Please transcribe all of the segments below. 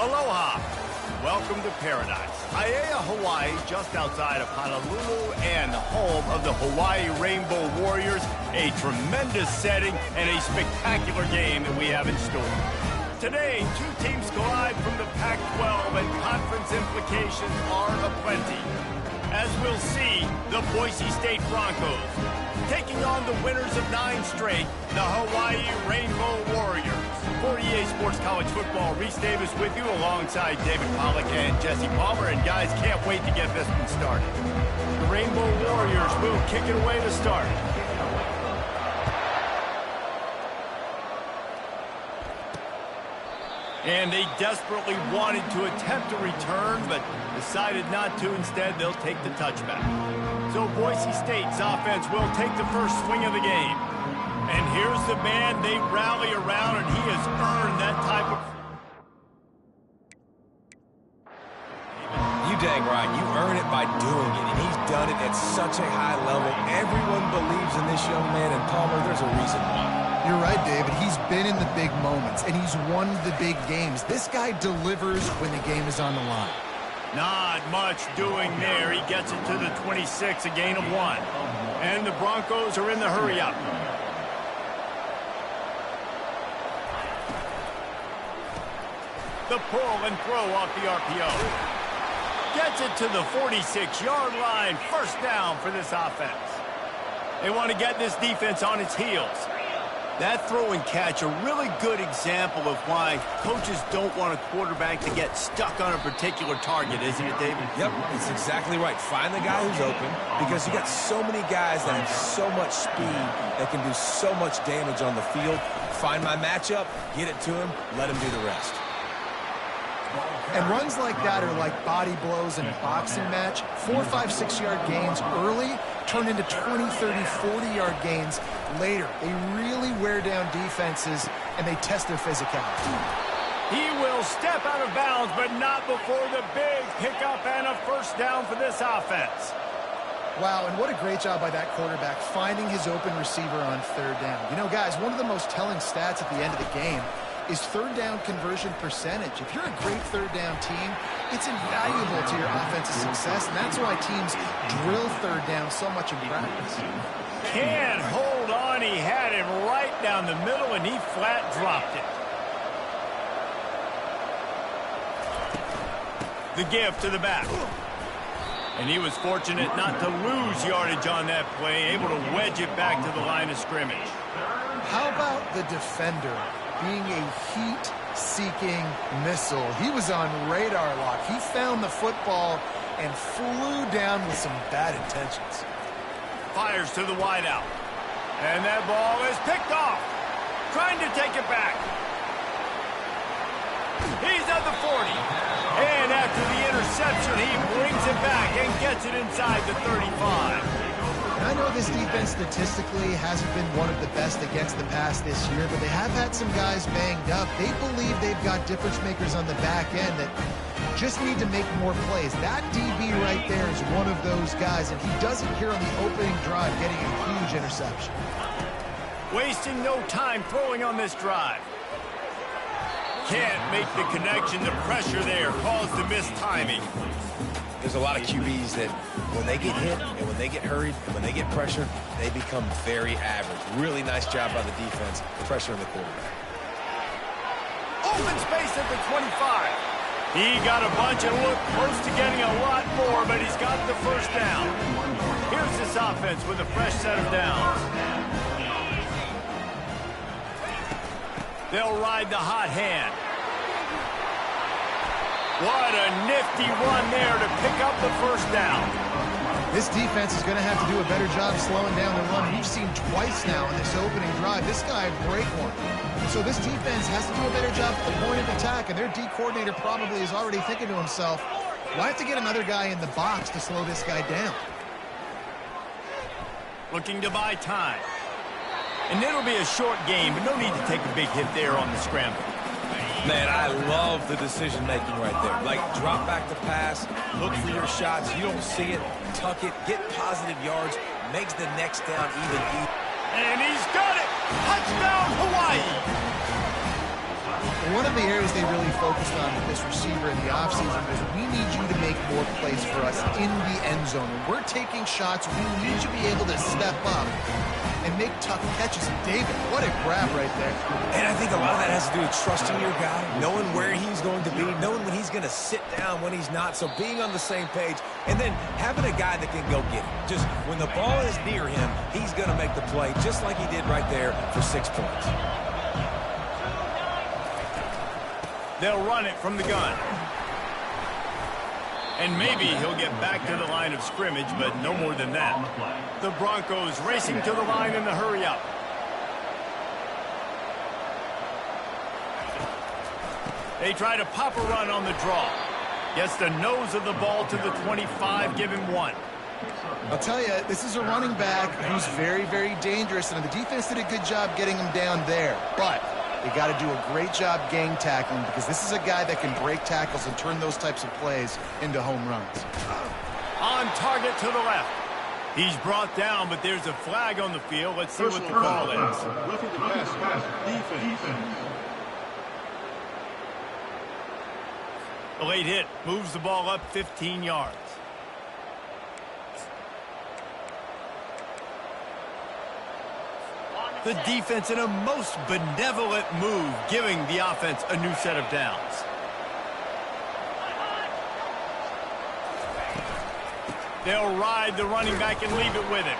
Aloha. Welcome to paradise. Aiea, Hawaii, just outside of Honolulu and the home of the Hawaii Rainbow Warriors. A tremendous setting and a spectacular game that we have in store. Today, two teams collide from the Pac-12 and conference implications are aplenty. As we'll see, the Boise State Broncos taking on the winners of 9 straight, the Hawaii Rainbow Warriors. 48 Sports College Football, Reese Davis with you alongside David Pollack and Jesse Palmer. And guys, can't wait to get this one started. The Rainbow Warriors will kick it away to start. And they desperately wanted to attempt a return, but decided not to. Instead, they'll take the touchback. So Boise State's offense will take the first swing of the game. And here's the man they rally around, and he has earned that type of... You dang right. You earn it by doing it, and he's done it at such a high level. Everyone believes in this young man, and Palmer, there's a reason why. You're right, David. He's been in the big moments, and he's won the big games. This guy delivers when the game is on the line. Not much doing there. He gets it to the 26, a gain of 1. And the Broncos are in the hurry-up. The pull and throw off the RPO. Gets it to the 46-yard line. First down for this offense. They want to get this defense on its heels. That throw and catch, a really good example of why coaches don't want a quarterback to get stuck on a particular target, isn't it, David? Yep, it's exactly right. Find the guy who's open, because you got so many guys that have so much speed that can do so much damage on the field. Find my matchup, get it to him, let him do the rest. And runs like that are like body blows in a boxing match. 4, 5, 6-yard gains early turn into 20, 30, 40-yard gains later. They really wear down defenses, and they test their physicality. He will step out of bounds, but not before the big pickup and a first down for this offense. Wow, and what a great job by that quarterback finding his open receiver on 3rd down. You know, guys, one of the most telling stats at the end of the game is 3rd down conversion percentage. If you're a great 3rd down team, it's invaluable to your offensive success, and that's why teams drill 3rd down so much in practice. Can't hold on. He had him right down the middle, and he flat dropped it. The give to the back. And he was fortunate not to lose yardage on that play, able to wedge it back to the line of scrimmage. How about the defender being a heat-seeking missile? He was on radar lock. He found the football and flew down with some bad intentions. Fires to the wideout. And that ball is picked off. Trying to take it back. He's at the 40. And after the interception, he brings it back and gets it inside the 35. I know this defense statistically hasn't been one of the best against the pass this year, but they have had some guys banged up. They believe they've got difference makers on the back end that just need to make more plays. That DB right there is one of those guys, and he does it here on the opening drive, getting a huge interception. Wasting no time throwing on this drive. Can't make the connection. The pressure there caused the missed timing. There's a lot of QBs that when they get hit and when they get hurried and when they get pressure, they become very average. Really nice job by the defense, pressuring the quarterback. Open space at the 25. He got a bunch and looked close to getting a lot more, but he's got the first down. Here's this offense with a fresh set of downs. They'll ride the hot hand. What a nifty run there to pick up the first down. This defense is going to have to do a better job slowing down the run. We've seen twice now in this opening drive. This guy break one. So this defense has to do a better job at the point of attack, and their D coordinator probably is already thinking to himself, well, I have to get another guy in the box to slow this guy down. Looking to buy time. And it'll be a short game, but no need to take a big hit there on the scramble. Man, I love the decision-making right there. Like, drop back to pass, look for your shots. You don't see it, tuck it, get positive yards, makes the next down even easier. And he's got it! Touchdown, Hawaii! One of of the areas they really focused on with this receiver in the offseason was, we need you to make more plays for us in the end zone. When we're taking shots, we need you to be able to step up and make tough catches. And David, what a grab right there. And I think a lot of that has to do with trusting your guy, knowing where he's going to be, knowing when he's going to sit down, when he's not. So being on the same page, and then having a guy that can go get it. Just when the ball is near him, he's going to make the play, just like he did right there for 6 points. They'll run it from the gun. And maybe he'll get back to the line of scrimmage, but no more than that. The Broncos racing to the line in the hurry-up. They try to pop a run on the draw. Gets the nose of the ball to the 25, give him 1. I'll tell you, this is a running back who's very, very dangerous, and the defense did a good job getting him down there. But they got to do a great job gang tackling, because this is a guy that can break tackles and turn those types of plays into home runs. On target to the left. He's brought down, but there's a flag on the field. Let's see what the call is. A late hit moves the ball up 15 yards. The defense in a most benevolent move, giving the offense a new set of downs. They'll ride the running back and leave it with him.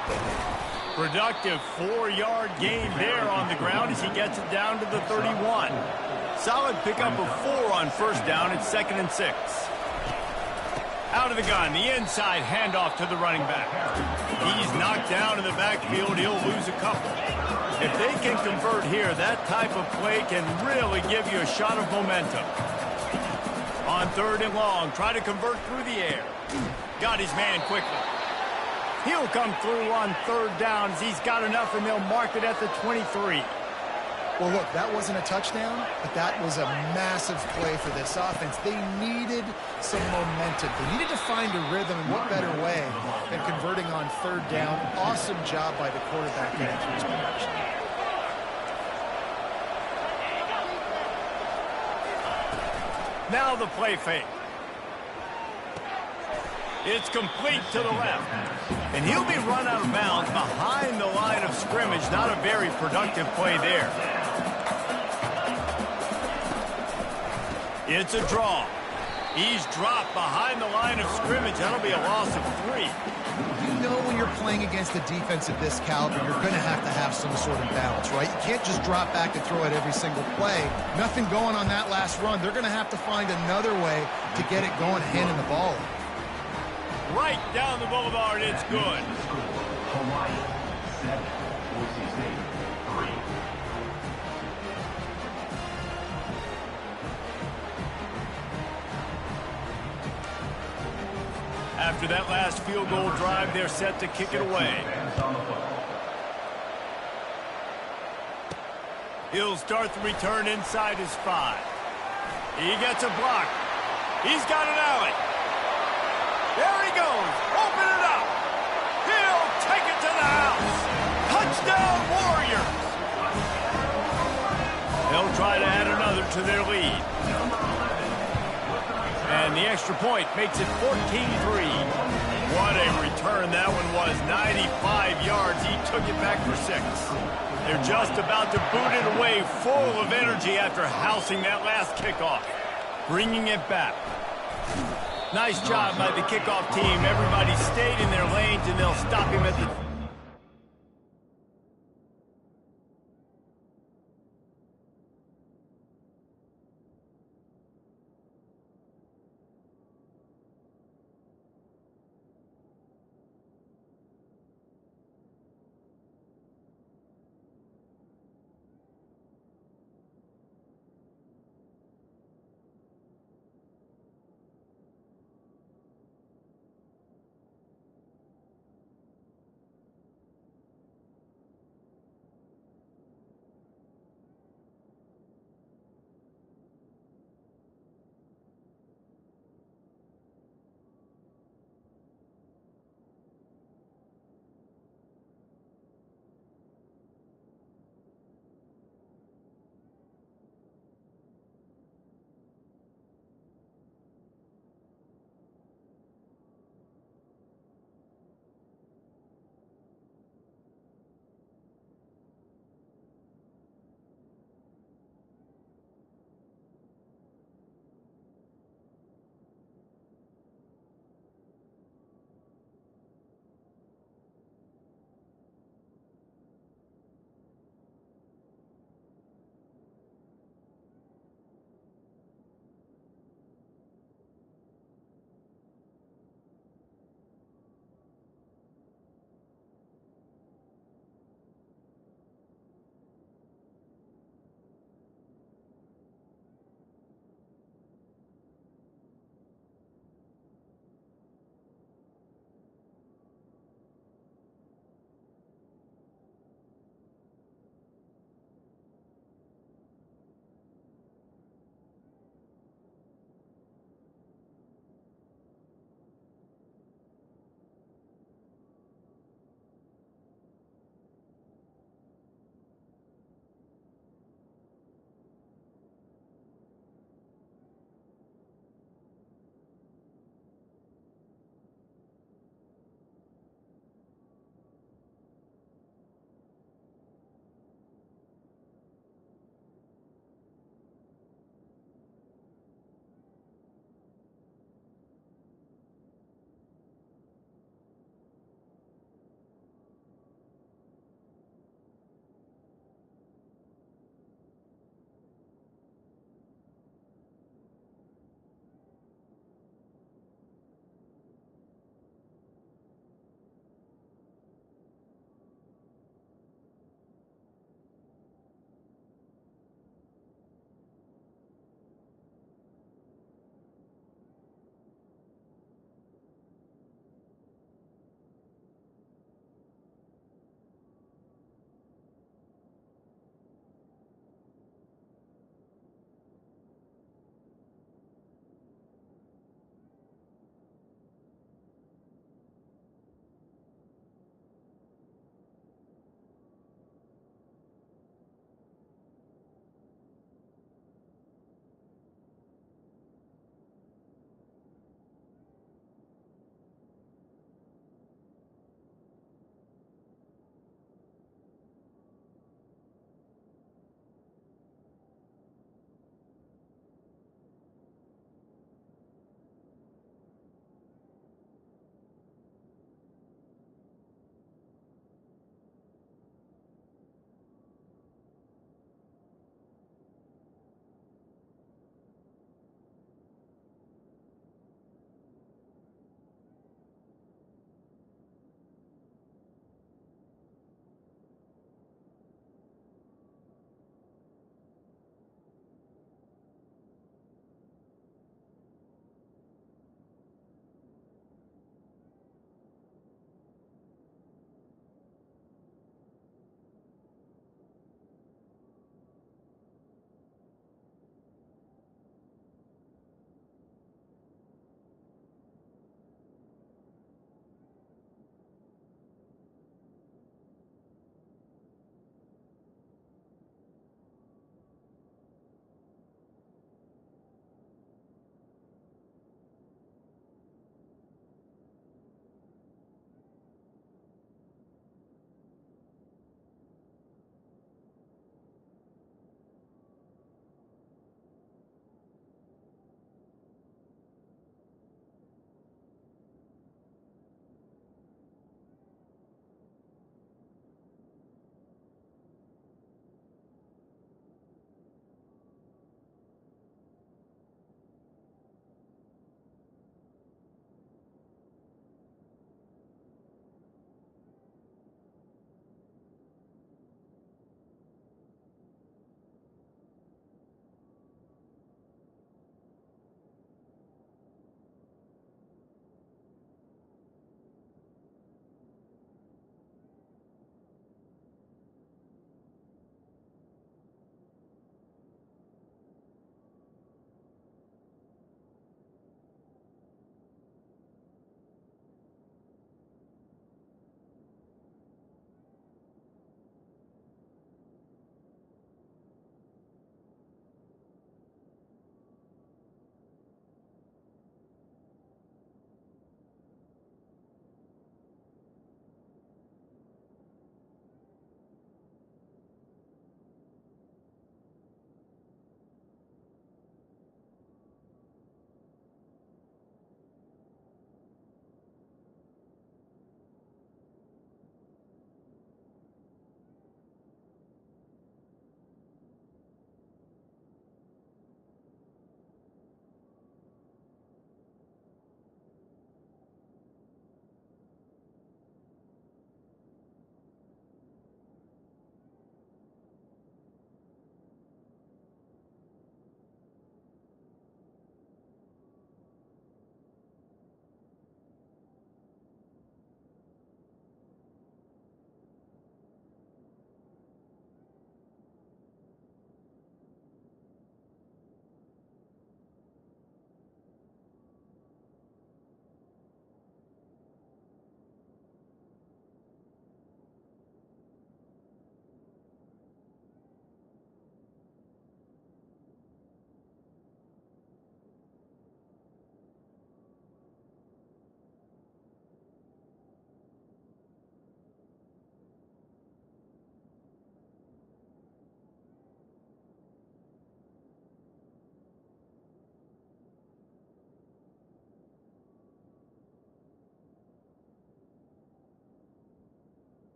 Productive 4-yard gain there on the ground as he gets it down to the 31. Solid pickup of 4 on first down. It's 2nd and 6. Out of the gun, the inside handoff to the running back. He's knocked down in the backfield. He'll lose a couple. If they can convert here, that type of play can really give you a shot of momentum. On 3rd and long, try to convert through the air. Got his man quickly. He'll come through on 3rd down as he's got enough, and they'll mark it at the 23. Well, look, that wasn't a touchdown, but that was a massive play for this offense. They needed some momentum. They needed to find a rhythm, and what better way than converting on 3rd down. Awesome job by the quarterback getting through his progression. Now the play fake. It's complete to the left. And he'll be run out of bounds behind the line of scrimmage. Not a very productive play there. It's a draw. He's dropped behind the line of scrimmage. That'll be a loss of 3. You know when you're playing against a defense of this caliber, you're going to have some sort of balance, right? You can't just drop back and throw it every single play. Nothing going on that last run. They're going to have to find another way to get it going, handing the ball. Right down the boulevard, it's good. Hawaii, 7, Boise State, 3. After that last field goal drive, they're set to kick it away. He'll start the return inside his 5. He gets a block. He's got an alley. There he goes. Open it up. He'll take it to the house. Touchdown, Warriors. They'll try to add another to their lead. And the extra point makes it 14-3. What a return that one was. 95 yards. He took it back for 6. They're just about to boot it away, full of energy after housing that last kickoff. Bringing it back. Nice job by the kickoff team. Everybody stayed in their lanes, and they'll stop him at the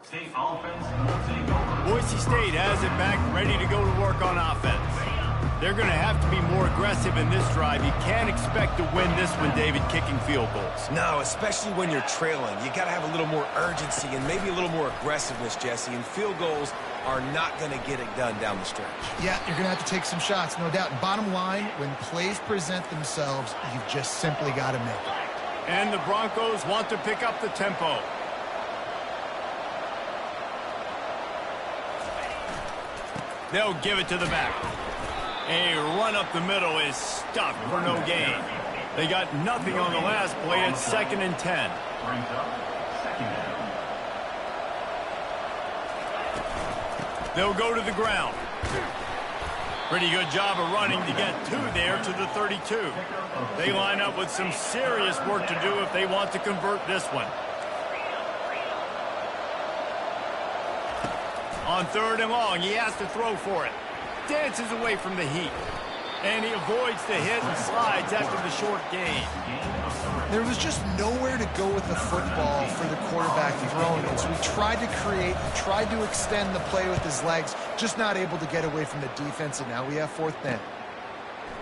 State offense will take over. Boise State has it back, ready to go to work on offense. They're going to have to be more aggressive in this drive. You can't expect to win this one, David, kicking field goals. No, especially when you're trailing. You got to have a little more urgency and maybe a little more aggressiveness, Jesse. And field goals are not going to get it done down the stretch. Yeah, you're going to have to take some shots, no doubt. And bottom line, when plays present themselves, you've just simply got to make it. And the Broncos want to pick up the tempo. They'll give it to the back. A run up the middle is stuck for no gain. They got nothing on the last play. It's 2nd and 10. Brings up second down. They'll go to the ground. Pretty good job of running to get two there to the 32. They line up with some serious work to do if they want to convert this one. On 3rd and long, he has to throw for it. Dances away from the heat. And he avoids the hit and slides after the short gain. There was just nowhere to go with the football for the quarterback throwing it. So he tried to create, tried to extend the play with his legs, just not able to get away from the defense, and now we have 4th down.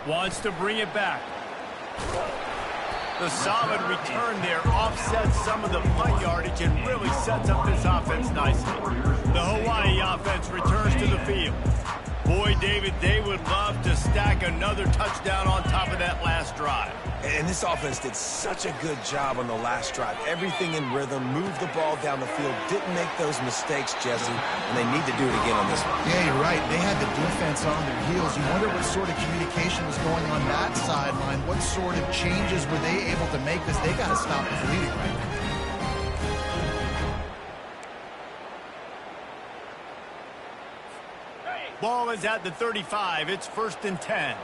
Wants to bring it back. The solid return there offsets some of the punt yardage and really sets up this offense nicely. The Hawaii offense returns to the field. Boy, David, they would love to stack another touchdown on top of that last drive. And this offense did such a good job on the last drive. Everything in rhythm, moved the ball down the field, didn't make those mistakes, Jesse, and they need to do it again on this one. Yeah, you're right. They had the defense on their heels. You wonder what sort of communication was going on that sideline. What sort of changes were they able to make? Because they got to stop the bleeding right now. Ball is at the 35. It's 1st and 10.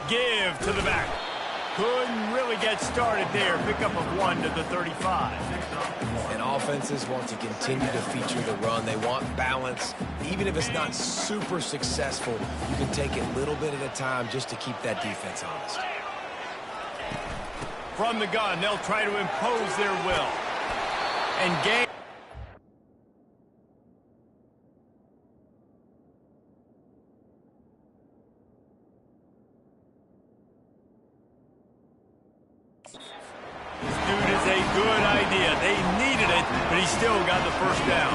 Give to the back. Couldn't really get started there. Pickup of 1 to the 35. And offenses want to continue to feature the run. They want balance. Even if it's not super successful, you can take it a little bit at a time just to keep that defense honest. From the gun, they'll try to impose their will. And gain. This dude is a good idea. They needed it, but he still got the 1st down.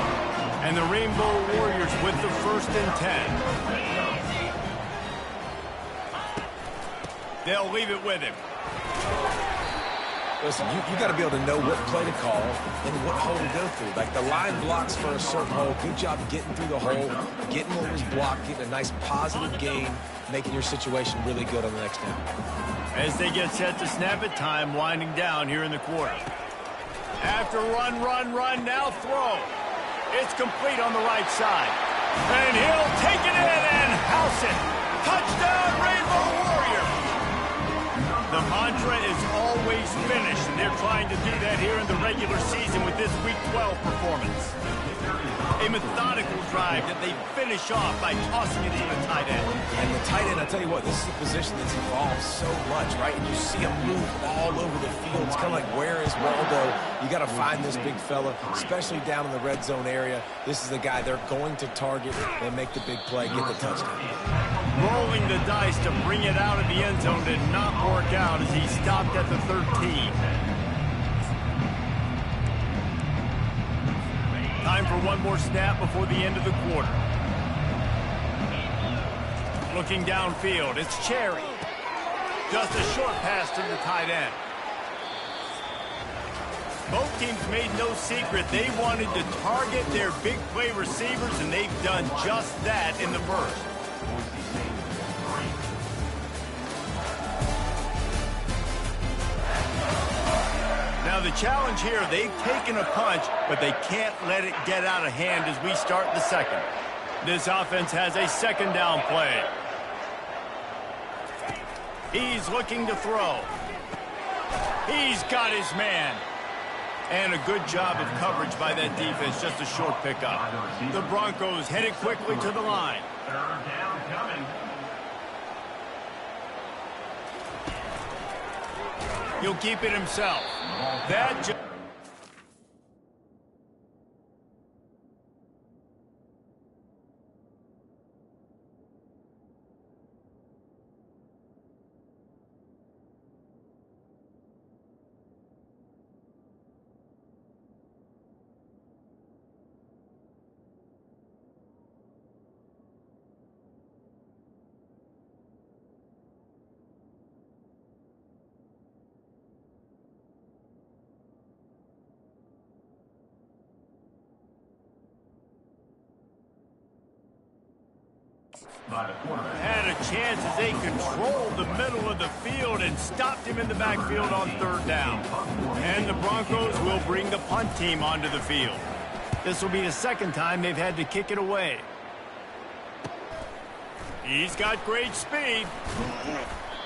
And the Rainbow Warriors with the 1st and 10. They'll leave it with him. Listen, you got to be able to know what play to call and what hole to go through. Like the line blocks for a certain hole. Good job getting through the hole, getting what was blocked, getting a nice positive gain, making your situation really good on the next down. As they get set to snap it, time winding down here in the quarter. After run, now throw. It's complete on the right side. And he'll take it in and house it. Touchdown, Rainbow Warriors! The mantra is always finish, and they're trying to do that here in the regular season with this Week 12 performance. A methodical drive that they finish off by tossing it to the tight end. And the tight end, I tell you what, this is a position that's evolved so much, right? And you see him move all over the field. It's kind of like, where is Waldo? You got to find this big fella, especially down in the red zone area. This is the guy they're going to target and make the big play, get the touchdown. Rolling the dice to bring it out of the end zone did not work out as he stopped at the 13. Time for one more snap before the end of the quarter. Looking downfield, it's Cherry. Just a short pass to the tight end. Both teams made no secret they wanted to target their big play receivers, and they've done just that in the first. Now the challenge here, they've taken a punch, but they can't let it get out of hand as we start the second. This offense has a 2nd down play. He's looking to throw. He's got his man. And a good job of coverage by that defense, just a short pickup. The Broncos headed quickly to the line. 3rd down coming. He'll keep it himself. That had a chance as they controlled the middle of the field and stopped him in the backfield on third down. And the Broncos will bring the punt team onto the field. This will be the second time they've had to kick it away. He's got great speed.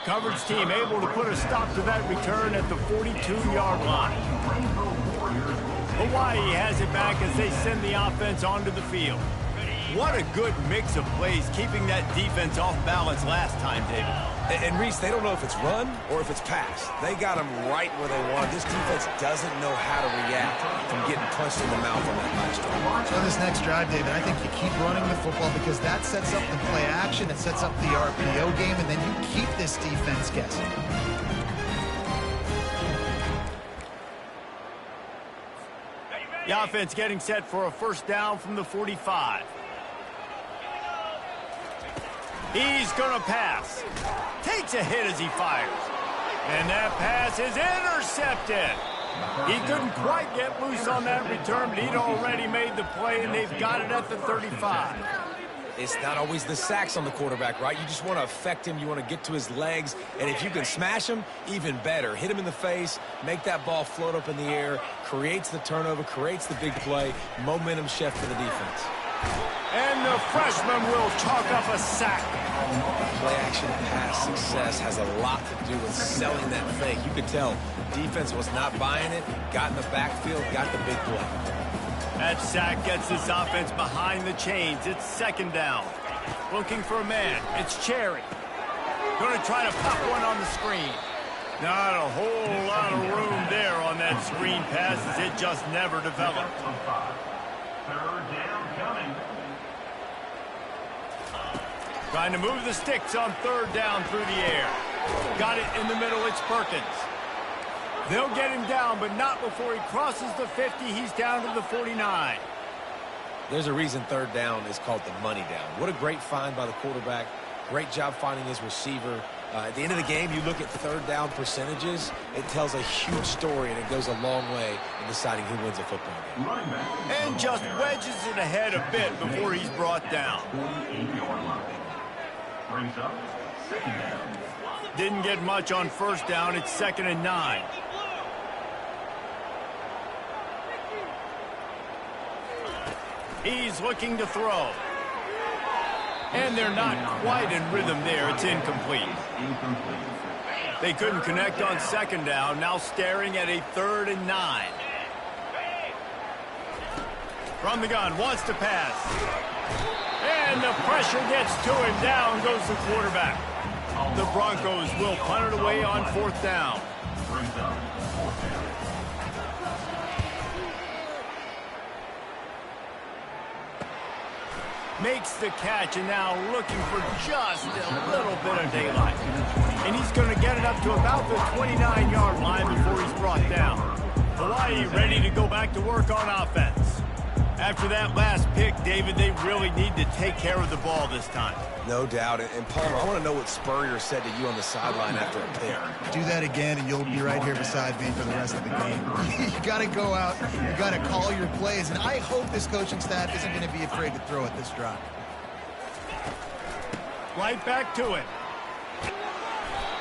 Coverage team able to put a stop to that return at the 42-yard line. Hawaii has it back as they send the offense onto the field. What a good mix of plays, keeping that defense off balance last time, David. And Reese, they don't know if it's run or if it's pass. They got them right where they want. This defense doesn't know how to react from getting punched in the mouth on that last drive. So this next drive, David, I think you keep running the football because that sets up the play action, it sets up the RPO game, and then you keep this defense guessing. The offense getting set for a first down from the 45. He's going to pass. Takes a hit as he fires. And that pass is intercepted. He couldn't quite get loose on that return, but he'd already made the play, and they've got it at the 35. It's not always the sacks on the quarterback, right? You just want to affect him. You want to get to his legs. And if you can smash him, even better. Hit him in the face, make that ball float up in the air, creates the turnover, creates the big play, momentum shift for the defense. And the freshman will chalk up a sack. Play action pass success has a lot to do with selling that fake. You could tell defense was not buying it, got in the backfield, got the big play. That sack gets this offense behind the chains. It's second down. Looking for a man. It's Cherry. Going to try to pop one on the screen. Not a whole lot of room there on that screen pass as it just never developed. Third down coming. Trying to move the sticks on third down through the air. Got it in the middle. It's Perkins. They'll get him down, but not before he crosses the 50. He's down to the 49. There's a reason third down is called the money down. What a great find by the quarterback. Great job finding his receiver. At the end of the game, you look at third down percentages. It tells a huge story, and it goes a long way in deciding who wins a football game. And just wedges it ahead a bit before he's brought down. 48-yard line. Brings up second down. Didn't get much on first down. It's 2nd and 9. He's looking to throw. And they're not quite in rhythm there. It's incomplete. They couldn't connect on second down. Now staring at a 3rd and 9. From the gun, wants to pass. And the pressure gets to him. Down goes the quarterback. The Broncos will punt it away on 4th down. Brings up fourth down. Makes the catch, and now looking for just a little bit of daylight. And he's going to get it up to about the 29-yard line before he's brought down. Hawaii ready to go back to work on offense. After that last pick, David, they really need to take care of the ball this time. No doubt. And Palmer, I want to know what Spurrier said to you on the sideline after a pick. Do that again, and you'll be right here beside me for the rest of the game. You got to go out. You got to call your plays, and I hope this coaching staff isn't going to be afraid to throw at this drive. Right back to it.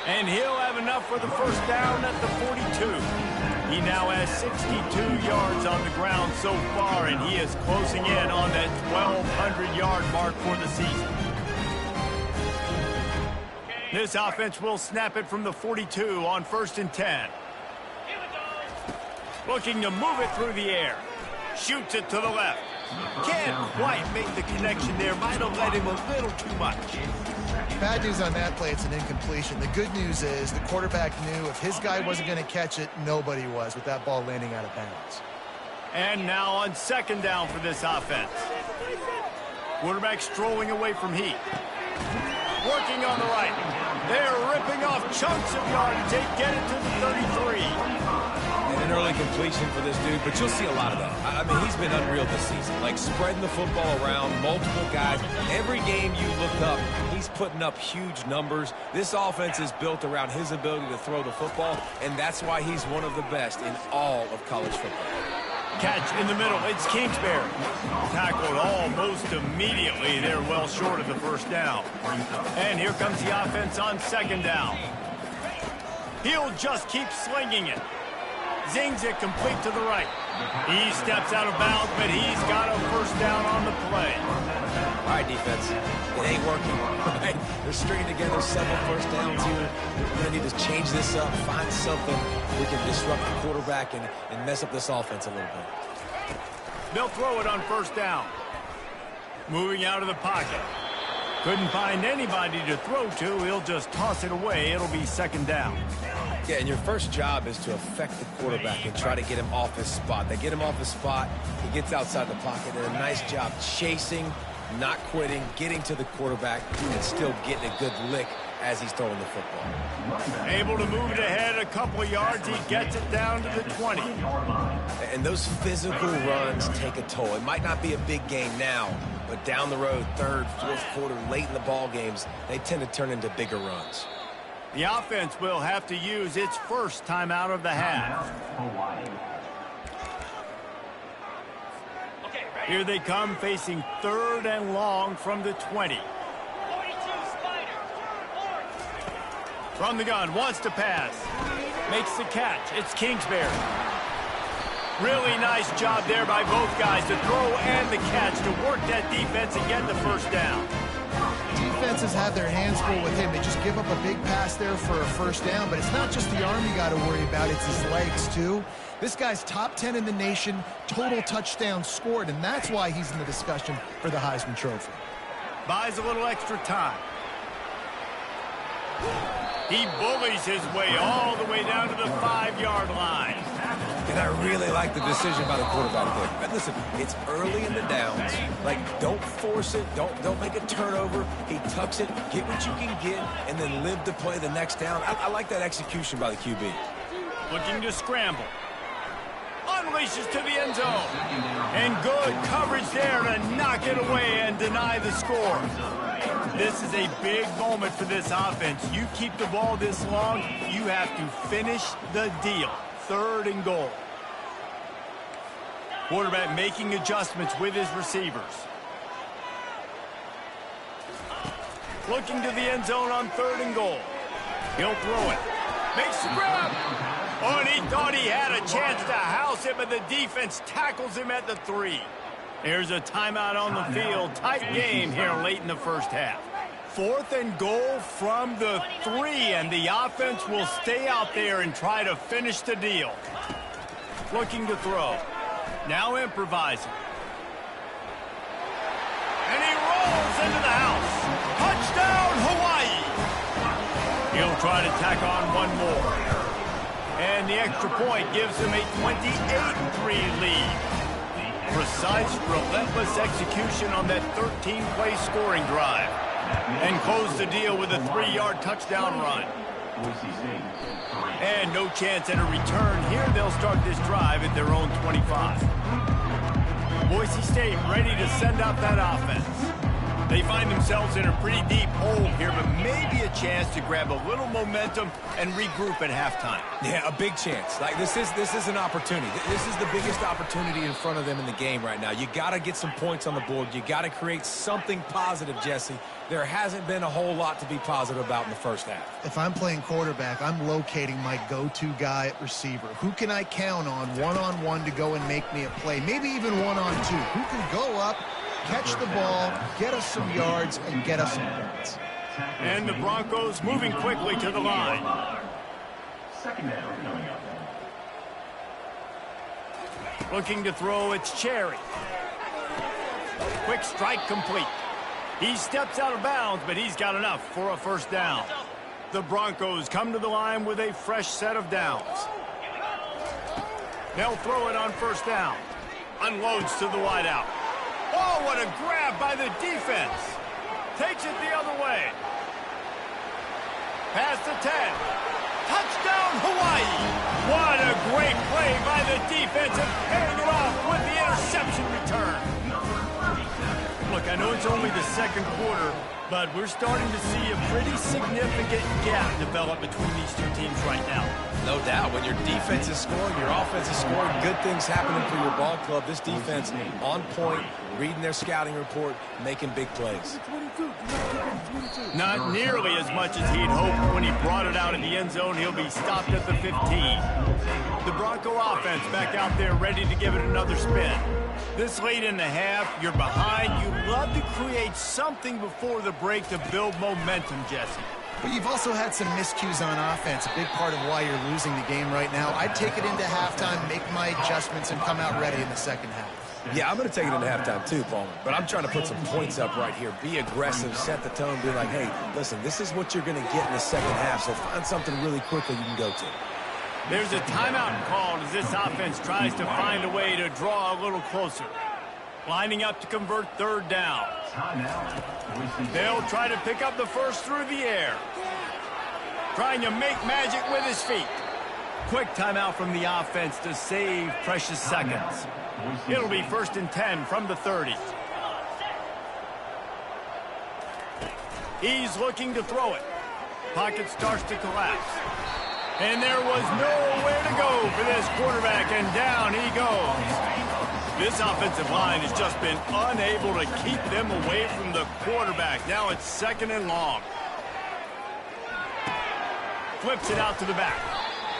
And he'll have enough for the first down at the 42. He now has 62 yards on the ground so far, and he is closing in on that 1,200-yard mark for the season. This offense will snap it from the 42 on 1st and 10. Looking to move it through the air. Shoots it to the left. Can't quite make the connection there. Might have let him a little too much. Bad news on that play, it's an incompletion. The good news is the quarterback knew if his guy wasn't going to catch it, nobody was with that ball landing out of bounds. And now on second down for this offense. Quarterback strolling away from heat. Working on the right. They're ripping off chunks of yardage. They get it to the 33. And an early completion for this dude, but you'll see a lot of that. I mean, he's been unreal this season. Like, spreading the football around, multiple guys. Every game you look up, he's putting up huge numbers. This offense is built around his ability to throw the football, and that's why he's one of the best in all of college football. Catch in the middle. It's Kingsbury. Tackled almost immediately. They're well short of the first down. And here comes the offense on second down. He'll just keep slinging it. Zings it complete to the right. He steps out of bounds, but he's got a first down on the play. All right, defense. It ain't working. Right? They're stringing together several first downs here. We're going to need to change this up, find something we can disrupt the quarterback and mess up this offense a little bit. They'll throw it on first down. Moving out of the pocket. Couldn't find anybody to throw to. He'll just toss it away. It'll be second down. Yeah, and your first job is to affect the quarterback and try to get him off his spot. They get him off his spot. He gets outside the pocket. And a nice job chasing, not quitting, getting to the quarterback, and still getting a good lick as he's throwing the football. Able to move it ahead a couple of yards. He gets it down to the 20. And those physical runs take a toll. It might not be a big game now, but down the road, third, fourth quarter, late in the ball games, they tend to turn into bigger runs. The offense will have to use its first timeout of the half. Here they come, facing third and long from the 20. From the gun, wants to pass. Makes the catch. It's Kingsbury. Really nice job there by both guys to throw and the catch to work that defense and get the first down. Defenses have their hands full with him. They just give up a big pass there for a first down, but it's not just the arm you got to worry about, it's his legs too. This guy's top 10 in the nation, total touchdowns scored, and that's why he's in the discussion for the Heisman Trophy. Buys a little extra time. He bullies his way all the way down to the 5-yard line. And I really like the decision by the quarterback there. But listen, it's early in the downs. Like, don't force it. Don't make a turnover. He tucks it, get what you can get, and then live to play the next down. I like that execution by the QB. Looking to scramble. Unleashes to the end zone. And good coverage there to knock it away and deny the score. This is a big moment for this offense. You keep the ball this long, you have to finish the deal. Third and goal. Quarterback making adjustments with his receivers. Looking to the end zone on third and goal. He'll throw it. Makes the grab. Oh, and he thought he had a chance to house it, but the defense tackles him at the 3. There's a timeout on the field. Tight game here late in the first half. Fourth and goal from the 3, and the offense will stay out there and try to finish the deal. Looking to throw. Now improvising. And he rolls into the house. Touchdown, Hawaii! He'll try to tack on one more. And the extra point gives him a 28-3 lead. Precise, relentless execution on that 13-play scoring drive. And close the deal with a 3-yard touchdown run. And no chance at a return here. They'll start this drive at their own 25. Boise State ready to send out that offense. They find themselves in a pretty deep hole here, but maybe a chance to grab a little momentum and regroup at halftime. Yeah, a big chance. Like, this is an opportunity. This is the biggest opportunity in front of them in the game right now. You got to get some points on the board. You got to create something positive, Jesse. There hasn't been a whole lot to be positive about in the first half. If I'm playing quarterback, I'm locating my go-to guy at receiver. Who can I count on one-on-one to go and make me a play? Maybe even one-on-two. Who can go up, catch the ball, get us some yards, and get us some points. And the Broncos moving quickly to the line. Second down coming up. Looking to throw, it's Cherry. Quick strike complete. He steps out of bounds, but he's got enough for a first down. The Broncos come to the line with a fresh set of downs. They'll throw it on first down. Unloads to the wideout. Oh, what a grab by the defense. Takes it the other way. Past the 10. Touchdown, Hawaii. What a great play by the defense and paying it off with the interception return. Look, I know it's only the second quarter, but we're starting to see a pretty significant gap develop between these two teams right now. No doubt. When your defense is scoring, your offense is scoring, good things happening for your ball club. This defense on point, reading their scouting report, making big plays. Not nearly as much as he'd hoped when he brought it out in the end zone. He'll be stopped at the 15. The Bronco offense back out there ready to give it another spin. This late in the half, you're behind. You love to create something before the break to build momentum, Jesse. But you've also had some miscues on offense, a big part of why you're losing the game right now. I'd take it into halftime, make my adjustments, and come out ready in the second half. Yeah, I'm going to take it into halftime too, Palmer. But I'm trying to put some points up right here. Be aggressive, set the tone, be like, hey, listen, this is what you're going to get in the second half, so find something really quickly you can go to. There's a timeout called as this offense tries to find a way to draw a little closer. Lining up to convert third down. They'll try to pick up the first through the air. Trying to make magic with his feet. Quick timeout from the offense to save precious seconds. It'll be 1st and 10 from the 30. He's looking to throw it. Pocket starts to collapse. And there was nowhere to go for this quarterback, and down he goes. This offensive line has just been unable to keep them away from the quarterback. Now it's 2nd and long. Flips it out to the back.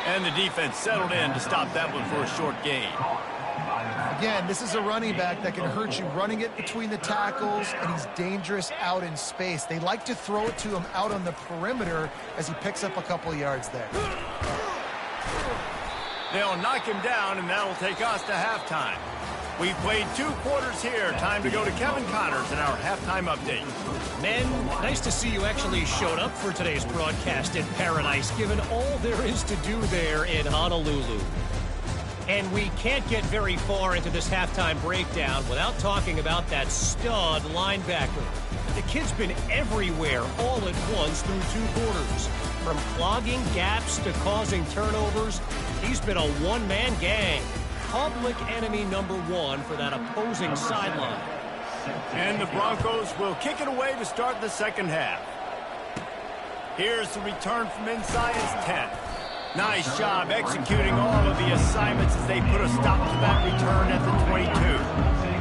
And the defense settled in to stop that one for a short gain. Again, this is a running back that can hurt you running it between the tackles, and he's dangerous out in space. They like to throw it to him out on the perimeter as he picks up a couple yards there. They'll knock him down, and that'll take us to halftime. We've played 2 quarters here. Time to go to Kevin Connors in our halftime update. Men, nice to see you actually showed up for today's broadcast in Paradise, given all there is to do there in Honolulu. And we can't get very far into this halftime breakdown without talking about that stud linebacker. The kid's been everywhere all at once through 2 quarters. From clogging gaps to causing turnovers, he's been a one-man gang. Public enemy #1 for that opposing sideline. And the Broncos will kick it away to start the second half. Here's the return from inside his 10. Nice job executing all of the assignments as they put a stop to that return at the 22.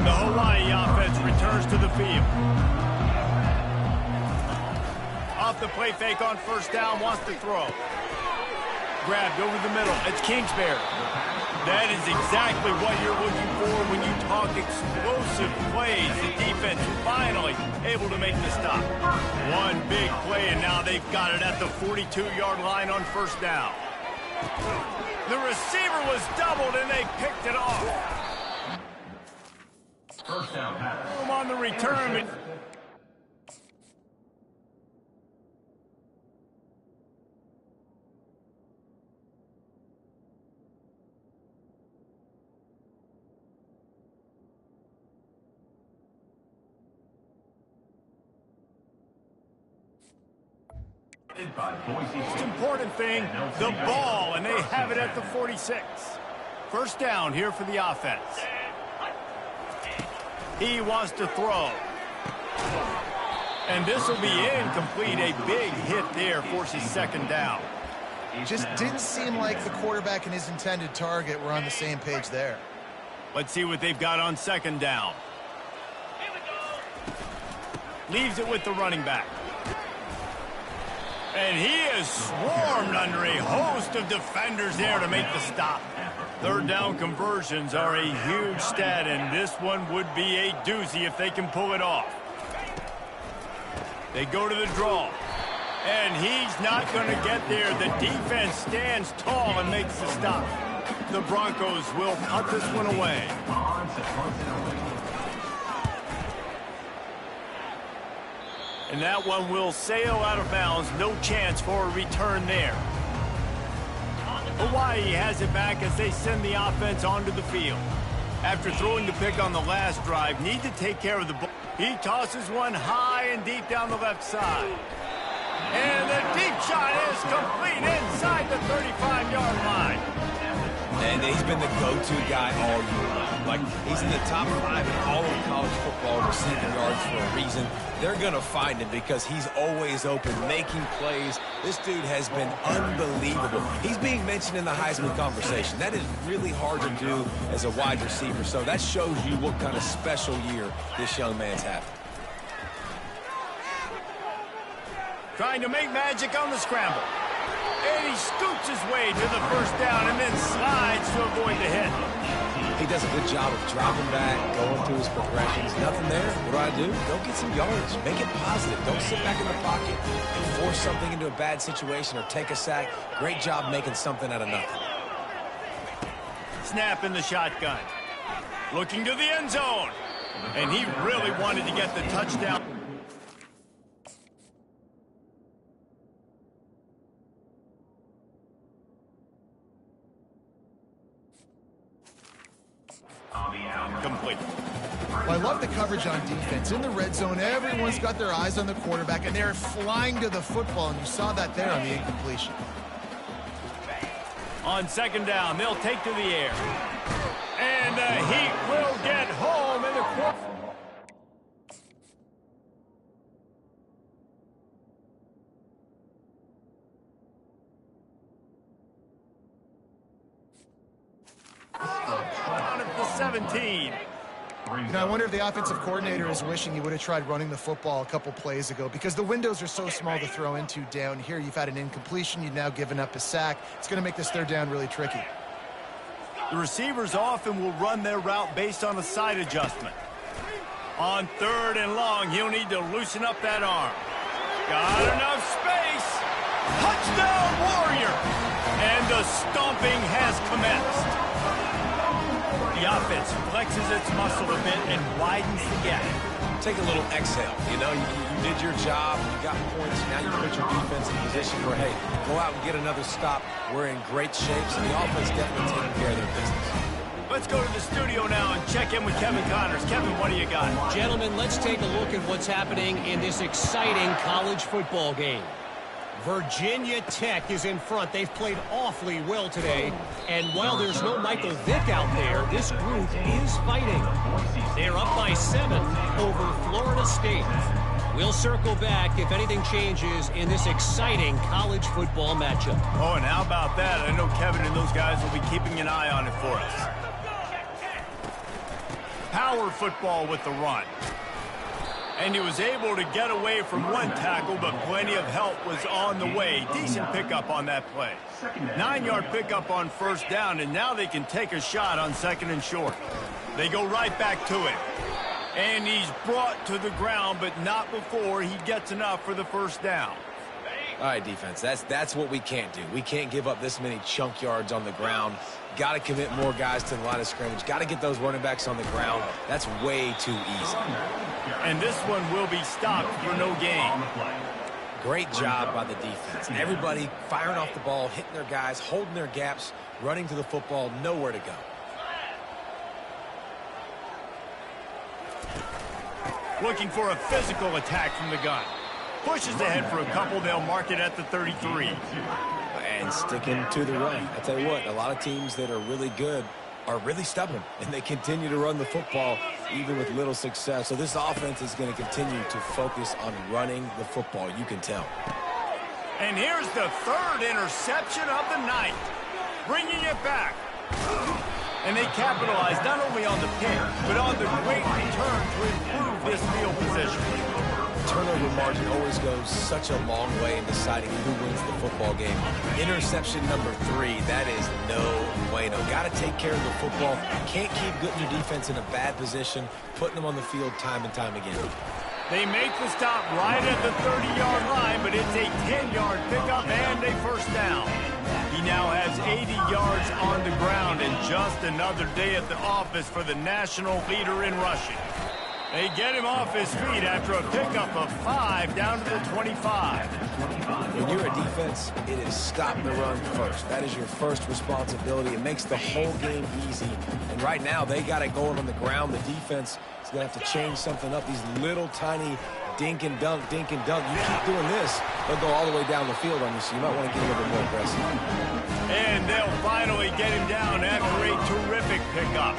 The Hawaii offense returns to the field. Off the play fake on first down, wants to throw. Grabbed over the middle. It's Kingsbury. That is exactly what you're looking for when you talk explosive plays. The defense finally able to make the stop. One big play, and now they've got it at the 42-yard line on first down. The receiver was doubled, and they picked it off. First down pass. On the return. Most important thing, the ball, and they have it at the 46. First down here for the offense. He wants to throw. And this will be incomplete. A big hit there forces second down. Just didn't seem like the quarterback and his intended target were on the same page there. Let's see what they've got on second down. Leaves it with the running back. And he is swarmed under a host of defenders there to make the stop. Third down conversions are a huge stat, and this one would be a doozy if they can pull it off. They go to the draw. And he's not going to get there. The defense stands tall and makes the stop. The Broncos will cut this one away. And that one will sail out of bounds. No chance for a return there. Hawaii has it back as they send the offense onto the field. After throwing the pick on the last drive, need to take care of the ball. He tosses one high and deep down the left side. And the deep shot is complete inside the 35-yard line. And he's been the go-to guy all year. Like, he's in the top 5 in all of college football receiving yards for a reason. They're going to find him because he's always open, making plays. This dude has been unbelievable. He's being mentioned in the Heisman conversation. That is really hard to do as a wide receiver. So that shows you what kind of special year this young man's having. Trying to make magic on the scramble. And he scoops his way to the first down and then slides to avoid the hit. He does a good job of dropping back, going through his progressions. Nothing there. What do? Go get some yards. Make it positive. Don't sit back in the pocket and force something into a bad situation or take a sack. Great job making something out of nothing. Snap in the shotgun. Looking to the end zone. And he really wanted to get the touchdown. Complete. Well, I love the coverage on defense. In the red zone, everyone's got their eyes on the quarterback, and they're flying to the football, and you saw that there on the incompletion. On second down, they'll take to the air. And the Heat will get home in the quarter. Down at the 17. You know, I wonder if the offensive coordinator is wishing he would have tried running the football a couple plays ago because the windows are so small to throw into down here. You've had an incompletion. You've now given up a sack. It's going to make this third down really tricky. The receivers often will run their route based on a side adjustment. On third and long, he'll need to loosen up that arm. Got enough space. Touchdown, Warrior! And the stomping has commenced. The offense flexes its muscle a bit and widens the gap. Take a little exhale. You know, you did your job. You got points. Now you put your defense in position where, hey, go out and get another stop. We're in great shape, so the offense definitely taking care of their business. Let's go to the studio now and check in with Kevin Connors. Kevin, what do you got? Gentlemen, let's take a look at what's happening in this exciting college football game. Virginia Tech is in front. They've played awfully well today. And while there's no Michael Vick out there, this group is fighting. They're up by 7 over Florida State. We'll circle back if anything changes in this exciting college football matchup. Oh, and how about that? I know Kevin and those guys will be keeping an eye on it for us. Power football with the run. And he was able to get away from one tackle, but plenty of help was on the way. Decent pickup on that play. 9-yard pickup on first down, and now they can take a shot on second and short. They go right back to it. And he's brought to the ground, but not before he gets enough for the first down. All right, defense, that's what we can't do. We can't give up this many chunk yards on the ground. Got to commit more guys to the line of scrimmage. Got to get those running backs on the ground. That's way too easy. And this one will be stopped for no gain. Great job by the defense. Everybody firing off the ball, hitting their guys, holding their gaps, running to the football, nowhere to go. Looking for a physical attack from the gun. Pushes ahead for a couple. They'll mark it at the 33. And sticking to the run. I tell you what, a lot of teams that are really good are really stubborn, and they continue to run the football even with little success. So this offense is going to continue to focus on running the football. You can tell. And here's the third interception of the night. Bringing it back. And they capitalize not only on the pick, but on the great return to improve this field position. Turnover margin always goes such a long way in deciding who wins the football game. Interception number 3, that is no bueno. Got to take care of the football. Can't keep putting your defense in a bad position, putting them on the field time and time again. They make the stop right at the 30-yard line, but it's a 10-yard pickup and a first down. He now has 80 yards on the ground and just another day at the office for the national leader in rushing. They get him off his feet after a pickup of 5 down to the 25. When you're a defense, it is stop the run first. That is your first responsibility. It makes the whole game easy. And right now, they got it going on the ground. The defense is going to have to change something up. These little tiny dink and dunk, dink and dunk. You keep doing this, they'll go all the way down the field on you, so you might want to get a little bit more aggressive. And they'll finally get him down after a terrific pickup.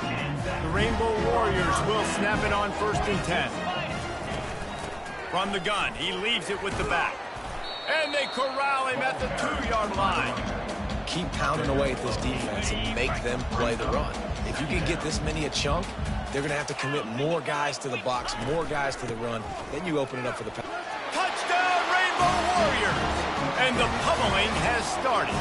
The Rainbow Warriors will snap it on 1st and 10. From the gun, he leaves it with the back. And they corral him at the 2-yard line. Keep pounding away at this defense and make them play the run. If you can get this many a chunk, they're going to have to commit more guys to the box, more guys to the run. Then you open it up for the pass. Touchdown, Rainbow Warriors! And the pummeling has started.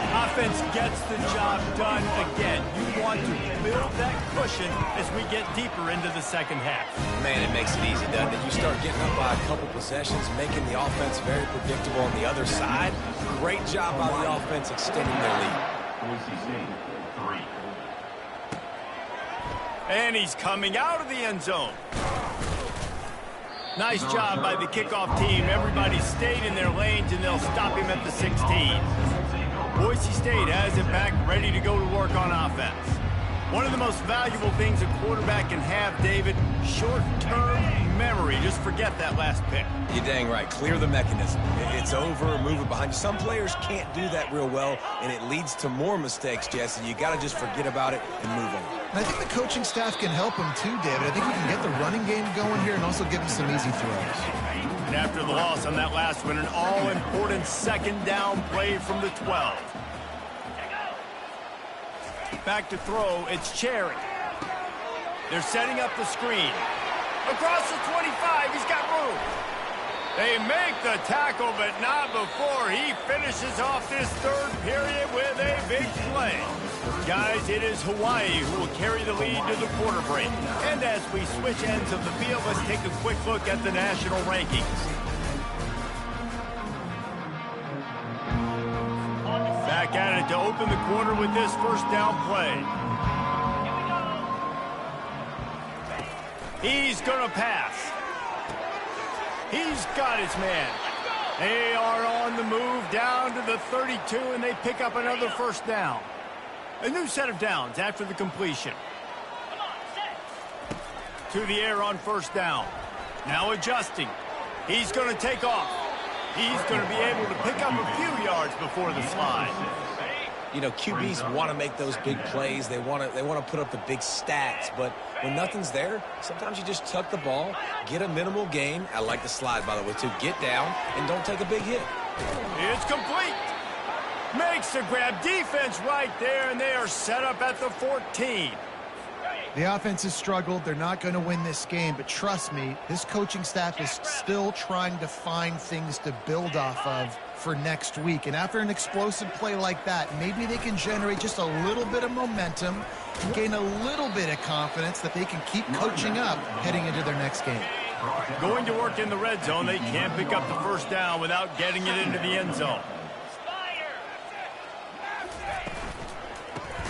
Offense gets the job done again. You want to build that cushion as we get deeper into the second half. Man, it makes it easy, doesn't it? You start getting up by a couple possessions, making the offense very predictable on the other side. Great job by the offense extending their lead. And he's coming out of the end zone. Nice job by the kickoff team. Everybody stayed in their lanes, and they'll stop him at the 16. Boise State has it back, ready to go to work on offense. One of the most valuable things a quarterback can have, David, short-term memory. Just forget that last pick. You're dang right. Clear the mechanism. It's over, move it behind you. Some players can't do that real well, and it leads to more mistakes, Jesse. You got to just forget about it and move on. And I think the coaching staff can help him too, David. I think we can get the running game going here and also give him some easy throws. And after the loss on that last one, an all-important 2nd down play from the 12. Back to throw, it's Cherry. They're setting up the screen. Across the 25, he's got room. They make the tackle, but not before he finishes off this 3rd period with a big play. Guys, it is Hawaii who will carry the lead to the quarter break. And as we switch ends of the field, let's take a quick look at the national rankings. Back at it to open the quarter with this 1st down play. He's going to pass. He's got his man. They are on the move down to the 32, and they pick up another 1st down. A new set of downs after the completion. To the air on 1st down. Now adjusting. He's going to take off. He's going to be able to pick up a few yards before the slide. You know, QBs want to make those big plays. They want to put up the big stats. But when nothing's there, sometimes you just tuck the ball, get a minimal gain. I like the slide, by the way, too. Get down and don't take a big hit. It's complete. Makes the grab. Defense right there, and they are set up at the 14. The offense has struggled. They're not going to win this game, but trust me, this coaching staff is still trying to find things to build off of for next week. And after an explosive play like that, maybe they can generate just a little bit of momentum and gain a little bit of confidence that they can keep coaching up heading into their next game. Going to work in the red zone. They can't pick up the 1st down without getting it into the end zone.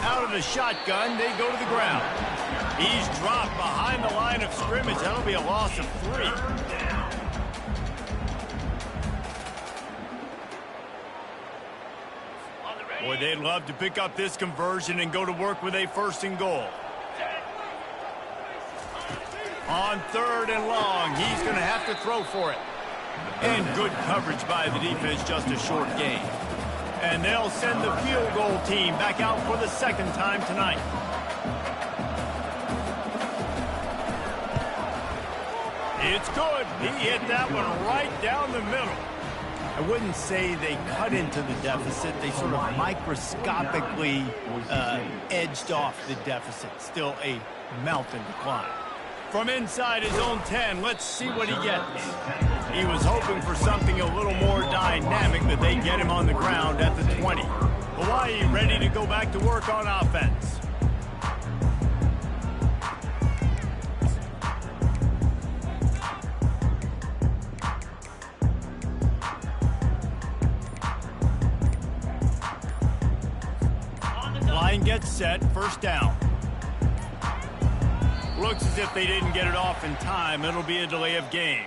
Out of the shotgun, they go to the ground. He's dropped behind the line of scrimmage. That'll be a loss of 3. Boy, they'd love to pick up this conversion and go to work with a 1st and goal. On 3rd and long, he's going to have to throw for it. And good coverage by the defense, just a short gain. And they'll send the field goal team back out for the 2nd time tonight. It's good. He hit that one right down the middle. I wouldn't say they cut into the deficit. They sort of microscopically edged off the deficit. Still a mountain to climb. From inside his own 10, let's see what he gets. He was hoping for something a little more dynamic, but they get him on the ground at the 20. Hawaii ready to go back to work on offense. Line gets set, 1st down. Looks as if they didn't get it off in time. It'll be a delay of game.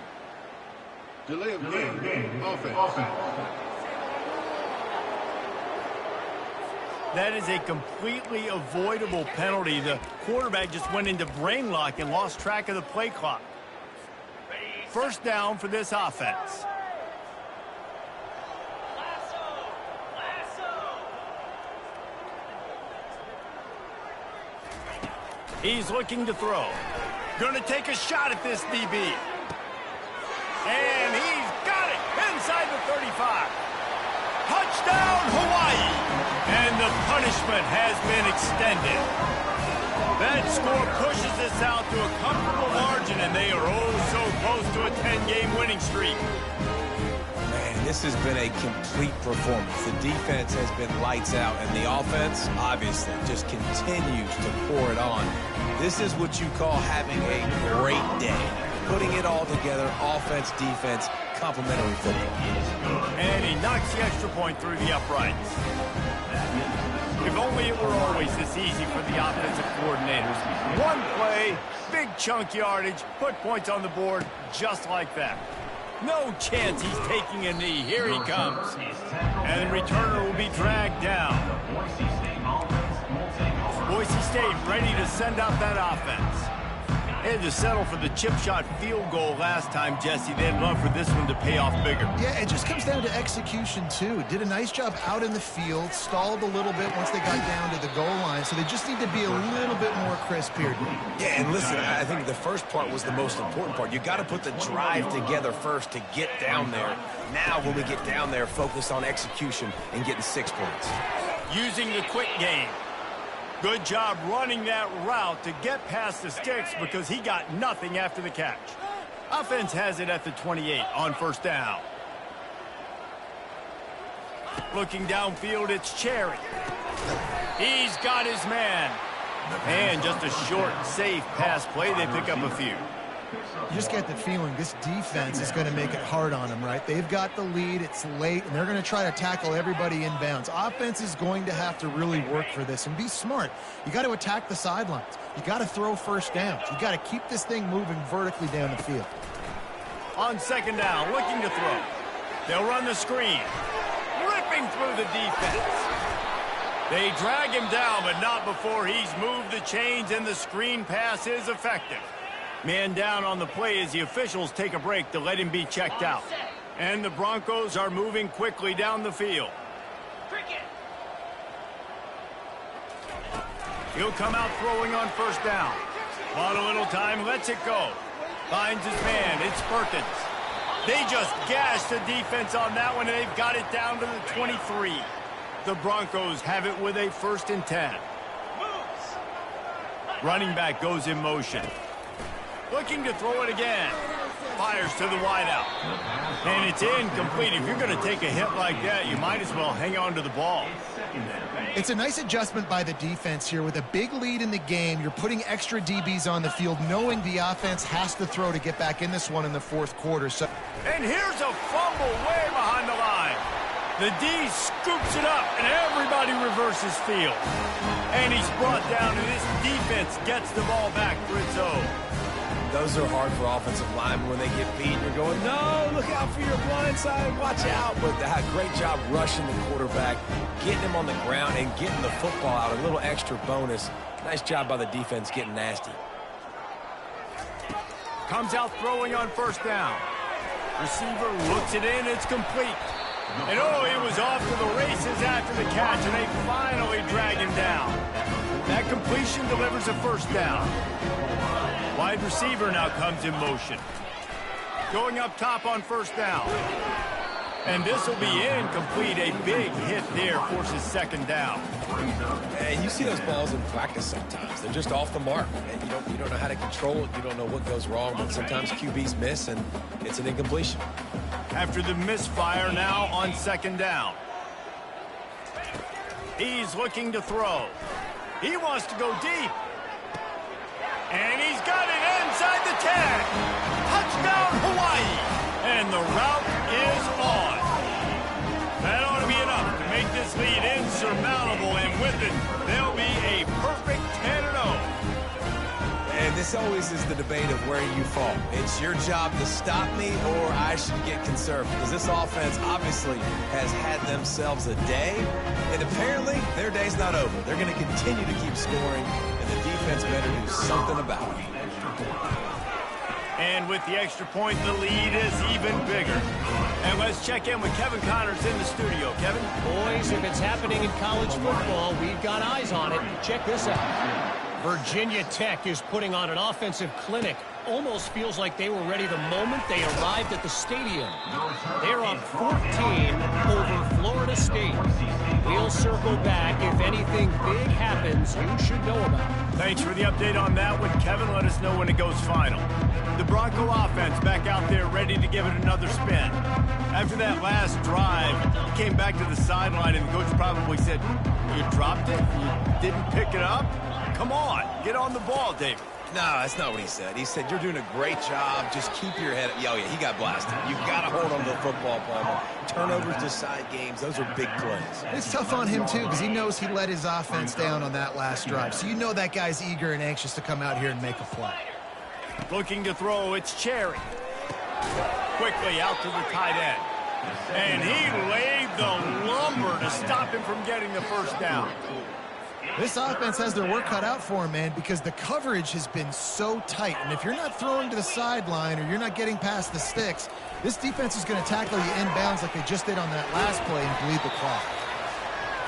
Delay of game. Offense. That is a completely avoidable penalty. The quarterback just went into brain lock and lost track of the play clock. First down for this offense. He's looking to throw. Going to take a shot at this DB. And he's got it inside the 35. Touchdown, Hawaii. And the punishment has been extended. That score pushes us out to a comfortable margin, and they are oh so close to a 10-game winning streak. Man, this has been a complete performance. The defense has been lights out, and the offense, obviously, just continues to pour it on. This is what you call having a great day. Putting it all together, offense, defense, complementary football. And he knocks the extra point through the uprights. If only it were always this easy for the offensive coordinators. One play, big chunk yardage, put points on the board just like that. No chance he's taking a knee. Here he comes. And the returner will be dragged down. Boise State ready to send out that offense. They had to settle for the chip shot field goal last time, Jesse. They'd love for this one to pay off bigger. Yeah, it just comes down to execution, too. Did a nice job out in the field, stalled a little bit once they got down to the goal line, so they just need to be a little bit more crisp here. Yeah, and listen, I think the first part was the most important part. You got to put the drive together first to get down there. Now, when we get down there, focus on execution and getting 6 points. Using the quick game. Good job running that route to get past the sticks because he got nothing after the catch. Offense has it at the 28 on first down. Looking downfield, it's Cherry. He's got his man. And just a short, safe pass play. They pick up a few. You just get the feeling this defense is going to make it hard on them, right? They've got the lead, it's late, and they're going to try to tackle everybody inbounds. Offense is going to have to really work for this and be smart. You got to attack the sidelines. You got to throw first downs. You got to keep this thing moving vertically down the field. On second down, looking to throw. They'll run the screen. Ripping through the defense. They drag him down, but not before he's moved the chains, and the screen pass is effective. Man down on the play as the officials take a break to let him be checked out. And the Broncos are moving quickly down the field. He'll come out throwing on first down. On a little time, lets it go. Finds his man, it's Perkins. They just gashed the defense on that one, and they've got it down to the 23. The Broncos have it with a 1st and 10. Running back goes in motion. Looking to throw it again. Fires to the wideout. And it's incomplete. If you're going to take a hit like that, you might as well hang on to the ball. It's a nice adjustment by the defense here. With a big lead in the game, you're putting extra DBs on the field, knowing the offense has to throw to get back in this one in the 4th quarter. And here's a fumble way behind the line. The D scoops it up, and everybody reverses field. And he's brought down, and this defense gets the ball back for its own. Those are hard for offensive linemen when they get beat. You're going, no, look out for your blind side, watch out. But great job rushing the quarterback, getting him on the ground, and getting the football out. A little extra bonus. Nice job by the defense getting nasty. Comes out throwing on first down. Receiver looks it in, it's complete. And oh, he was off to the races after the catch, and they finally drag him down. That completion delivers a first down. Wide receiver now comes in motion. Going up top on first down. And this will be incomplete. A big hit there forces second down. And you see those balls in practice sometimes. They're just off the mark. And you don't know how to control it. You don't know what goes wrong. But sometimes QBs miss, and it's an incompletion. After the misfire, now on second down. He's looking to throw. He wants to go deep. And he's got it inside the 10. Touchdown, Hawaii. And the route is on. That ought to be enough to make this lead insurmountable. And with it, they'll be a perfect 10-0. And this always is the debate of where you fall. It's your job to stop me, or I should get conservative. Because this offense obviously has had themselves a day, and apparently their day's not over. They're going to continue to keep scoring, and the defense better do something about it. And with the extra point, the lead is even bigger. And let's check in with Kevin Connors in the studio. Kevin? Boys, if it's happening in college football, we've got eyes on it. Check this out. Virginia Tech is putting on an offensive clinic. Almost feels like they were ready the moment they arrived at the stadium. They're up 14 over Florida State. We'll circle back. If anything big happens, you should know about it. Thanks for the update on that one, Kevin. Let us know when it goes final. The Bronco offense back out there ready to give it another spin. After that last drive, he came back to the sideline, and the coach probably said, "You dropped it? You didn't pick it up? Come on, get on the ball, David." No, that's not what he said. He said, you're doing a great job. Just keep your head up. Oh, yeah, he got blasted. You've got to hold on to the football, Palmer. Turnovers decide games. Those are big plays. It's tough on him, too, because he knows he let his offense down on that last drive. So you know that guy's eager and anxious to come out here and make a play. Looking to throw, it's Cherry. Quickly out to the tight end. And he laid the lumber to stop him from getting the first down. This offense has their work cut out for him, man, because the coverage has been so tight. And if you're not throwing to the sideline or you're not getting past the sticks, this defense is going to tackle you inbounds like they just did on that last play and bleed the clock.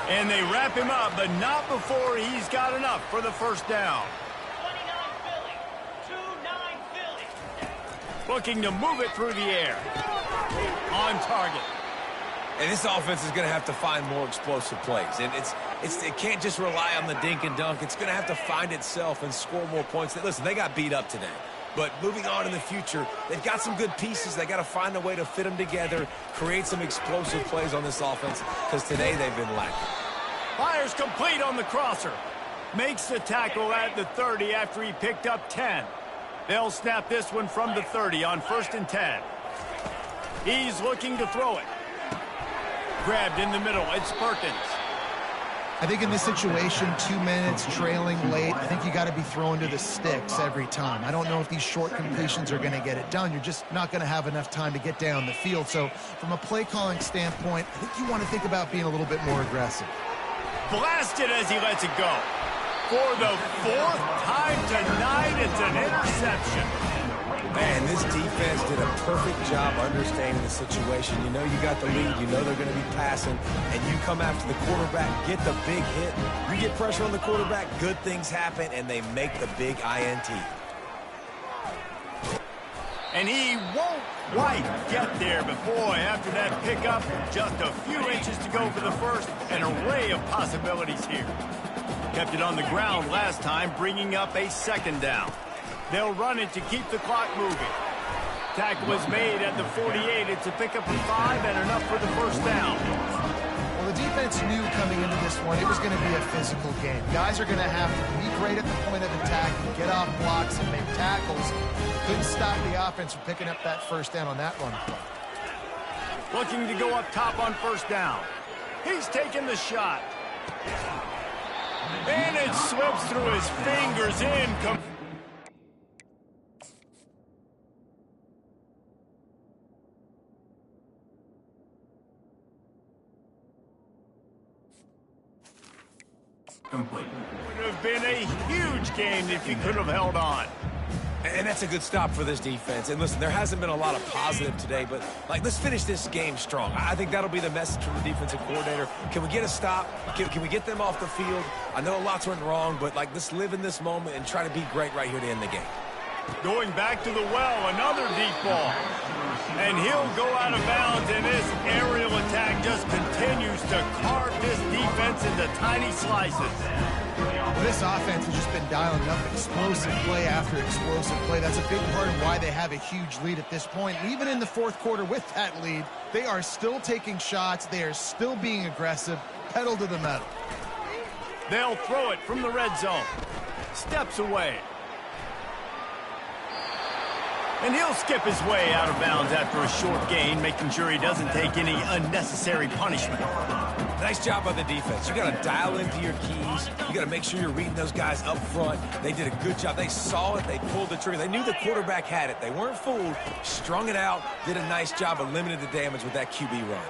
And they wrap him up, but not before he's got enough for the first down. 29 Philly. Looking to move it through the air. On target. And this offense is going to have to find more explosive plays. And it can't just rely on the dink and dunk. It's going to have to find itself and score more points. Listen, they got beat up today. But moving on in the future, they've got some good pieces. They got to find a way to fit them together, create some explosive plays on this offense, because today they've been lacking. Fires complete on the crosser. Makes the tackle at the 30 after he picked up 10. They'll snap this one from the 30 on 1st and 10. He's looking to throw it. Grabbed in the middle. It's Perkins. I think in this situation, 2 minutes, trailing late, I think you got to be throwing to the sticks every time. I don't know if these short completions are going to get it done. You're just not going to have enough time to get down the field. So from a play calling standpoint, I think you want to think about being a little bit more aggressive. Blasted as he lets it go. For the 4th time tonight, it's an interception. Man, this defense did a perfect job understanding the situation. You know you got the lead. You know they're going to be passing. And you come after the quarterback, get the big hit. You get pressure on the quarterback, good things happen, and they make the big INT. And he won't quite get there, but boy, after that pickup, just a few inches to go for the first. An array of possibilities here. Kept it on the ground last time, bringing up a 2nd down. They'll run it to keep the clock moving. Tackle was made at the 48. It's a pickup of 5 and enough for the first down. Well, the defense knew coming into this one it was going to be a physical game. Guys are going to have to be great at the point of attack and get off blocks and make tackles. Couldn't stop the offense from picking up that first down on that run play. Looking to go up top on 1st down. He's taking the shot. And it slips through his fingers in. Complete. Would have been a huge game if he could have held on. And that's a good stop for this defense. And listen, there hasn't been a lot of positive today, but let's finish this game strong. I think that'll be the message from the defensive coordinator. Can we get a stop? Can we get them off the field? I know lots went wrong, but let's live in this moment and try to be great right here to end the game. Going back to the well, another deep ball. And he'll go out of bounds, and this aerial attack just continues to carve this defense into tiny slices. This offense has just been dialing up explosive play after explosive play. That's a big part of why they have a huge lead at this point. And even in the 4th quarter with that lead, they are still taking shots. They are still being aggressive, pedal to the metal. They'll throw it from the red zone. Steps away. And he'll skip his way out of bounds after a short gain, making sure he doesn't take any unnecessary punishment. Nice job by the defense. You got to dial into your keys. You got to make sure you're reading those guys up front. They did a good job. They saw it. They pulled the trigger. They knew the quarterback had it. They weren't fooled. Strung it out. Did a nice job of limiting the damage with that QB run.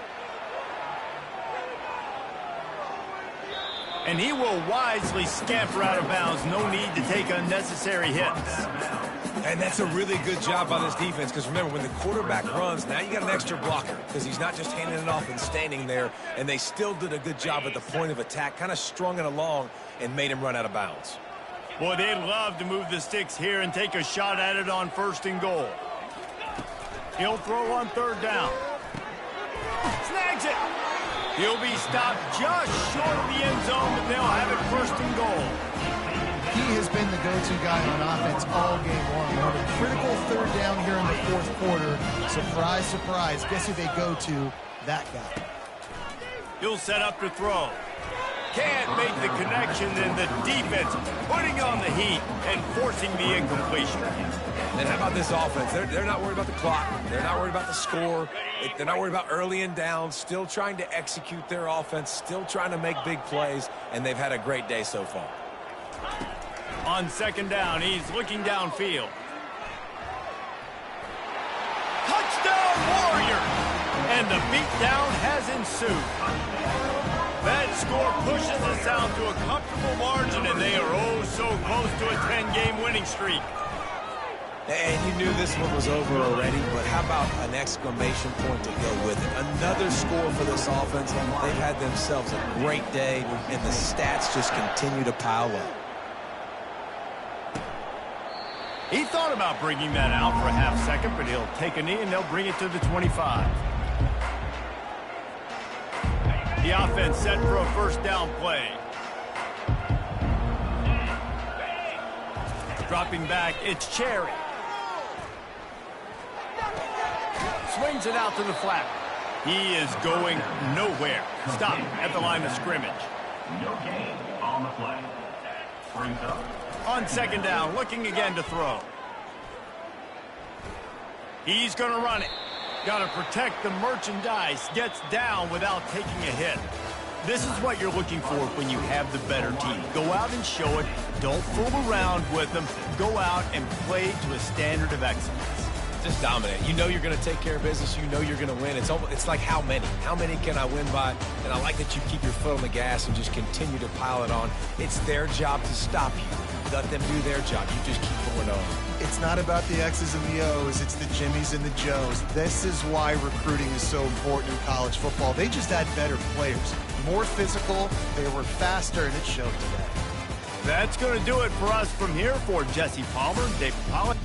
And he will wisely scamper out of bounds. No need to take unnecessary hits. And that's a really good job by this defense, because remember, when the quarterback runs, now you got an extra blocker, because he's not just handing it off and standing there, and they still did a good job at the point of attack, kind of strung it along and made him run out of bounds. Boy, they'd love to move the sticks here and take a shot at it on 1st and goal. He'll throw on 3rd down. Snags it. He'll be stopped just short of the end zone, but they'll have it 1st and goal. He has been the go-to guy on offense all game long. On a critical 3rd down here in the 4th quarter. Surprise, surprise. Guess who they go to? That guy. He'll set up to throw. Can't make the connection, and the defense putting on the heat and forcing the incompletion. And how about this offense? They're not worried about the clock. They're not worried about the score. They're not worried about early and down. Still trying to execute their offense. Still trying to make big plays. And they've had a great day so far. On 2nd down, he's looking downfield. Touchdown, Warriors! And the beatdown has ensued. That score pushes us out to a comfortable margin, and they are oh so close to a 10-game winning streak. And you knew this one was over already, but how about an exclamation point to go with it? Another score for this offense. They've had themselves a great day, and the stats just continue to pile up. He thought about bringing that out for a half-second, but he'll take a knee and they'll bring it to the 25. The offense set for a 1st down play. Dropping back, it's Cherry. Swings it out to the flat. He is going nowhere. Stop at the line of scrimmage. No gain on the play. Brings up. On 2nd down, looking again to throw. He's going to run it. Got to protect the merchandise. Gets down without taking a hit. This is what you're looking for when you have the better team. Go out and show it. Don't fool around with them. Go out and play to a standard of excellence. Just dominate. You know you're going to take care of business. You know you're going to win. It's like how many? How many can I win by? And I like that you keep your foot on the gas and just continue to pile it on. It's their job to stop you. Let them do their job. You just keep going on. It's not about the X's and the O's. It's the Jimmies and the Joes. This is why recruiting is so important in college football. They just had better players. More physical. They were faster, and it showed today. That's going to do it for us from here. For Jesse Palmer, Dave Pollock.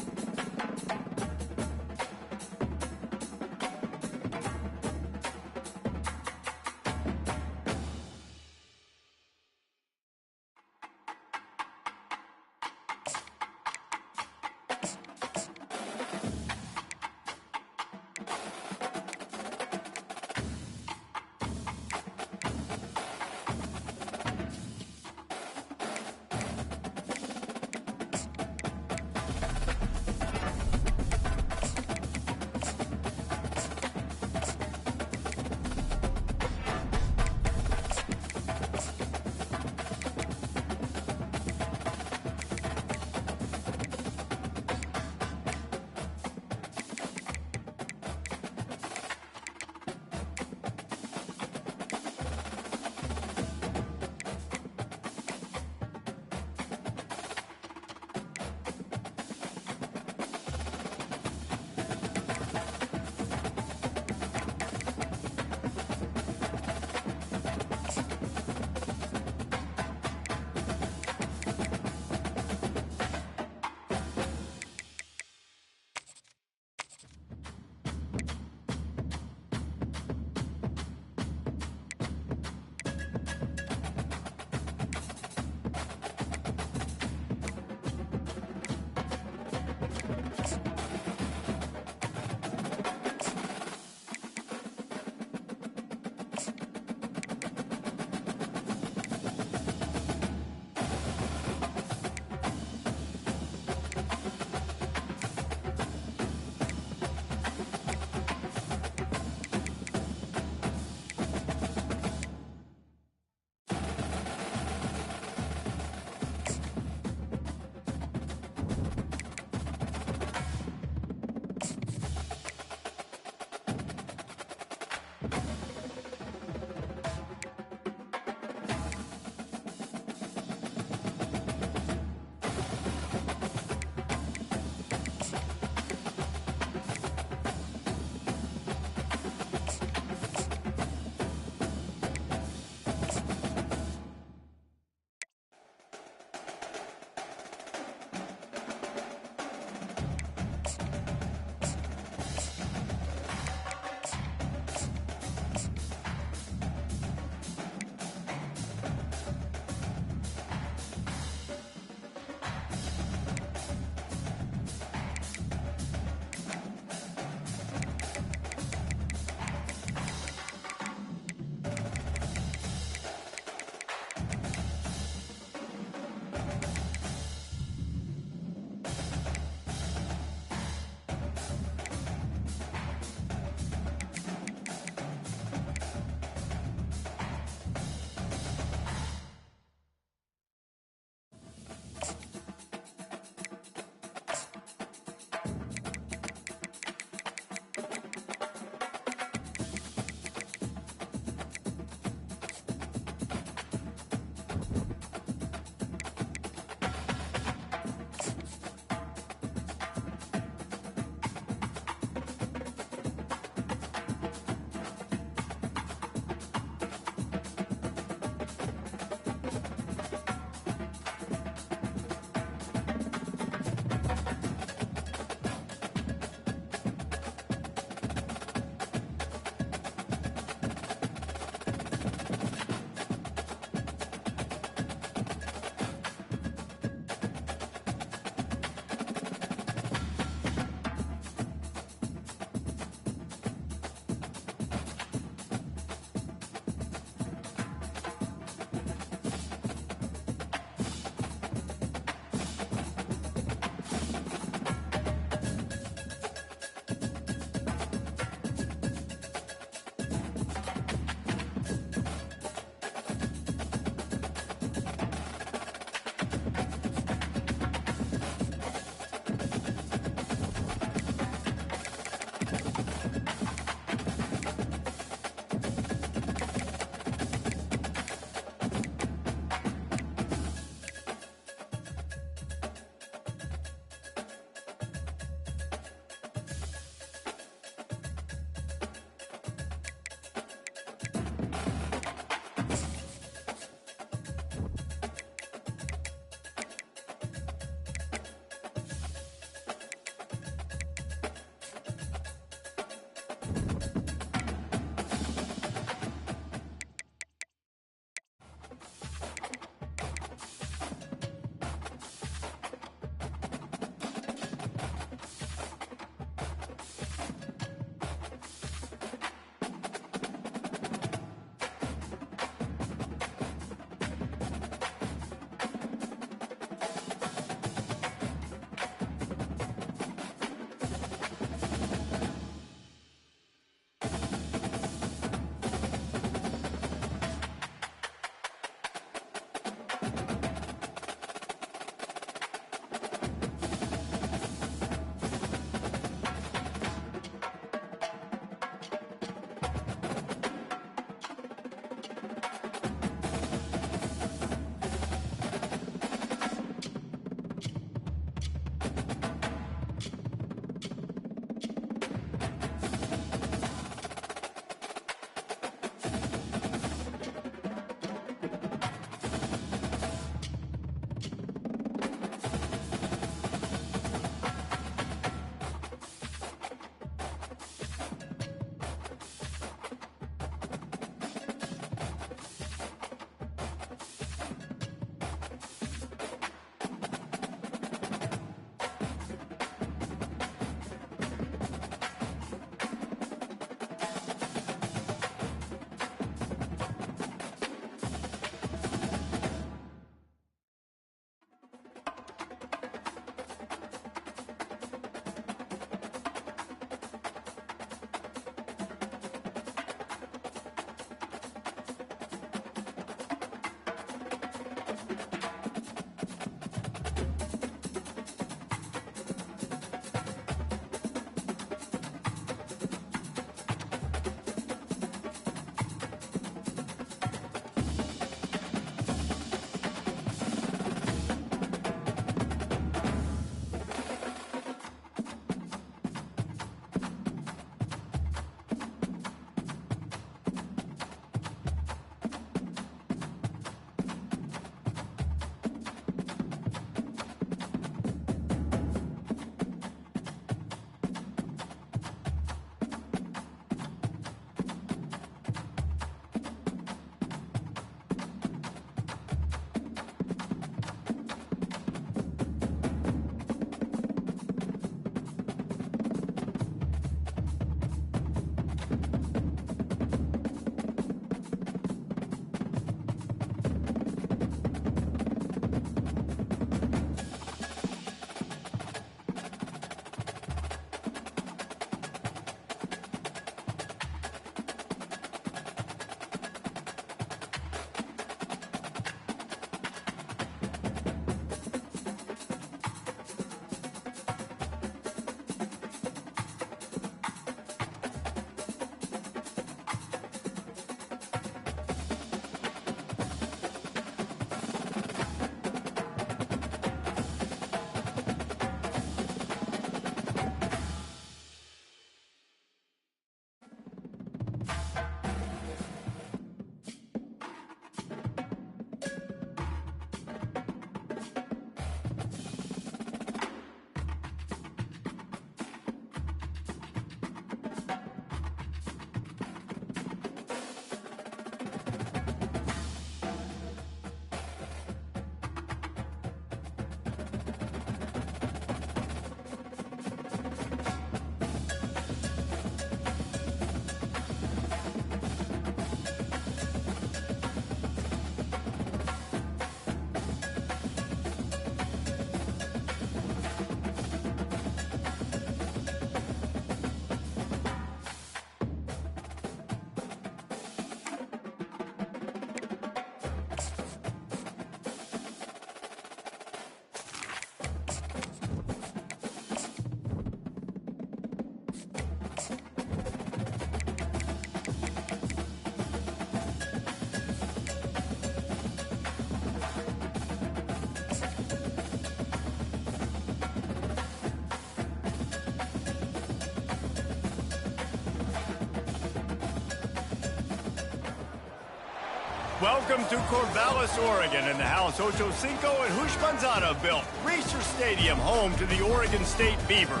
Welcome to Corvallis, Oregon, in the House Ocho Cinco and Hushmanzada built Reser Stadium, home to the Oregon State Beavers.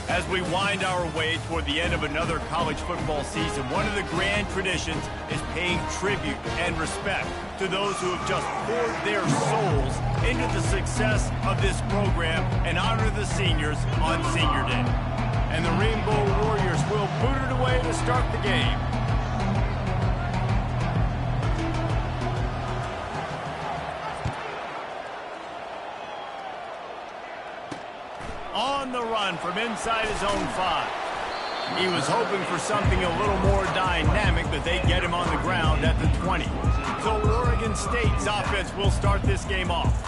As we wind our way toward the end of another college football season, one of the grand traditions is paying tribute and respect to those who have just poured their souls into the success of this program and honor the seniors on Senior Day. And the Rainbow Warriors will boot it away to start the game. On the run from inside his own 5. He was hoping for something a little more dynamic, but they get him on the ground at the 20. So Oregon State's offense will start this game off.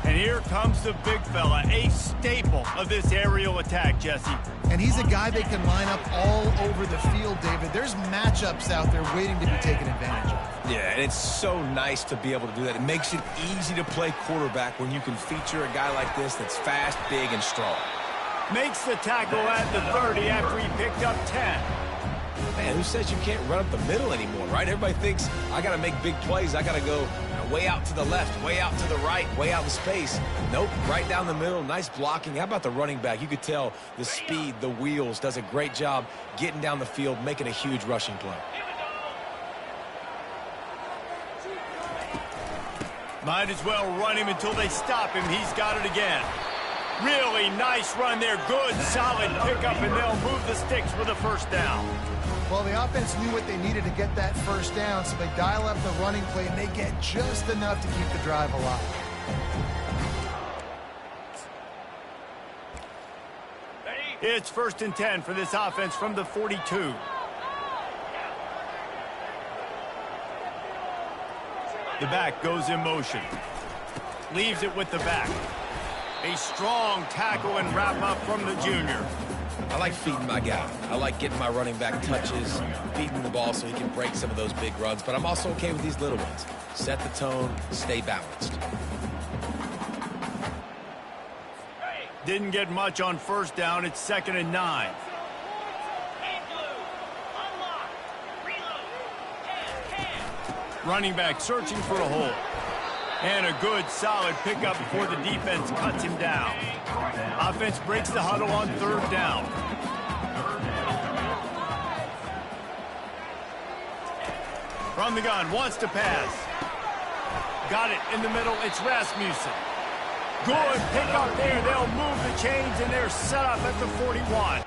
And here comes the big fella, a staple of this aerial attack, Jesse. And he's a guy they can line up all over the field, David. There's matchups out there waiting to be taken advantage of. Yeah, and it's so nice to be able to do that. It makes it easy to play quarterback when you can feature a guy like this that's fast, big, and strong. Makes the tackle at the 30 after he picked up 10. Man, who says you can't run up the middle anymore, right? Everybody thinks, I got to make big plays. I got to go way out to the left, way out to the right, way out in space. Nope, right down the middle, nice blocking. How about the running back? You could tell the speed, the wheels, does a great job getting down the field, making a huge rushing play. Might as well run him until they stop him. He's got it again. Really nice run there. Good, solid pickup, and they'll move the sticks for the first down. Well, the offense knew what they needed to get that first down, so they dial up the running play, and they get just enough to keep the drive alive. It's 1st and 10 for this offense from the 42. The back goes in motion. Leaves it with the back. A strong tackle and wrap up from the junior. I like feeding my guy. I like getting my running back touches, feeding the ball so he can break some of those big runs, but I'm also okay with these little ones. Set the tone, stay balanced. Didn't get much on first down. It's 2nd and 9. Running back searching for a hole. And a good, solid pickup before the defense cuts him down. Offense breaks the huddle on 3rd down. From the gun, wants to pass. Got it in the middle. It's Rasmussen. Good pickup there. They'll move the chains, and they're set up at the 41.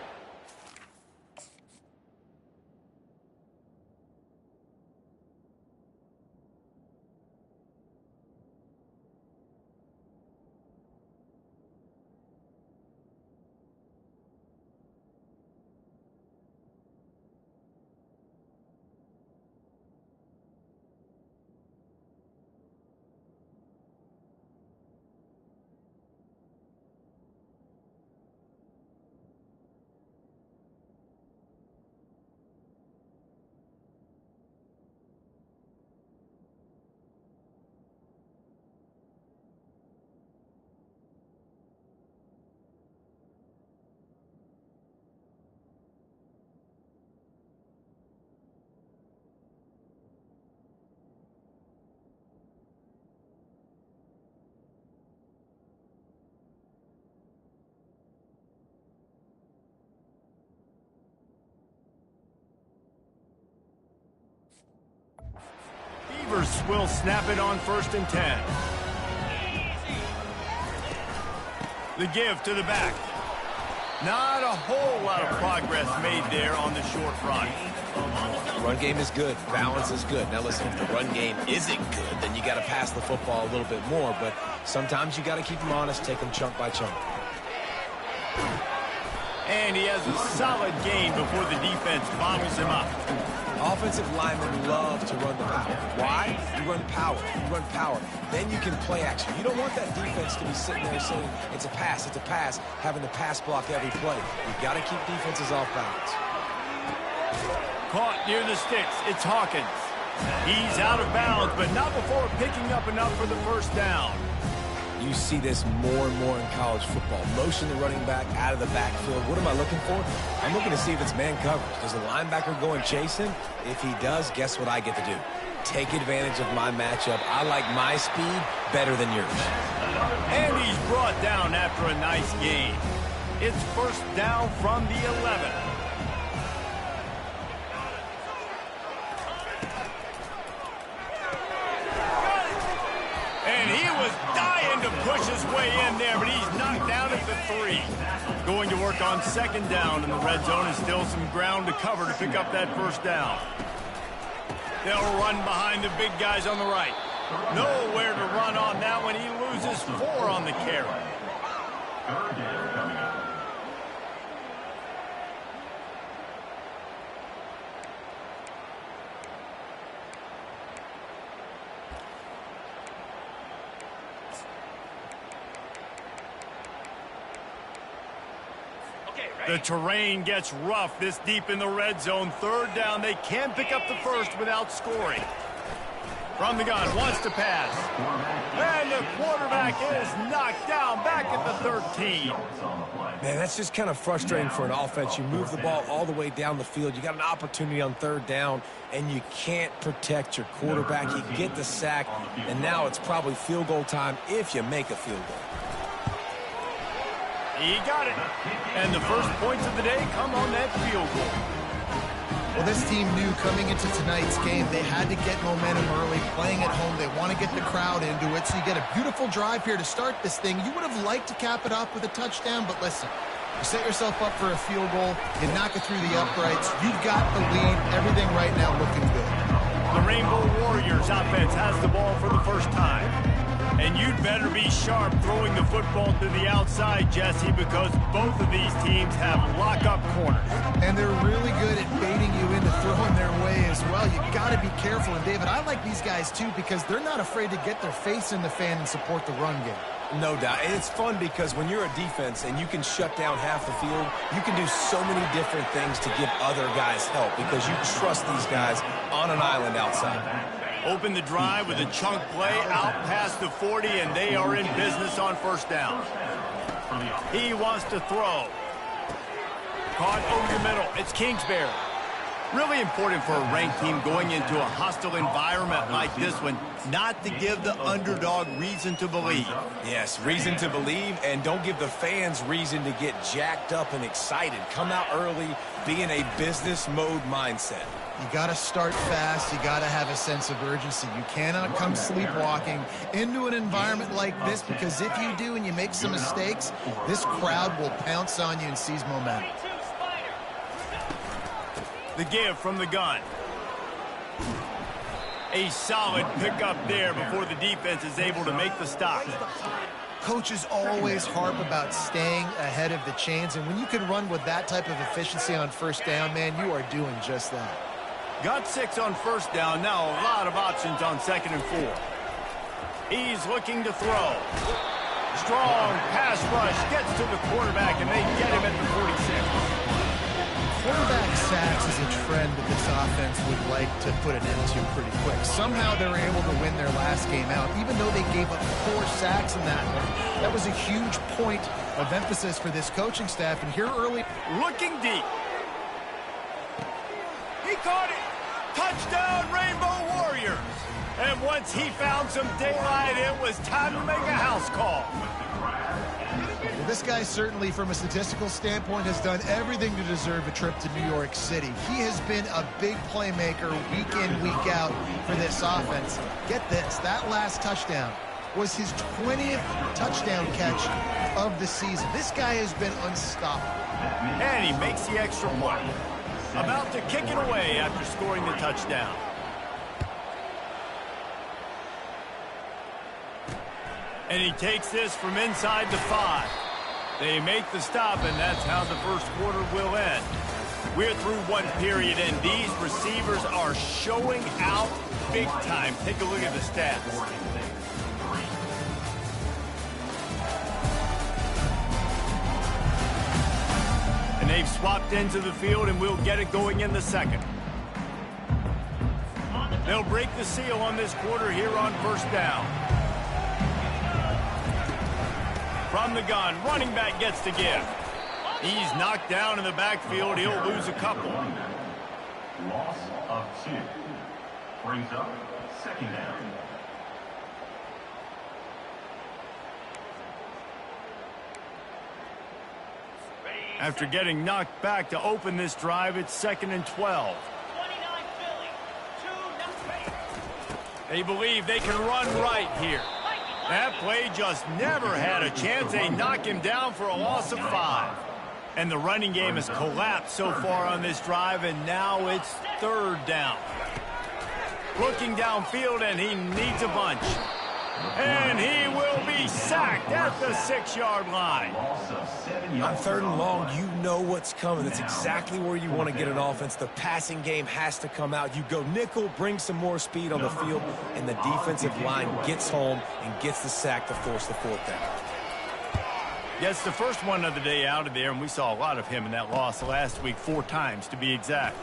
Beavers will snap it on 1st and 10. The give to the back. Not a whole lot of progress made there on the short run. Run game is good. Balance is good. Now listen, if the run game isn't good, then you got to pass the football a little bit more. But sometimes you got to keep them honest, take them chunk by chunk. And he has a solid gain before the defense bottles him up. Offensive linemen love to run the power. Why? You run power. You run power. Then you can play action. You don't want that defense to be sitting there saying, it's a pass, having to pass block every play. You've got to keep defenses off balance. Caught near the sticks. It's Hawkins. He's out of bounds, but not before picking up enough for the first down. You see this more and more in college football. Motion the running back out of the backfield. What am I looking for? I'm looking to see if it's man coverage. Does the linebacker go and chase him? If he does, guess what I get to do? take advantage of my matchup. I like my speed better than yours. And he's brought down after a nice gain. It's first down from the 11. And he was dying to push his way in there, but he's knocked down at the 3. Going to work on second down in the red zone, and still some ground to cover to pick up that first down. They'll run behind the big guys on the right. Nowhere to run on that one. He loses 4 on the carry. Third down coming up. The terrain gets rough this deep in the red zone. Third down. They can pick up the first without scoring. From the gun, wants to pass. And the quarterback is knocked down back at the 13. Man, that's just kind of frustrating for an offense. You move the ball all the way down the field. You got an opportunity on third down, and you can't protect your quarterback. You get the sack, and now it's probably field goal time if you make a field goal. He got it. And the first points of the day come on that field goal. Well, this team knew coming into tonight's game they had to get momentum early, playing at home. They want to get the crowd into it, so you get a beautiful drive here to start this thing. You would have liked to cap it off with a touchdown, but listen, you set yourself up for a field goal, you knock it through the uprights, you've got the lead, everything right now looking good. The Rainbow Warriors offense has the ball for the first time. And you'd better be sharp throwing the football to the outside, Jesse, because both of these teams have lock-up corners. And they're really good at baiting you into throwing their way as well. You got to be careful. And, David, I like these guys, too, because they're not afraid to get their face in the fan and support the run game. No doubt. And it's fun because when you're a defense and you can shut down half the field, you can do so many different things to give other guys help because you trust these guys on an island outside. Open the drive with a chunk play out past the 40, and they are in business on first down. He wants to throw. Caught over the middle. It's Kingsbury. Really important for a ranked team going into a hostile environment like this one, not to give the underdog reason to believe. Yes, reason to believe, and don't give the fans reason to get jacked up and excited. Come out early, be in a business mode mindset. You got to start fast. You got to have a sense of urgency. You cannot come sleepwalking into an environment like this, because if you do and you make some mistakes, this crowd will pounce on you and seize momentum. The give from the gun. A solid pickup there before the defense is able to make the stop. Coaches always harp about staying ahead of the chains, and when you can run with that type of efficiency on first down, man, you are doing just that. Got 6 on first down. Now a lot of options on second and 4. He's looking to throw. Strong pass rush gets to the quarterback, and they get him at the 46. Quarterback sacks is a trend that this offense would like to put an end to pretty quick. Somehow they're able to win their last game out, even though they gave up 4 sacks in that one. That was a huge point of emphasis for this coaching staff. And here early, looking deep. He caught it. Touchdown, Rainbow Warriors. And once he found some daylight, it was time to make a house call. Well, this guy certainly, from a statistical standpoint, has done everything to deserve a trip to New York City. He has been a big playmaker week in, week out for this offense. Get this, that last touchdown was his 20th touchdown catch of the season. This guy has been unstoppable. And he makes the extra point. About to kick it away after scoring the touchdown. And he takes this from inside the 5. They make the stop, and that's how the first quarter will end. We're through one period, and these receivers are showing out big time. Take a look at the stats. And they've swapped into the field, and we'll get it going in the second. They'll break the seal on this quarter here on first down. From the gun, running back gets to give. He's knocked down in the backfield. He'll lose a couple. Loss of 2. Brings up Second down. After getting knocked back to open this drive, it's 2nd and 12. They believe they can run right here. That play just never had a chance. They knock him down for a loss of 5. And the running game has collapsed so far on this drive, and now it's 3rd down. Looking downfield, and he needs a bunch. And he will be sacked at the 6-yard line. On 3rd and long, you know what's coming. That's exactly where you want to get an offense. The passing game has to come out. You go nickel, bring some more speed on the field, and the defensive line gets home and gets the sack to force the 4th down. Gets the first one of the day out of there, and we saw a lot of him in that loss last week, 4 times to be exact.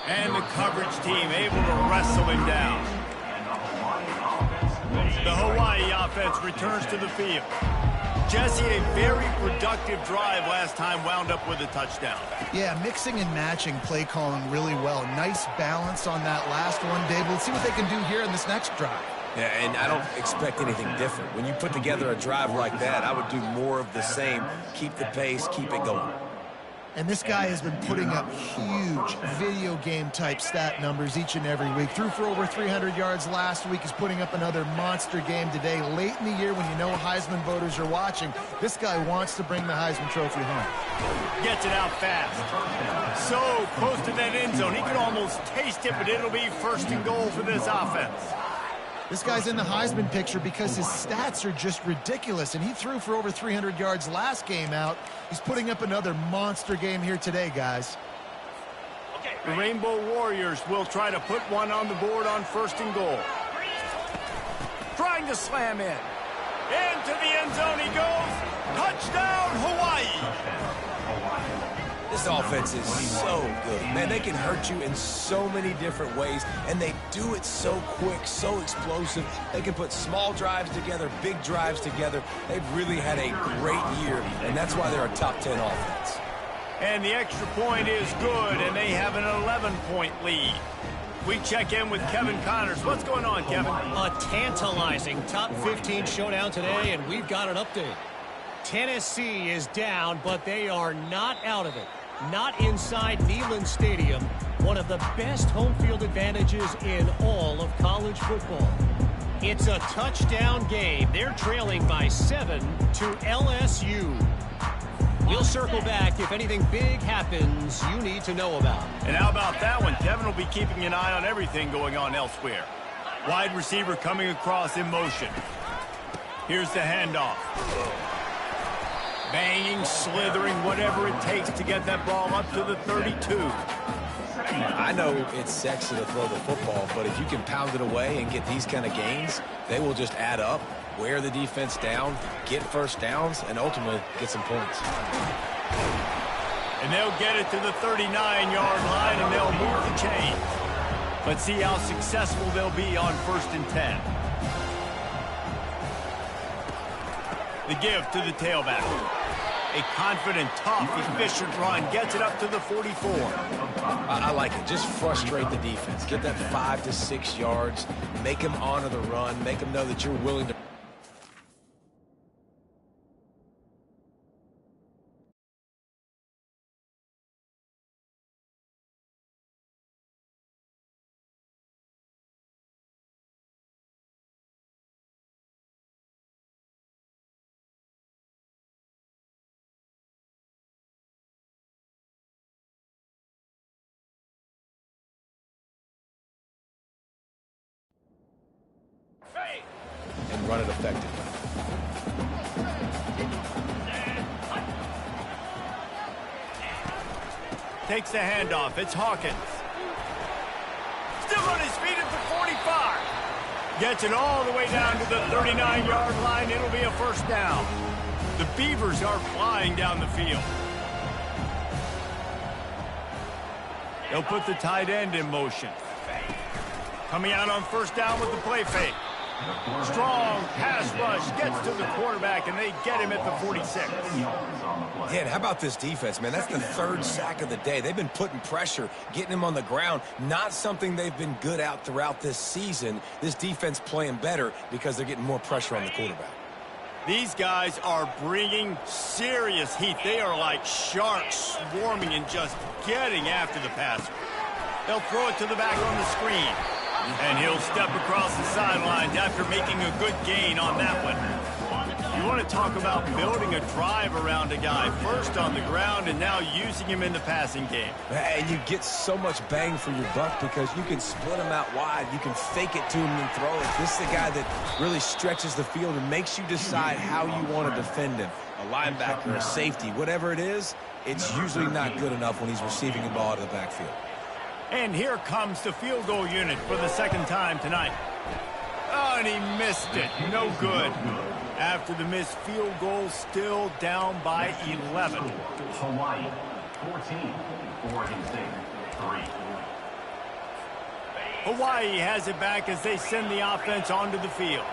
And the coverage team able to wrestle him down. The Hawaii offense returns to the field. Jesse, a very productive drive last time, wound up with a touchdown. Yeah, mixing and matching play calling really well. Nice balance on that last one, Dave. Let's see what they can do here in this next drive. Yeah, and I don't expect anything different. When you put together a drive like that, I would do more of the same. Keep the pace, keep it going. And this guy has been putting up huge video game type stat numbers each and every week. Threw for over 300 yards last week. He's putting up another monster game today. Late in the year when you know Heisman voters are watching, this guy wants to bring the Heisman Trophy home. Gets it out fast. So close to that end zone. He can almost taste it, but it'll be 1st and goal for this offense. This guy's in the Heisman picture because his stats are just ridiculous, and he threw for over 300 yards last game out. He's putting up another monster game here today, guys. The Rainbow Warriors will try to put one on the board on 1st and goal. Trying to slam in. Into the end zone he goes. Touchdown, Hawaii. This offense is so good. Man, they can hurt you in so many different ways, and they do it so quick, so explosive. They can put small drives together, big drives together. They've really had a great year, and that's why they're a top 10 offense. And the extra point is good, and they have an 11-point lead. We check in with Kevin Connors. What's going on, Kevin? A tantalizing top 15 showdown today, and we've got an update. Tennessee is down, but they are not out of it. Not inside Neyland Stadium, one of the best home field advantages in all of college football. It's a touchdown game. They're trailing by 7 to LSU. We'll circle back if anything big happens you need to know about. And how about that one? Kevin will be keeping an eye on everything going on elsewhere. Wide receiver coming across in motion. Here's the handoff. Banging, slithering, whatever it takes to get that ball up to the 32. I know it's sexy to throw the football, but if you can pound it away and get these kind of gains, they will just add up, wear the defense down, get 1st downs, and ultimately get some points. And they'll get it to the 39-yard line, and they'll move the chain. Let's see how successful they'll be on 1st and 10. The give to the tailback. A confident, tough, efficient run gets it up to the 44. I like it. Just frustrate the defense. Get that 5 to 6 yards. Make them honor the run. Make them know that you're willing to. And run it effectively. Takes the handoff. It's Hawkins. Still on his feet at the 45. Gets it all the way down to the 39-yard line. It'll be a 1st down. The Beavers are flying down the field. They'll put the tight end in motion. Coming out on 1st down with the play fake. Strong pass rush gets to the quarterback, and they get him at the 46. Yeah, and how about this defense, man? That's the third sack of the day. They've been putting pressure, getting him on the ground. Not something they've been good at throughout this season. This defense playing better because they're getting more pressure on the quarterback. These guys are bringing serious heat. They are like sharks swarming and just getting after the passer. They'll throw it to the back on the screen. And he'll step across the sidelines after making a good gain on that one. You want to talk about building a drive around a guy, first on the ground and now using him in the passing game. And you get so much bang for your buck because you can split him out wide. You can fake it to him and throw it. This is the guy that really stretches the field and makes you decide how you want to defend him. A linebacker, a safety, whatever it is, it's usually not good enough when he's receiving the ball out of the backfield. And here comes the field goal unit for the second time tonight. Oh, and he missed it. No good. After the missed field goal, still down by 11. Hawaii, 14. Oregon State, 3. Hawaii has it back as they send the offense onto the field.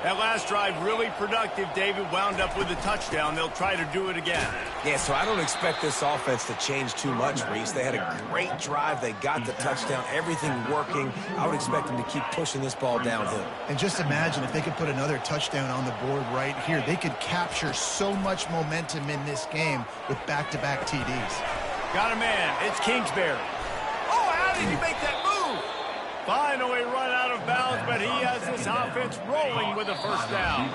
That last drive really productive, David. Wound up with a touchdown. They'll try to do it again. Yeah, so I don't expect this offense to change too much, Reese. They had a great drive. They got the touchdown. Everything working. I would expect them to keep pushing this ball downhill. And just imagine if they could put another touchdown on the board right here. They could capture so much momentum in this game with back-to-back TDs. Got a man. It's Kingsbury. Oh, how did he make that move? Finally run out of bounds, but he has this offense rolling with a first down.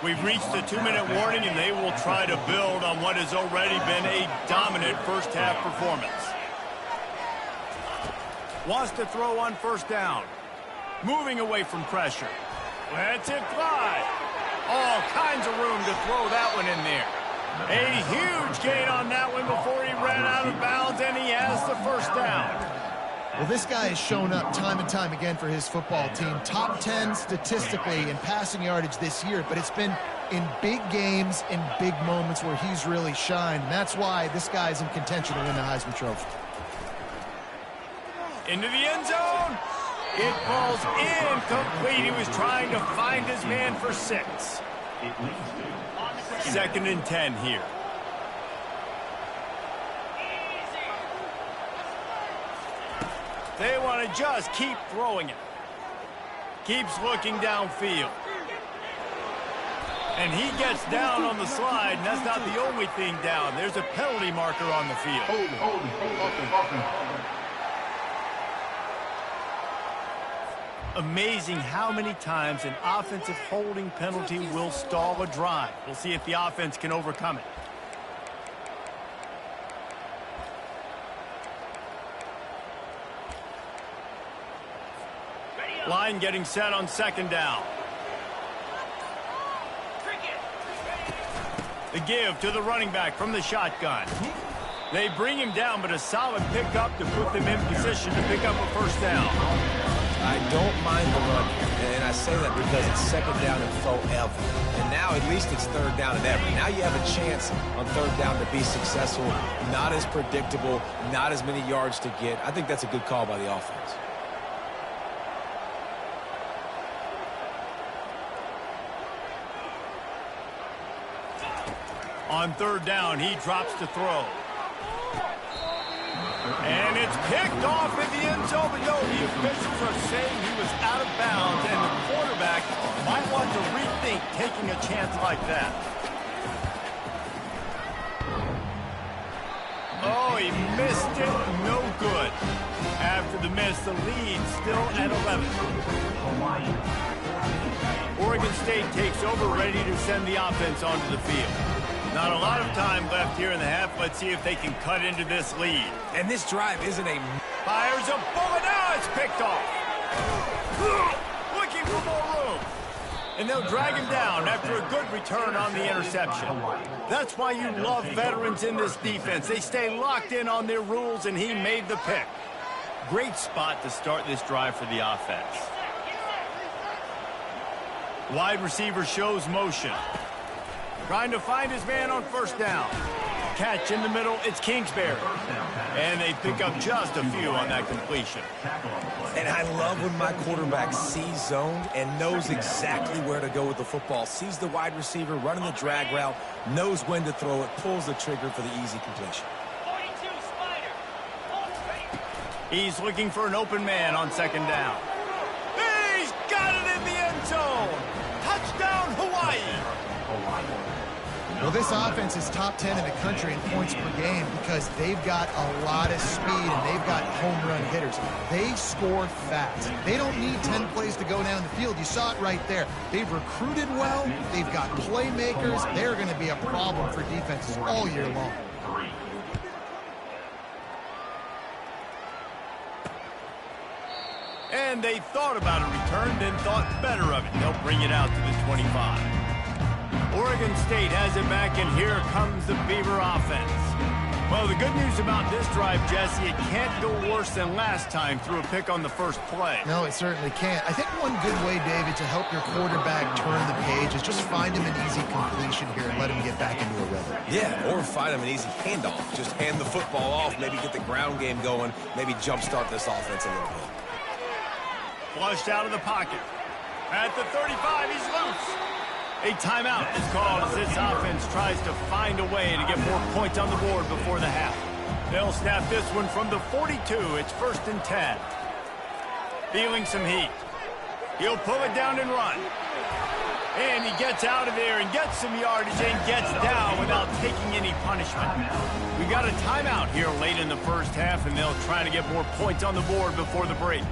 We've reached the 2-minute warning, and they will try to build on what has already been a dominant first-half performance. Wants to throw on first down. Moving away from pressure. Lets it fly. All kinds of room to throw that one in there. A huge gain on that one before he ran out of bounds, and he has the first down. Well, this guy has shown up time and time again for his football team. Top 10 statistically in passing yardage this year, but it's been in big games, in big moments where he's really shined. And that's why this guy's in contention to win the Heisman Trophy. Into the end zone. It falls incomplete. He was trying to find his man for 6. 2nd and 10 here. They want to just keep throwing it. Keeps looking downfield. And he gets down on the slide, and that's not the only thing down. There's a penalty marker on the field. Amazing how many times an offensive holding penalty will stall a drive. We'll see if the offense can overcome it. Line getting set on 2nd down. The give to the running back from the shotgun. They bring him down, but a solid pickup to put them in position to pick up a first down. I don't mind the run here, and I say that because it's 2nd down and forever. And now at least it's 3rd down and ever. Now you have a chance on 3rd down to be successful. Not as predictable, not as many yards to get. I think that's a good call by the offense. On 3rd down, he drops to throw. And it's picked off in the end zone, but no, the officials are saying he was out of bounds, and the quarterback might want to rethink taking a chance like that. Oh, he missed it. No good. After the miss, the lead still at 11. Oregon State takes over, ready to send the offense onto the field. Not a lot of time left here in the half. Let's see if they can cut into this lead. And this drive isn't a... Fires a bullet. Now it's picked off. Looking for more room. And they'll drag him down after a good return on the interception. That's why you love veterans in this defense. They stay locked in on their rules, and he made the pick. Great spot to start this drive for the offense. Wide receiver shows motion. Trying to find his man on first down. catch in the middle. It's Kingsbury. And they pick up just a few on that completion. And I love when my quarterback sees zoned and knows exactly where to go with the football. Sees the wide receiver running the drag route, knows when to throw it, pulls the trigger for the easy completion. He's looking for an open man on second down. He's got it in the end zone. Touchdown, Hawaii. Well, this offense is top 10 in the country in points per game because they've got a lot of speed and they've got home run hitters. They score fast. They don't need 10 plays to go down the field. You saw it right there. They've recruited well. They've got playmakers. They're going to be a problem for defenses all year long. And they thought about a return, then thought better of it. They'll bring it out to the 25. Oregon State has it back, and here comes the Beaver offense. Well, the good news about this drive, Jesse, it can't go worse than last time through a pick on the first play. No, it certainly can't. I think one good way, David, to help your quarterback turn the page is just find him an easy completion here and let him get back into a rhythm. Yeah, or find him an easy handoff. Just hand the football off, maybe get the ground game going, maybe jumpstart this offense a little bit. Flushed out of the pocket. At the 35, he's loose. A timeout is called as this offense tries to find a way to get more points on the board before the half. They'll snap this one from the 42. It's 1st and 10. Feeling some heat. He'll pull it down and run. And he gets out of there and gets some yardage and gets down without taking any punishment. We got a timeout here late in the first half, and they'll try to get more points on the board before the break.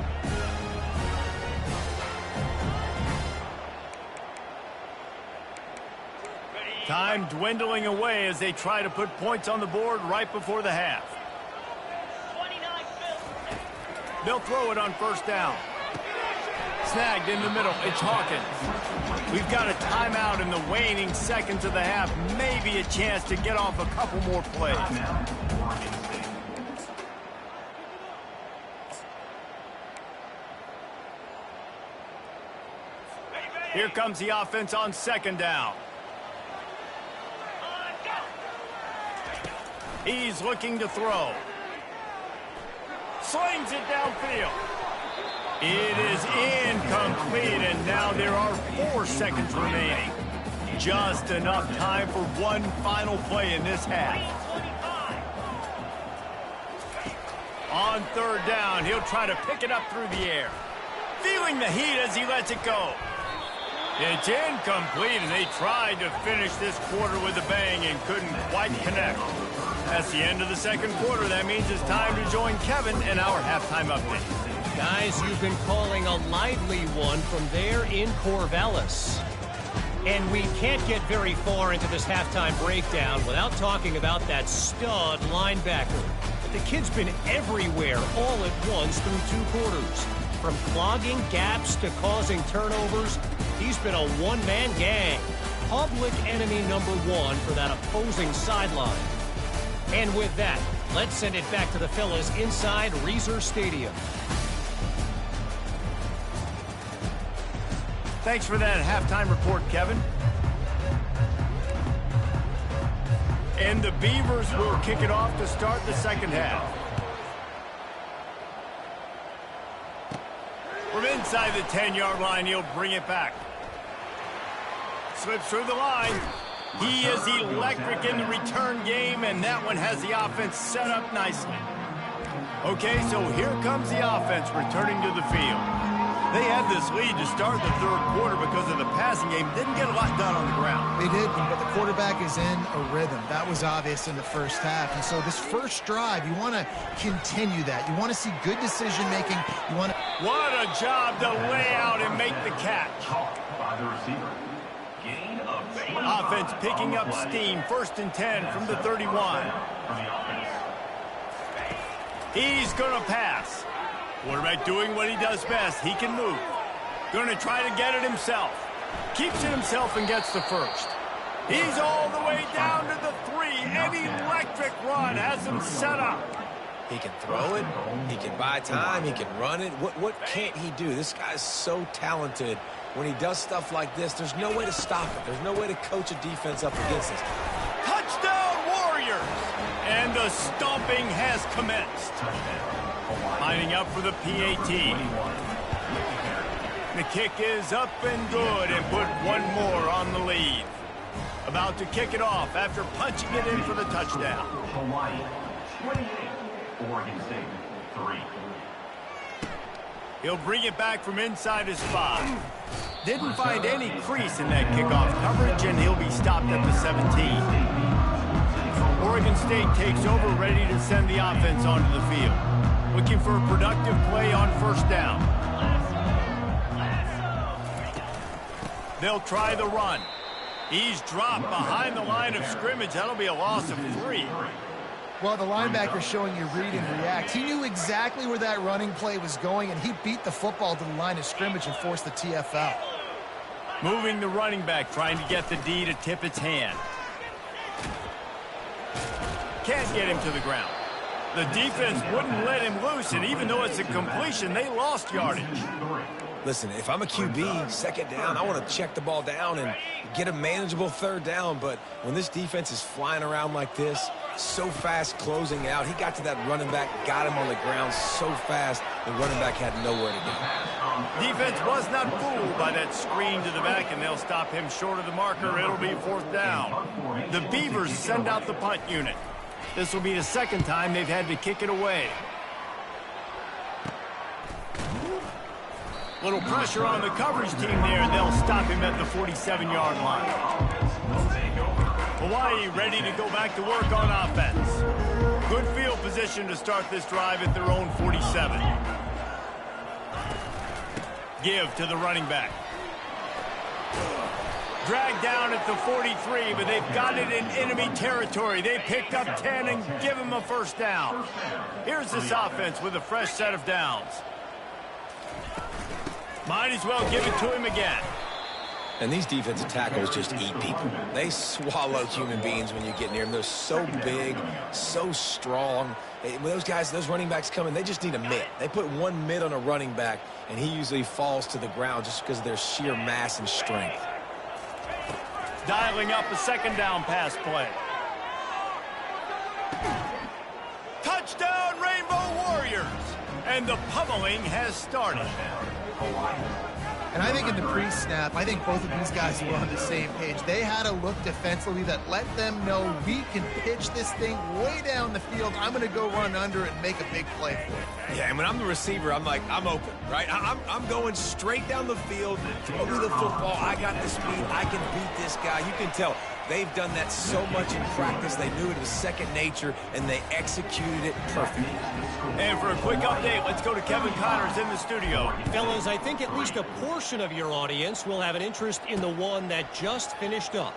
Time dwindling away as they try to put points on the board right before the half. They'll throw it on 1st down. Snagged in the middle. It's Hawkins. We've got a timeout in the waning seconds of the half. Maybe a chance to get off a couple more plays. Here comes the offense on 2nd down. He's looking to throw. Slings it downfield. It is incomplete, and now there are 4 seconds remaining. Just enough time for one final play in this half. On 3rd down, he'll try to pick it up through the air. Feeling the heat as he lets it go. It's incomplete, and they tried to finish this quarter with a bang and couldn't quite connect. That's the end of the 2nd quarter. That means it's time to join Kevin in our halftime update. Guys, you've been calling a lively one from there in Corvallis. And we can't get very far into this halftime breakdown without talking about that stud linebacker. The kid's been everywhere all at once through 2 quarters. From clogging gaps to causing turnovers, he's been a one-man gang. Public enemy number 1 for that opposing sideline. And with that, let's send it back to the fellas inside Reser Stadium. Thanks for that halftime report, Kevin. And the Beavers will kick it off to start the 2nd half. From inside the 10-yard line, he'll bring it back. Slips through the line. He is electric in the return game, and that one has the offense set up nicely. Okay, so here comes the offense returning to the field. They had this lead to start the 3rd quarter because of the passing game. Didn't get a lot done on the ground. They didn't, but the quarterback is in a rhythm. That was obvious in the first half. And so this first drive, you want to continue that. You want to see good decision-making. What a job to lay out and make the catch. By the receiver. Gain of 20. Offense picking up steam. 1st and 10 from the 31. From the offense. He's going to pass. Quarterback doing what he does best. He can move. Going to try to get it himself. Keeps it himself and gets the 1st. He's all the way down to the 3. An electric run has him set up. He can throw it. He can buy time. He can run it. What can't he do? This guy's so talented. When he does stuff like this, there's no way to stop it. There's no way to coach a defense up against this. Touchdown, Warriors! The stomping has commenced. Lining up for the PAT. The kick is up and good and put one more on the lead. About to kick it off after punching it in for the touchdown. Hawaii 28, Oregon State 3. He'll bring it back from inside his 5. Didn't find any crease in that kickoff coverage, and he'll be stopped at the 17. Oregon State takes over, ready to send the offense onto the field. Looking for a productive play on first down. They'll try the run. He's dropped behind the line of scrimmage. That'll be a loss of 3. Well, the linebacker's showing you read and react. He knew exactly where that running play was going, and he beat the football to the line of scrimmage and forced the TFL. Moving the running back, trying to get the D to tip its hand. Can't get him to the ground. The defense wouldn't let him loose, and even though it's a completion, they lost yardage. Listen, if I'm a QB, second down, I want to check the ball down and get a manageable third down. But when this defense is flying around like this, so fast closing out, he got to that running back, got him on the ground so fast, the running back had nowhere to go. Defense was not fooled by that screen to the back, and they'll stop him short of the marker. It'll be fourth down. The Beavers send out the punt unit. This will be the second time they've had to kick it away. Little pressure on the coverage team there, and they'll stop him at the 47-yard line. Hawaii ready to go back to work on offense. Good field position to start this drive at their own 47. Give to the running back. Dragged down at the 43, but they've got it in enemy territory. They picked up 10 and give him a first down. Here's this offense with a fresh set of downs. Might as well give it to him again. And these defensive tackles just eat people. They swallow human beings when you get near them. They're so big, so strong. When those guys, those running backs come in, they just need a mitt. They put one mitt on a running back, and he usually falls to the ground just because of their sheer mass and strength. Dialing up a second down pass play. Touchdown, Rainbow Warriors! And the pummeling has started. And I think in the pre-snap, I think both of these guys were on the same page. They had a look defensively that let them know we can pitch this thing way down the field. I'm going to go run under it and make a big play for it. Yeah, and when I'm the receiver, I'm like, I'm open, right? I'm going straight down the field, throw me the football. I got the speed. I can beat this guy. You can tell they've done that so much in practice. They knew it was second nature, and they executed it perfectly. And for a quick update, let's go to Kevin Connors in the studio. Fellas, I think at least a portion of your audience will have an interest in the one that just finished up.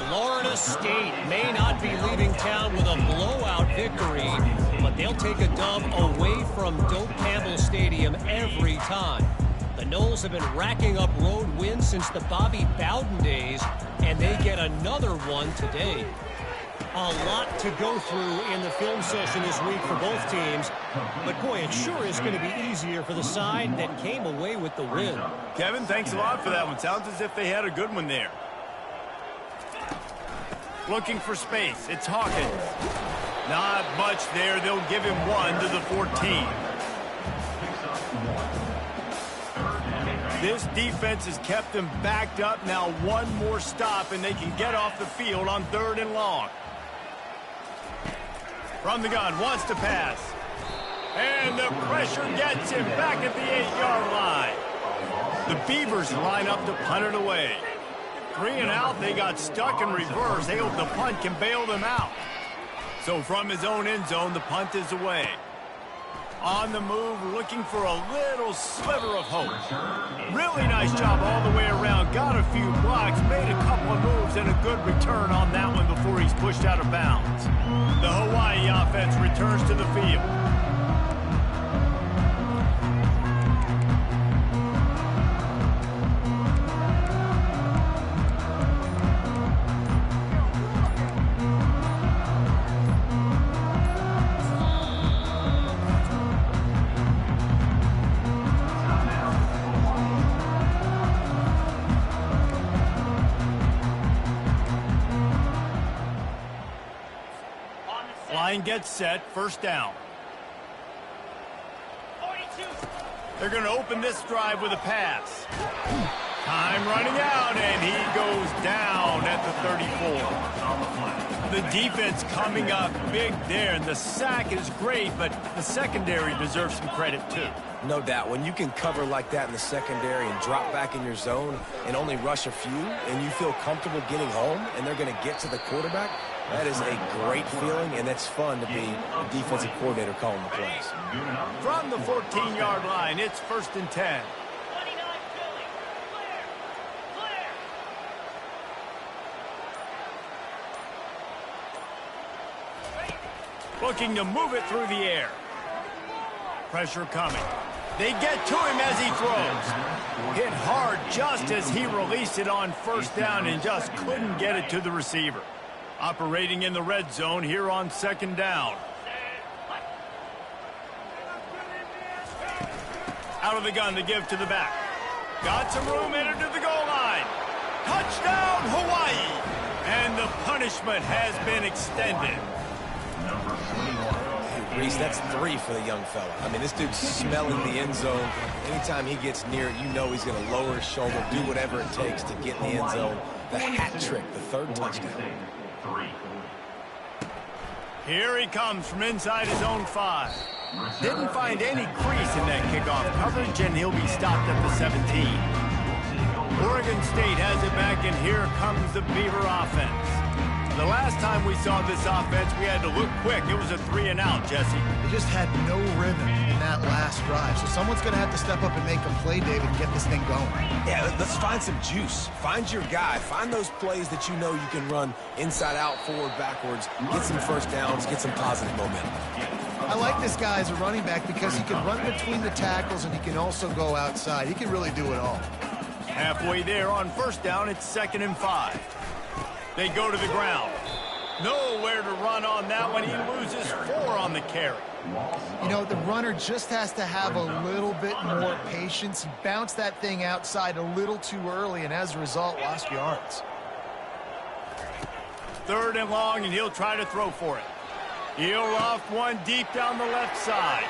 Florida State may not be leaving town with a blowout victory, but they'll take a dub away from Doak Campbell Stadium every time. The Noles have been racking up road wins since the Bobby Bowden days, and they get another one today. A lot to go through in the film session this week for both teams, but boy, it sure is going to be easier for the side that came away with the win. Kevin, thanks a lot for that one. Sounds as if they had a good one there. Looking for space. It's Hawkins. Not much there. They'll give him one to the 14. This defense has kept them backed up. Now one more stop, and they can get off the field on 3rd and long. From the gun, wants to pass. And the pressure gets him back at the 8-yard line. The Beavers line up to punt it away. 3 and out, they got stuck in reverse. They hope the punt can bail them out. So from his own end zone, the punt is away. On the move, looking for a little sliver of hope. Really nice job all the way around. Got a few blocks, made a couple of moves, and a good return on that one before he's pushed out of bounds. The Hawaii offense returns to the field. line gets set, first down. They're going to open this drive with a pass. Time running out, and he goes down at the 34. The defense coming up big there, and the sack is great, but the secondary deserves some credit too. No doubt. When you can cover like that in the secondary and drop back in your zone and only rush a few, and you feel comfortable getting home, and they're going to get to the quarterback, that is a great feeling, and it's fun to be a defensive coordinator calling the plays. From the 14-yard line, it's 1st and 10. Looking to move it through the air. Pressure coming. They get to him as he throws. Hit hard just as he released it on first down and just couldn't get it to the receiver. Operating in the red zone here on 2nd down. Out of the gun to give to the back. Got some room, entered to the goal line. Touchdown, Hawaii! And the punishment has been extended. Hey, Reese, that's 3 for the young fella. I mean, this dude's smelling the end zone. Anytime he gets near it, you know he's going to lower his shoulder, do whatever it takes to get in the end zone. The hat trick, the 3rd touchdown. Here he comes from inside his own 5. Didn't find any crease in that kickoff coverage, and he'll be stopped at the 17. Oregon State has it back, and here comes the Beaver offense. The last time we saw this offense, we had to look quick. It was a 3-and-out, Jesse. They just had no rhythm in that last drive. So someone's going to have to step up and make a play, David, and get this thing going. Yeah, let's find some juice. Find your guy. Find those plays that you know you can run inside out, forward, backwards. Get some first downs. Get some positive momentum. I like this guy as a running back because he can run between the tackles and he can also go outside. He can really do it all. Halfway there on first down, it's 2nd and 5. They go to the ground. Nowhere to run on that one. He loses 4 on the carry. You know, the runner just has to have a little bit more patience. He bounced that thing outside a little too early, and as a result, lost yards. 3rd and long, and he'll try to throw for it. He'll loft one deep down the left side.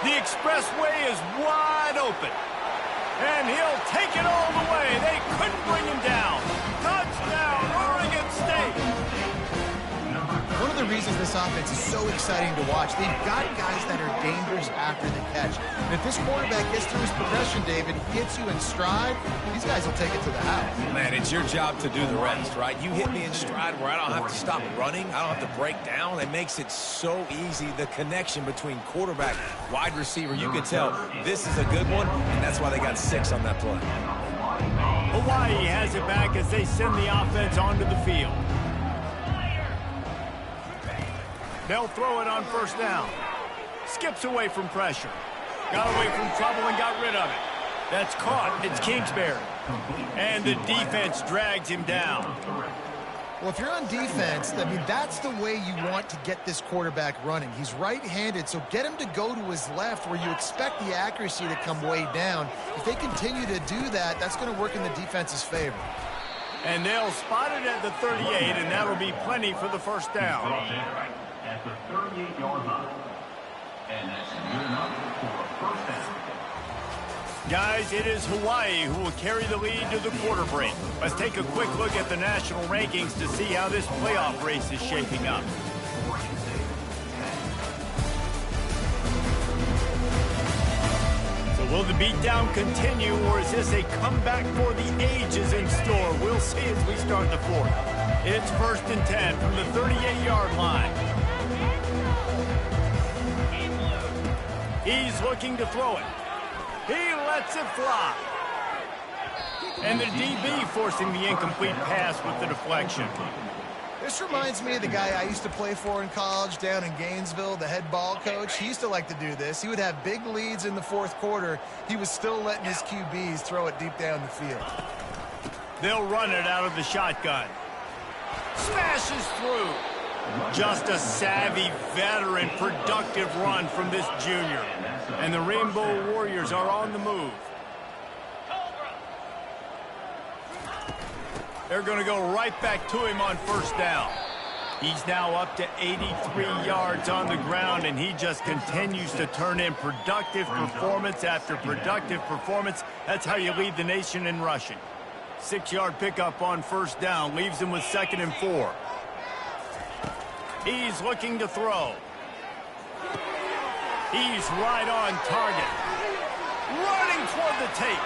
The expressway is wide open. And he'll take it all the way. They couldn't bring him down. Touchdown, Oregon State. One of the reasons this offense is so exciting to watch, they've got guys that are dangerous after the catch. And if this quarterback gets through his progression, David, gets you in stride, these guys will take it to the house. Man, it's your job to do the rest, right? You hit me in stride where I don't have to stop running. I don't have to break down. It makes it so easy. The connection between quarterback, wide receiver, you can tell this is a good one, and that's why they got 6 on that play. Hawaii has it back as they send the offense onto the field. They'll throw it on first down. Skips away from pressure. Got away from trouble and got rid of it. That's caught. It's Kingsbury. And the defense drags him down. Well, if you're on defense, I mean, that's the way you want to get this quarterback running. He's right-handed, so get him to go to his left where you expect the accuracy to come way down. If they continue to do that, that's going to work in the defense's favor. And they'll spot it at the 38, and that'll be plenty for the first down. At the 38-yard line. And that's good enough for a first down. Guys, it is Hawaii who will carry the lead to the quarter break. Let's take a quick look at the national rankings to see how this playoff race is shaping up. So will the beatdown continue, or is this a comeback for the ages in store? We'll see as we start the 4th. It's 1st and 10 from the 38-yard line. He's looking to throw it. He lets it fly. And the DB forcing the incomplete pass with the deflection. This reminds me of the guy I used to play for in college down in Gainesville, the head ball coach. He used to like to do this. He would have big leads in the 4th quarter. He was still letting his QBs throw it deep down the field. They'll run it out of the shotgun. Smashes through. Just a savvy, veteran, productive run from this junior. And the Rainbow Warriors are on the move. They're going to go right back to him on first down. He's now up to 83 yards on the ground, and he just continues to turn in productive performance after productive performance. That's how you lead the nation in rushing. 6-yard pickup on first down leaves him with 2nd and 4. He's looking to throw. He's right on target. Running toward the tape.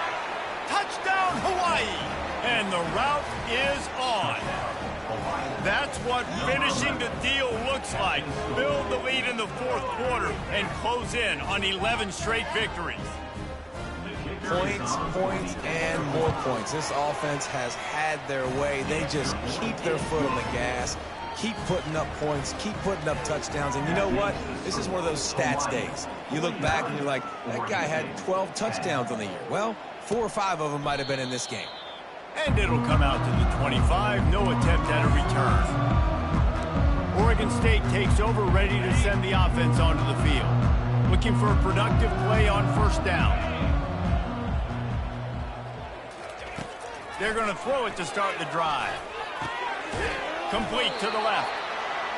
Touchdown, Hawaii. And the route is on. That's what finishing the deal looks like. Build the lead in the 4th quarter and close in on 11 straight victories. Points, points, and more points. This offense has had their way. They just keep their foot on the gas, keep putting up points, keep putting up touchdowns. And you know what? This is one of those stats days. You look back and you're like, that guy had 12 touchdowns on the year. Well, 4 or 5 of them might have been in this game. And it'll come out to the 25. No attempt at a return. Oregon State takes over, ready to send the offense onto the field. Looking for a productive play on first down. They're going to throw it to start the drive. Complete to the left.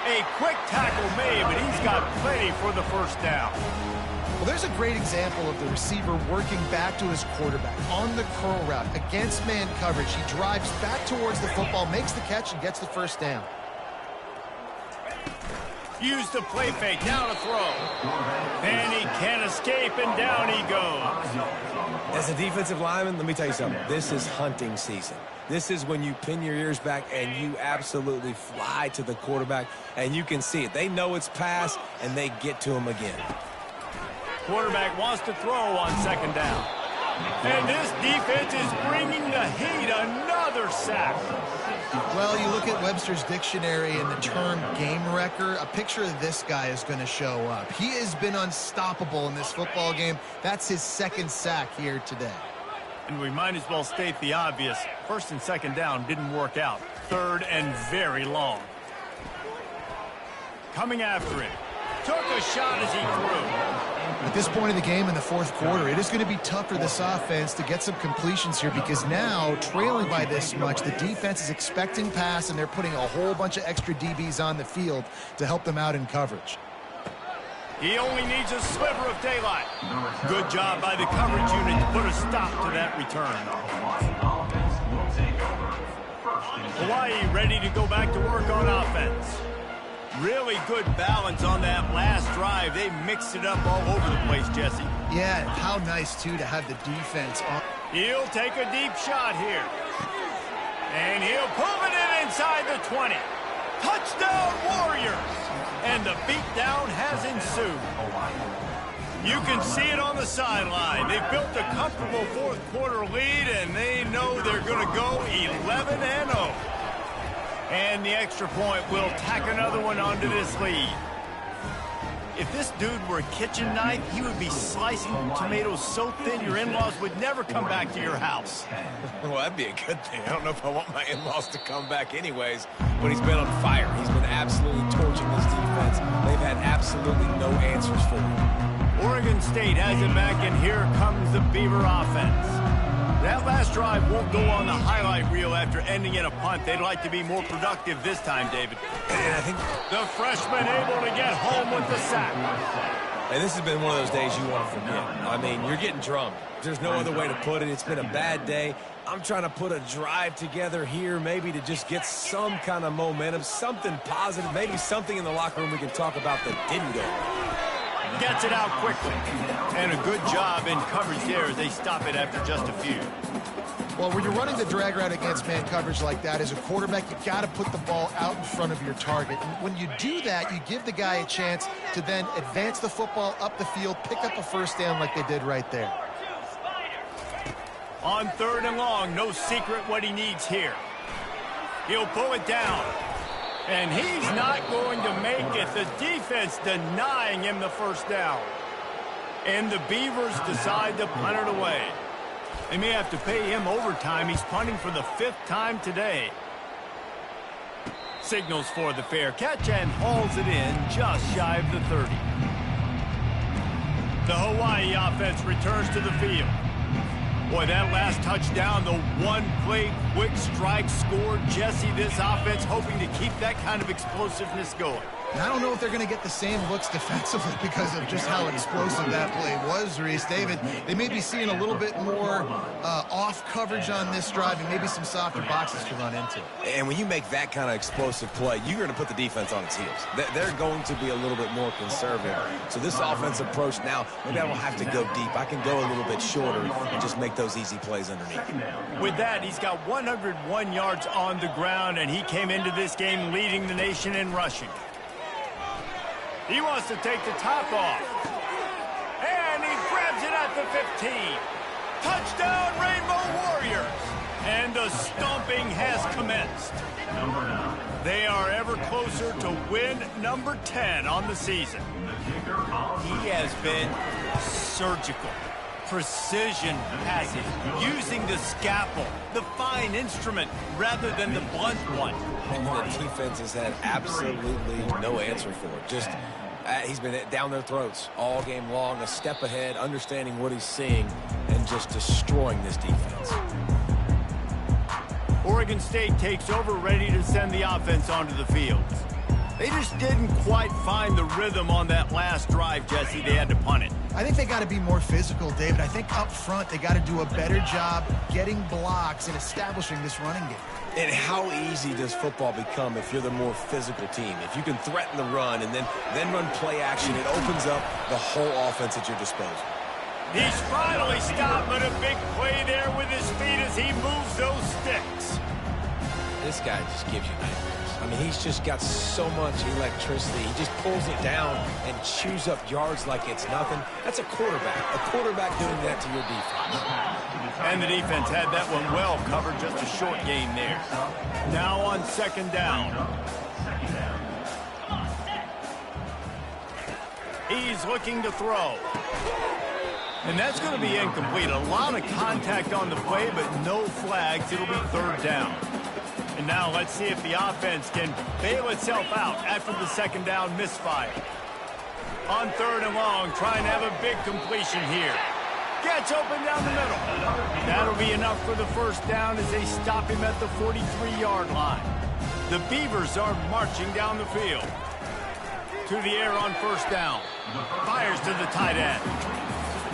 A quick tackle made, but he's got plenty for the first down. Well, there's a great example of the receiver working back to his quarterback on the curl route against man coverage. He drives back towards the football, makes the catch, and gets the first down. Use the play fake, now to throw. And he can't escape, and down he goes. As a defensive lineman, let me tell you something. This is hunting season. This is when you pin your ears back and you absolutely fly to the quarterback, and you can see it. They know it's pass, and they get to him again. Quarterback wants to throw on 2nd down. And this defense is bringing the heat. Another sack. Well, you look at Webster's dictionary and the term game wrecker, a picture of this guy is going to show up. He has been unstoppable in this football game. That's his 2nd sack here today. And we might as well state the obvious. 1st and 2nd down didn't work out. 3rd and very long. Coming after him. Took a shot as he threw. At this point in the game in the 4th quarter, it is going to be tough for this offense to get some completions here because now, trailing by this much, the defense is expecting pass, and they're putting a whole bunch of extra DBs on the field to help them out in coverage. He only needs a sliver of daylight. Good job by the coverage unit to put a stop to that return. Hawaii ready to go back to work on offense. Really good balance on that last drive. They mixed it up all over the place, Jesse. Yeah, how nice, too, to have the defense on. He'll take a deep shot here. And he'll pull it in inside the 20. Touchdown, Warriors! And the beatdown has ensued. You can see it on the sideline. They've built a comfortable 4th quarter lead, and they know they're going to go 11-0. And the extra point will tack another one onto this lead. If this dude were a kitchen knife, he would be slicing tomatoes so thin your in-laws would never come back to your house. Well, that'd be a good thing. I don't know if I want my in-laws to come back anyways, but he's been on fire. He's been absolutely torching this defense. They've had absolutely no answers for him. Oregon State has it back, and here comes the Beaver offense. That last drive won't go on the highlight reel after ending in a punt. They'd like to be more productive this time, David. And I think the freshman able to get home with the sack. And this has been one of those days you want to forget. I mean, you're getting drummed. There's no other way to put it. It's been a bad day. I'm trying to put a drive together here, maybe to just get some kind of momentum, something positive, maybe something in the locker room we can talk about that didn't go. Gets it out quickly. And a good job in coverage there as they stop it after just a few. Well, when you're running the drag route against man coverage like that, as a quarterback, you got to put the ball out in front of your target. And when you do that, you give the guy a chance to then advance the football up the field, pick up a first down like they did right there. On 3rd and long, no secret what he needs here. He'll pull it down. And he's not going to make it. The defense denying him the first down. And the Beavers decide to punt it away. They may have to pay him overtime. He's punting for the 5th time today. Signals for the fair catch and hauls it in just shy of the 30. The Hawaii offense returns to the field. Boy, that last touchdown, the one-play quick strike score. Jesse, this offense hoping to keep that kind of explosiveness going. And I don't know if they're going to get the same looks defensively because of just how explosive that play was, Reese. David, they may be seeing a little bit more off coverage on this drive and maybe some softer boxes to run into. And when you make that kind of explosive play, you're going to put the defense on its heels. They're going to be a little bit more conservative. So this offensive approach now, maybe I don't have to go deep. I can go a little bit shorter and just make those easy plays underneath. With that, he's got 101 yards on the ground, and he came into this game leading the nation in rushing. He wants to take the top off. And he grabs it at the 15. Touchdown, Rainbow Warriors. And the stomping has commenced. They are ever closer to win number 10 on the season. He has been surgical. Precision passing, using the scalpel, the fine instrument, rather than the blunt one. And the defense has had absolutely no answer for it. Just, he's been down their throats all game long, a step ahead, understanding what he's seeing, and just destroying this defense. Oregon State takes over, ready to send the offense onto the field. They just didn't quite find the rhythm on that last drive, Jesse. They had to punt it. I think they got to be more physical, David. I think up front they got to do a better job getting blocks and establishing this running game. And how easy does football become if you're the more physical team? If you can threaten the run and then run play action, it opens up the whole offense at your disposal. He's finally stopped, but a big play there with his feet as he moves those sticks. This guy just gives you nightmares. I mean, he's just got so much electricity. He just pulls it down and chews up yards like it's nothing. That's a quarterback. A quarterback doing that to your defense. And the defense had that one well covered, just a short gain there. Now on second down. He's looking to throw. And that's going to be incomplete. A lot of contact on the play, but no flags. It'll be third down. And now let's see if the offense can bail itself out after the second down misfire. On third and long, trying to have a big completion here. Gets open down the middle. That'll be enough for the first down as they stop him at the 43-yard line. The Beavers are marching down the field. To the air on first down. Fires to the tight end.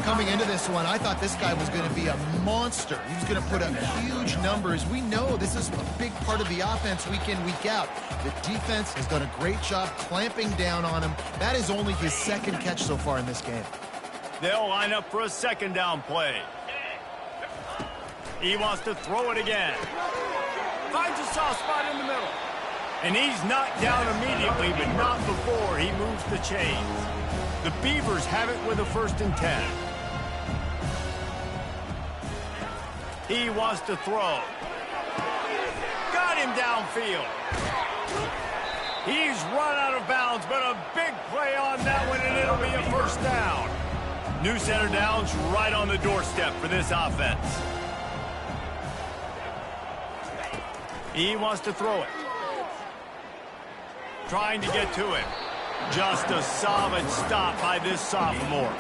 Coming into this one, I thought this guy was going to be a monster. He was going to put up huge numbers. We know this is a big part of the offense week in, week out. The defense has done a great job clamping down on him. That is only his second catch so far in this game. They'll line up for a second down play. He wants to throw it again. Finds a soft spot in the middle. And he's knocked down immediately, but not before he moves the chains. The Beavers have it with a 1st and 10. He wants to throw. Got him downfield. He's run out of bounds, but a big play on that one, and it'll be a first down. New center downs right on the doorstep for this offense. He wants to throw it. Trying to get to it. Just a solid stop by this sophomore.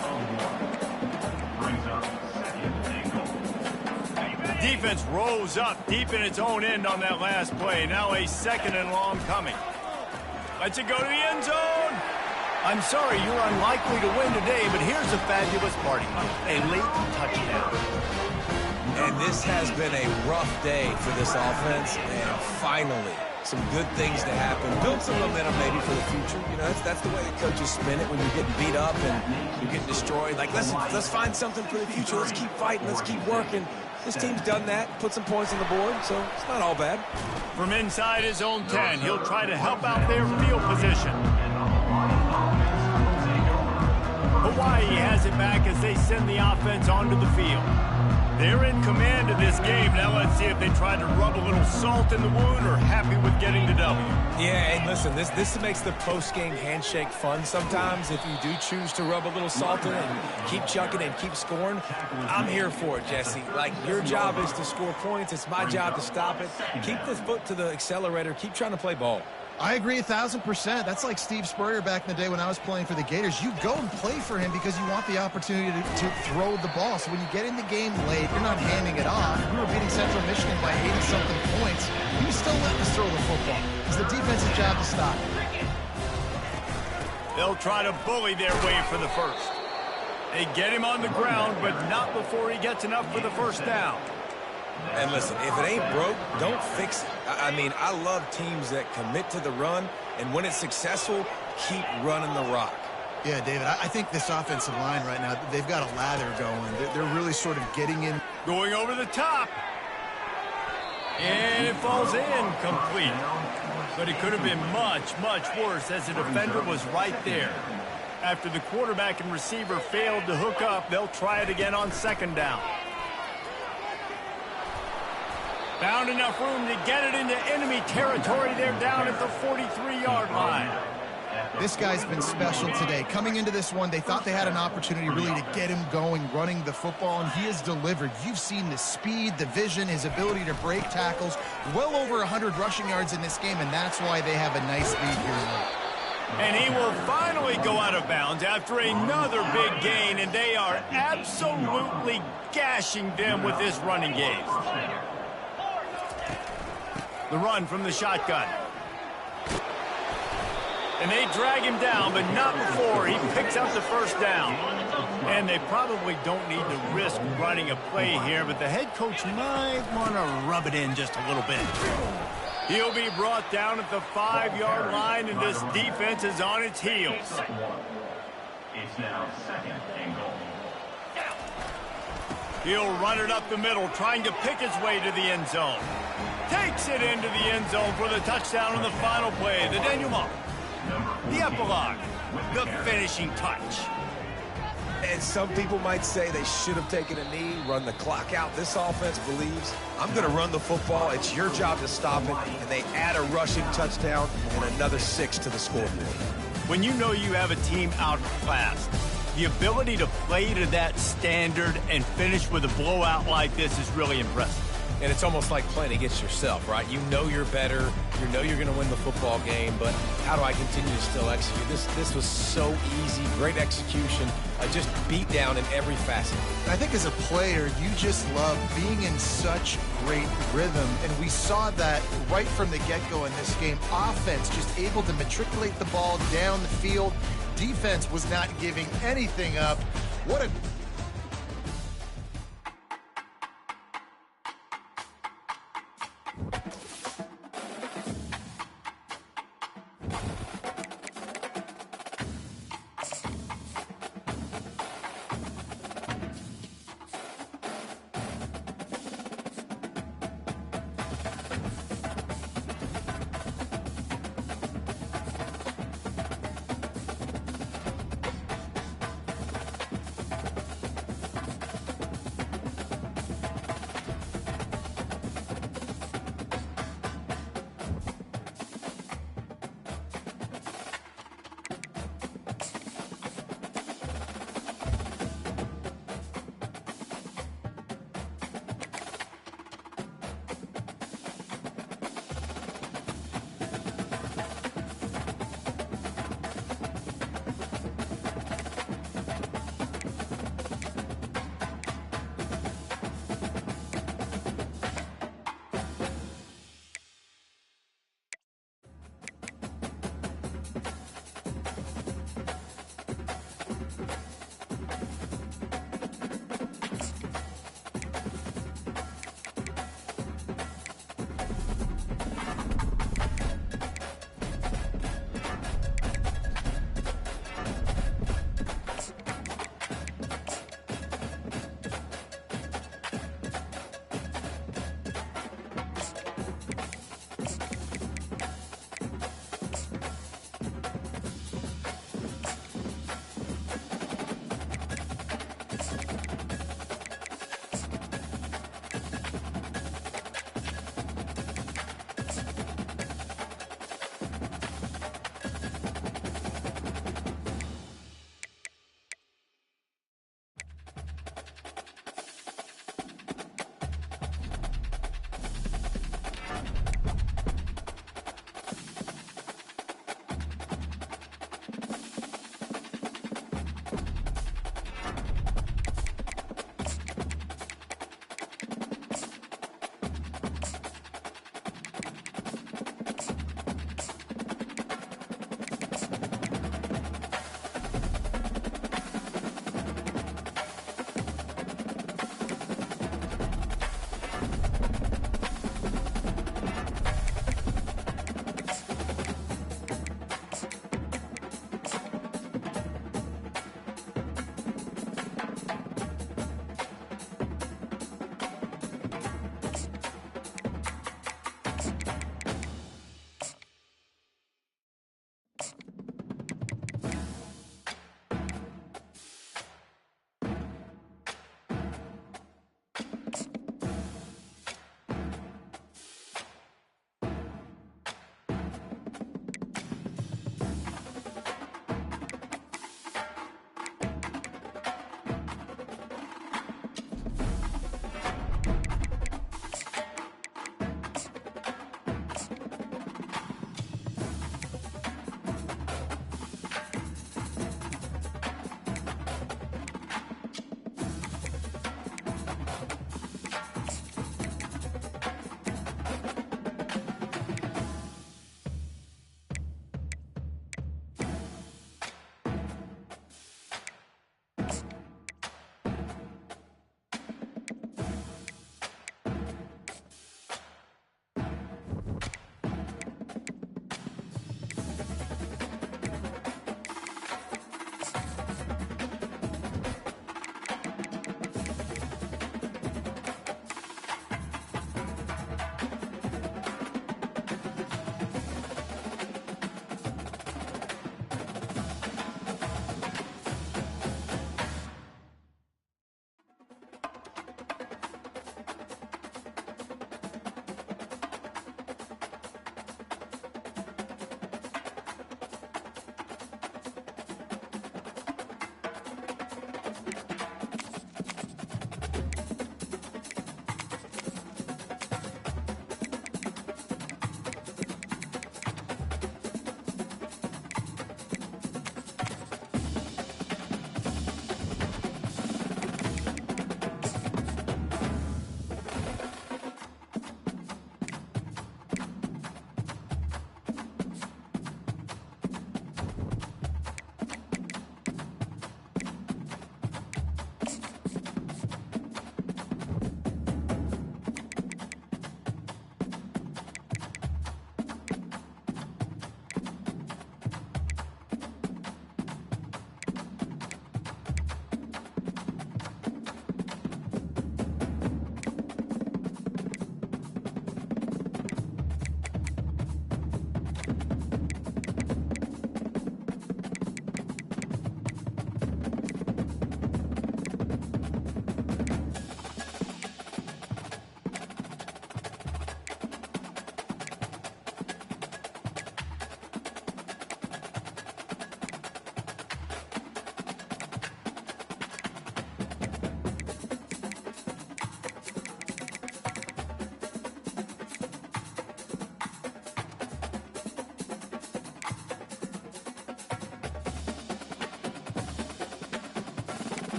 Defense rose up deep in its own end on that last play. Now a 2nd and long coming. Lets it go to the end zone. I'm sorry, you're unlikely to win today, but here's a fabulous party. A late touchdown. And this has been a rough day for this offense, and finally, some good things to happen. Build some momentum maybe for the future. You know, that's the way the coaches spin it when you're getting beat up and you're getting destroyed. Like, let's find something for the future. Let's keep fighting. Let's keep working. This team's done that, put some points on the board, so it's not all bad. From inside his own 10, he'll try to help out their field position. Hawaii has it back as they send the offense onto the field. They're in command of this game. Now let's see if they try to rub a little salt in the wound or happy with getting the W. Yeah, and listen, this makes the post-game handshake fun sometimes if you do choose to rub a little salt in it and keep chucking and keep scoring. I'm here for it, Jesse. Like, your job is to score points. It's my job to stop it. Keep the foot to the accelerator. Keep trying to play ball. I agree 1,000%. That's like Steve Spurrier back in the day when I was playing for the Gators. You go and play for him because you want the opportunity to throw the ball. So when you get in the game late, you're not handing it off. We were beating Central Michigan by 80-something points. He was still letting us throw the football. It's the defense's job to stop it. They'll try to bully their way for the first. They get him on the ground, but not before he gets enough for the first down. And listen, if it ain't broke, don't fix it. I mean, I love teams that commit to the run, and when it's successful, keep running the rock. Yeah, David, I think this offensive line right now, they've got a lather going. They're really sort of getting in. Going over the top. And it falls in complete. But it could have been much, much worse as the defender was right there. After the quarterback and receiver failed to hook up, they'll try it again on second down. Found enough room to get it into enemy territory. They're down at the 43-yard line. This guy's been special today. Coming into this one, they thought they had an opportunity really to get him going, running the football, and he has delivered. You've seen the speed, the vision, his ability to break tackles. Well over 100 rushing yards in this game, and that's why they have a nice lead here late. And he will finally go out of bounds after another big gain, and they are absolutely gashing them with this running game. The run from the shotgun. And they drag him down, but not before he picks up the first down. And they probably don't need to risk running a play here, but the head coach might want to rub it in just a little bit. He'll be brought down at the 5-yard line, and this defense is on its heels. It's now second and goal. He'll run it up the middle, trying to pick his way to the end zone. Takes it into the end zone for the touchdown on the final play. The denouement. The epilogue. The finishing touch. And some people might say they should have taken a knee, run the clock out. This offense believes, I'm going to run the football. It's your job to stop it. And they add a rushing touchdown and another 6 to the scoreboard. When you know you have a team outclassed, the ability to play to that standard and finish with a blowout like this is really impressive. And it's almost like playing against yourself, right? You know you're better. You know you're going to win the football game, but how do I continue to still execute? This was so easy, great execution, just beat down in every facet. I think as a player, you just love being in such great rhythm, and we saw that right from the get-go in this game. Offense just able to matriculate the ball down the field. Defense was not giving anything up. What a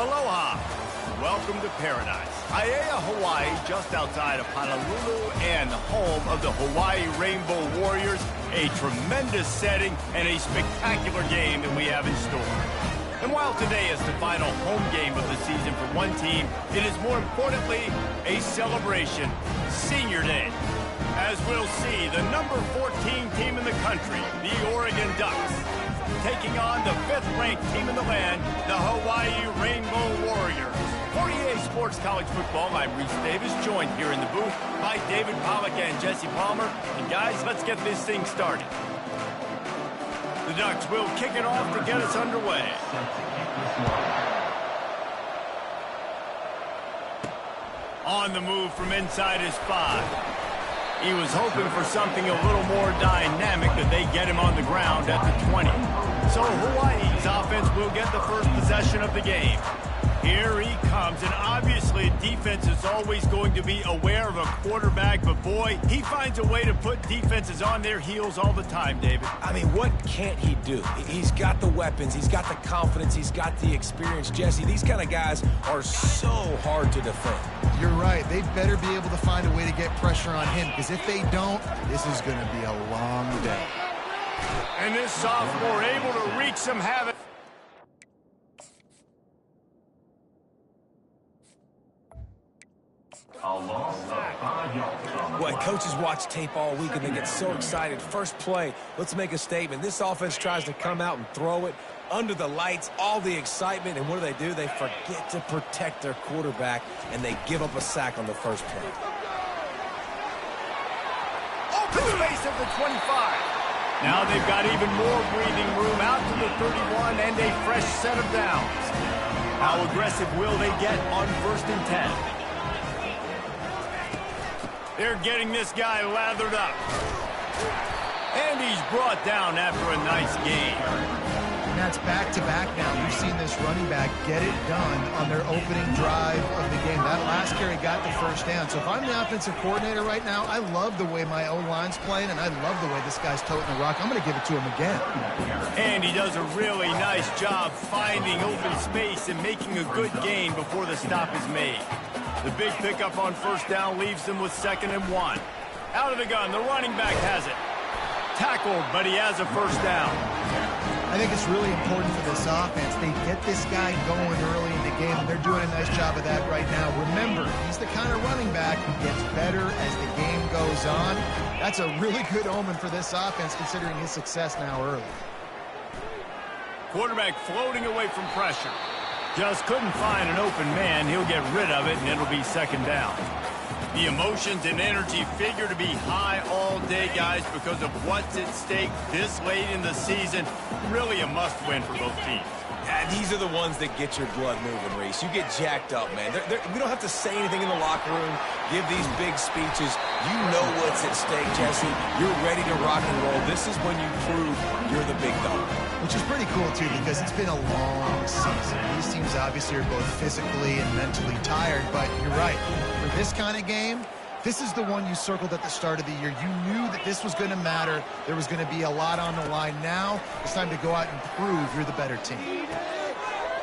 Aloha. Welcome to paradise. Aiea, Hawaii, just outside of Honolulu and the home of the Hawaii Rainbow Warriors. A tremendous setting and a spectacular game that we have in store. And while today is the final home game of the season for one team, it is more importantly a celebration, Senior Day. As we'll see, the number 14 team in the country, the Oregon Ducks, taking on the 5th-ranked team in the land, the Hawaii Rainbow Warriors. For EA Sports College Football, I'm Reese Davis, joined here in the booth by David Pollack and Jesse Palmer. And guys, let's get this thing started. The Ducks will kick it off to get us underway. On the move from inside his 5. He was hoping for something a little more dynamic, that they get him on the ground at the 20. So Hawaii's offense will get the first possession of the game. Here he comes, and obviously defense is always going to be aware of a quarterback, but boy, he finds a way to put defenses on their heels all the time, David. I mean, what can't he do? He's got the weapons, he's got the confidence, he's got the experience. Jesse, these kind of guys are so hard to defend. You're right. They better be able to find a way to get pressure on him, because if they don't, this is going to be a long day. And this sophomore able to wreak some havoc. A loss of 5 yards. Boy, coaches watch tape all week and they get so excited. First play, let's make a statement. This offense tries to come out and throw it under the lights, all the excitement, and what do? They forget to protect their quarterback, and they give up a sack on the first play. Open space at the 25. Now they've got even more breathing room out to the 31 and a fresh set of downs. How aggressive will they get on 1st and 10? They're getting this guy lathered up. And he's brought down after a nice game. And that's back-to-back now. You've seen this running back get it done on their opening drive of the game. That last carry got the first down. So if I'm the offensive coordinator right now, I love the way my O-line's playing, and I love the way this guy's toting the rock. I'm going to give it to him again. And he does a really nice job finding open space and making a good gain before the stop is made. The big pickup on 1st down leaves them with 2nd and 1. Out of the gun, the running back has it. Tackled, but he has a 1st down. I think it's really important for this offense. They get this guy going early in the game, and they're doing a nice job of that right now. Remember, he's the kind of running back who gets better as the game goes on. That's a really good omen for this offense, considering his success now early. Quarterback floating away from pressure. Just couldn't find an open man. He'll get rid of it, and it'll be 2nd down. The emotions and energy figure to be high all day, guys, because of what's at stake this late in the season. Really a must-win for both teams. Yeah, these are the ones that get your blood moving, Reese. You get jacked up, man. We don't have to say anything in the locker room, give these big speeches. You know what's at stake, Jesse. You're ready to rock and roll. This is when you prove you're the big dog. Which is pretty cool, too, because it's been a long season. These teams obviously are both physically and mentally tired, but you're right. For this kind of game, this is the one you circled at the start of the year. You knew that this was going to matter. There was going to be a lot on the line. Now it's time to go out and prove you're the better team.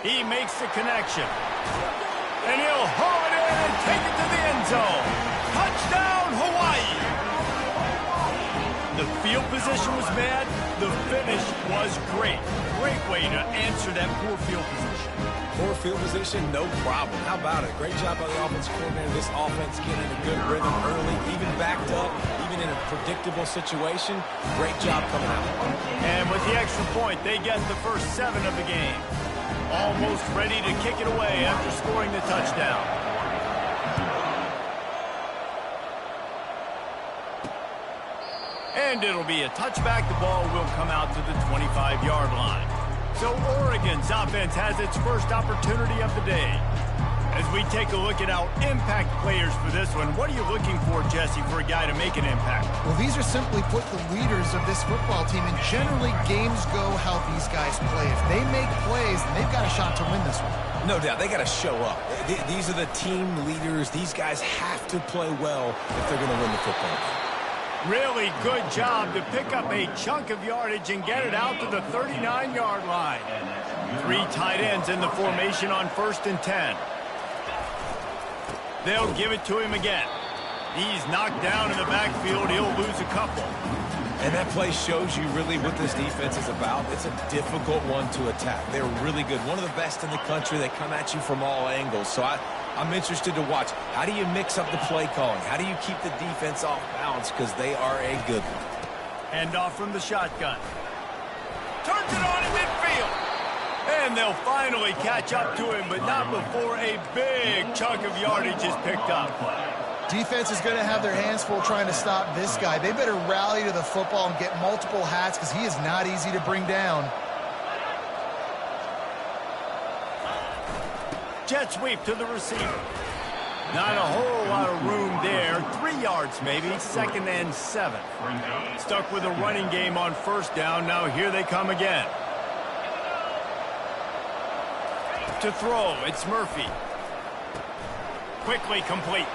He makes the connection. And he'll haul it in and take it to the end zone. Touchdown, Hawaii! The field position was bad. The finish was great. Great way to answer that poor field position. Poor field position, no problem. How about it? Great job by the offensive coordinator. This offense getting in a good rhythm early, even backed up, even in a predictable situation. Great job coming out. And with the extra point, they get the first 7 of the game. Almost ready to kick it away after scoring the touchdown. And it'll be a touchback. The ball will come out to the 25-yard line. So Oregon's offense has its first opportunity of the day. As we take a look at our impact players for this one, what are you looking for, Jesse, for a guy to make an impact? Well, these are simply put the leaders of this football team, and generally games go how these guys play. If they make plays, then they've got a shot to win this one. No doubt, they got to show up. These are the team leaders. These guys have to play well if they're going to win the football game. Really good job to pick up a chunk of yardage and get it out to the 39-yard line. 3 tight ends in the formation on 1st and 10. They'll give it to him again. He's knocked down in the backfield. He'll lose a couple. And that play shows you really what this defense is about. It's a difficult one to attack. They're really good. One of the best in the country. They come at you from all angles. So I'm interested to watch. How do you mix up the play calling? How do you keep the defense off balance? Because they are a good one. Hand off from the shotgun. Turns it on in midfield. And they'll finally catch up to him, but not before a big chunk of yardage is picked up. Defense is going to have their hands full trying to stop this guy. They better rally to the football and get multiple hats because he is not easy to bring down. Jet sweep to the receiver. Not a whole lot of room there. 3 yards maybe, 2nd and 7. Stuck with a running game on 1st down. Now here they come again. To throw, it's Murphy. Quickly complete.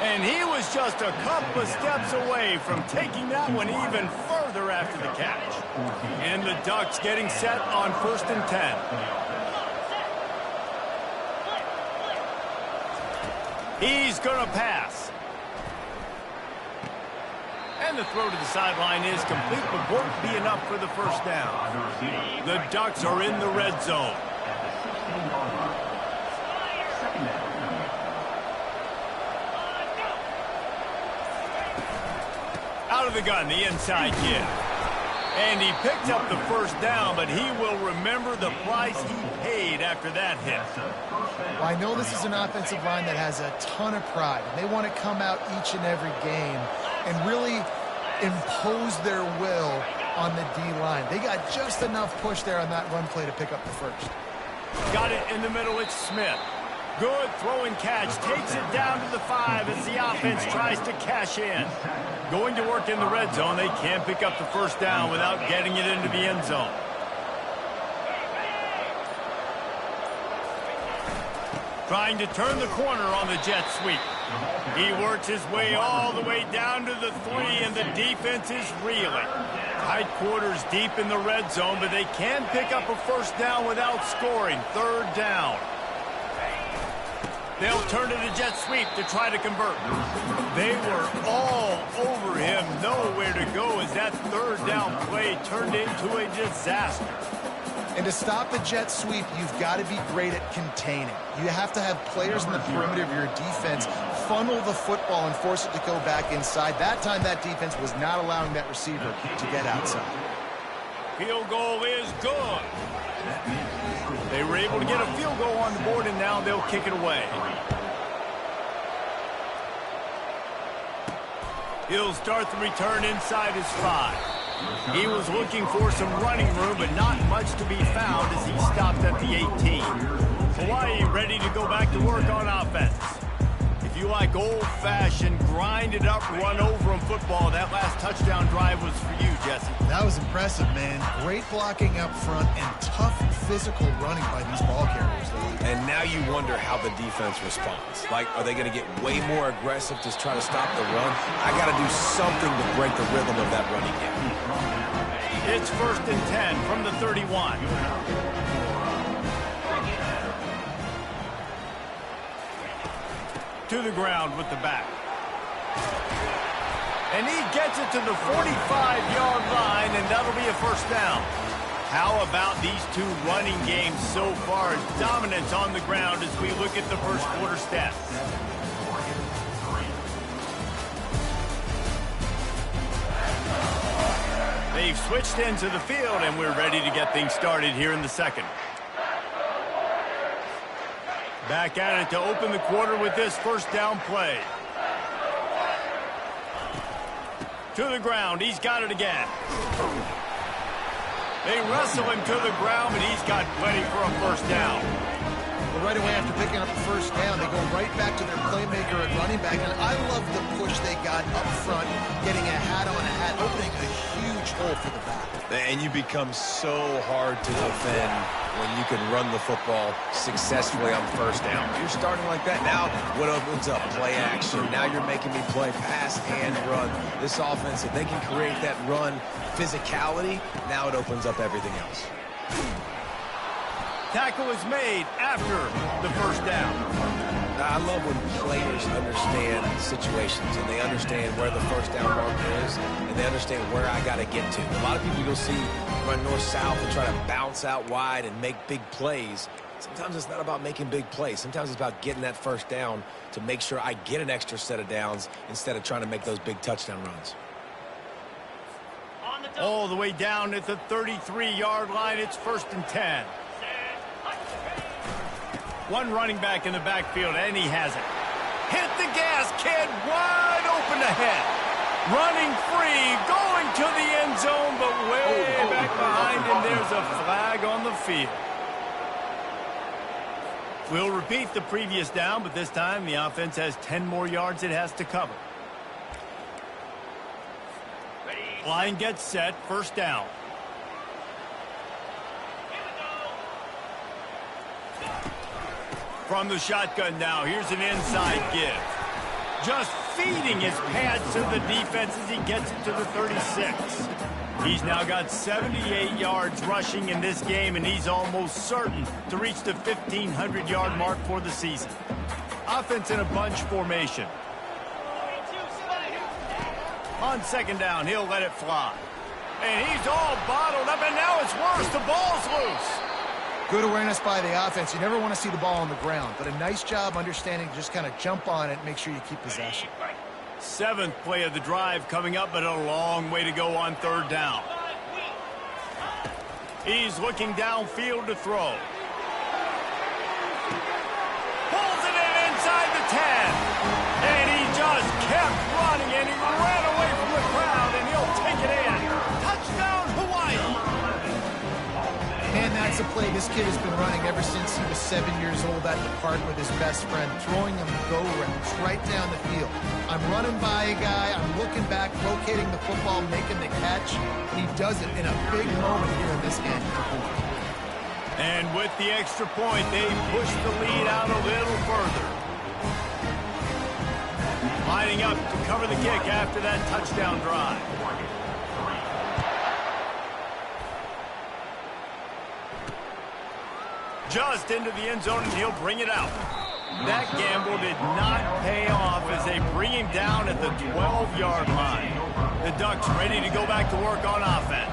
And he was just a couple of steps away from taking that one even further after the catch. And the Ducks getting set on 1st and 10. He's going to pass. And the throw to the sideline is complete, but won't be enough for the first down. The Ducks are in the red zone. Out of the gun, the inside kid. And he picked up the first down, but he will remember the price he paid after that hit. Well, I know this is an offensive line that has a ton of pride. They want to come out each and every game and really impose their will on the D-line. They got just enough push there on that run play to pick up the first. Got it in the middle, it's Smith. Good throw and catch, takes it down to the 5 as the offense tries to cash in. Going to work in the red zone, they can't pick up the first down without getting it into the end zone. Trying to turn the corner on the jet sweep. He works his way all the way down to the 3, and the defense is reeling. Tight quarters deep in the red zone, but they can pick up a first down without scoring. 3rd down. They'll turn to the jet sweep to try to convert. They were all over him, nowhere to go as that 3rd down play turned into a disaster. And to stop the jet sweep, you've got to be great at containing. You have to have players in the perimeter of your defense funnel the football and force it to go back inside. That time, that defense was not allowing that receiver to get outside. Field goal is good. They were able to get a field goal on the board, and now they'll kick it away. He'll start the return inside his 5. He was looking for some running room, but not much to be found as he stopped at the 18. Hawaii ready to go back to work on offense. If you like old-fashioned, grind-it-up, run-over-'em football, that last touchdown drive was for you, Jesse. That was impressive, man. Great blocking up front and tough physical running by these ball carriers. And now you wonder how the defense responds. Like, are they going to get way more aggressive to try to stop the run? I got to do something to break the rhythm of that running game. It's 1st and 10 from the 31. To the ground with the back. And he gets it to the 45-yard line, and that'll be a first down. How about these two running games so far? Dominance on the ground as we look at the first quarter stats. They've switched into the field, and we're ready to get things started here in the second. Back at it to open the quarter with this first down play. To the ground, he's got it again. They wrestle him to the ground, but he's got plenty for a first down. Well, right away after picking up the first down, they go right back to their playmaker at running back. And I love the push they got up front, getting a hat on a hat, opening a huge hole for the back. And you become so hard to defend when you can run the football successfully on first down. You're starting like that. Now, what opens up? Play action. Now you're making me play pass and run. This offense, if they can create that run physicality, now it opens up everything else. Tackle is made after the first down. I love when players understand situations and they understand where the first down marker is and they understand where I got to get to. A lot of people you'll see run north-south and try to bounce out wide and make big plays. Sometimes it's not about making big plays. Sometimes it's about getting that first down to make sure I get an extra set of downs instead of trying to make those big touchdown runs. All the way down at the 33-yard line, it's 1st and 10. One running back in the backfield, and he has it. Hit the gas, kid, wide open ahead. Running free, going to the end zone, but way back behind him, there's a flag on the field. We'll repeat the previous down, but this time the offense has 10 more yards it has to cover. Line gets set, first down. From the shotgun now, here's an inside give. Just feeding his pads to the defense as he gets it to the 36. He's now got 78 yards rushing in this game, and he's almost certain to reach the 1,500-yard mark for the season. Offense in a bunch formation. On second down, he'll let it fly. And he's all bottled up, and now it's worse. The ball's loose. Good awareness by the offense. You never want to see the ball on the ground, but a nice job understanding to just kind of jump on it and make sure you keep possession. 7th play of the drive coming up, but a long way to go on third down. He's looking downfield to throw. Pulls it in inside the 10. And he just kept running, and he ran away from the crowd, and he'll take it in. Touchdown, Hawaii. Man, that's a play this kid has been running ever since he was 7 years old at the park with his best friend, throwing him go-rounds right down the field. I'm running by a guy, I'm looking back, locating the football, making the catch. He does it in a big moment here in this game. And with the extra point, they push the lead out a little further. Lining up to cover the kick after that touchdown drive. Just into the end zone, and he'll bring it out. That gamble did not pay off as they bring him down at the 12-yard line. The Ducks ready to go back to work on offense.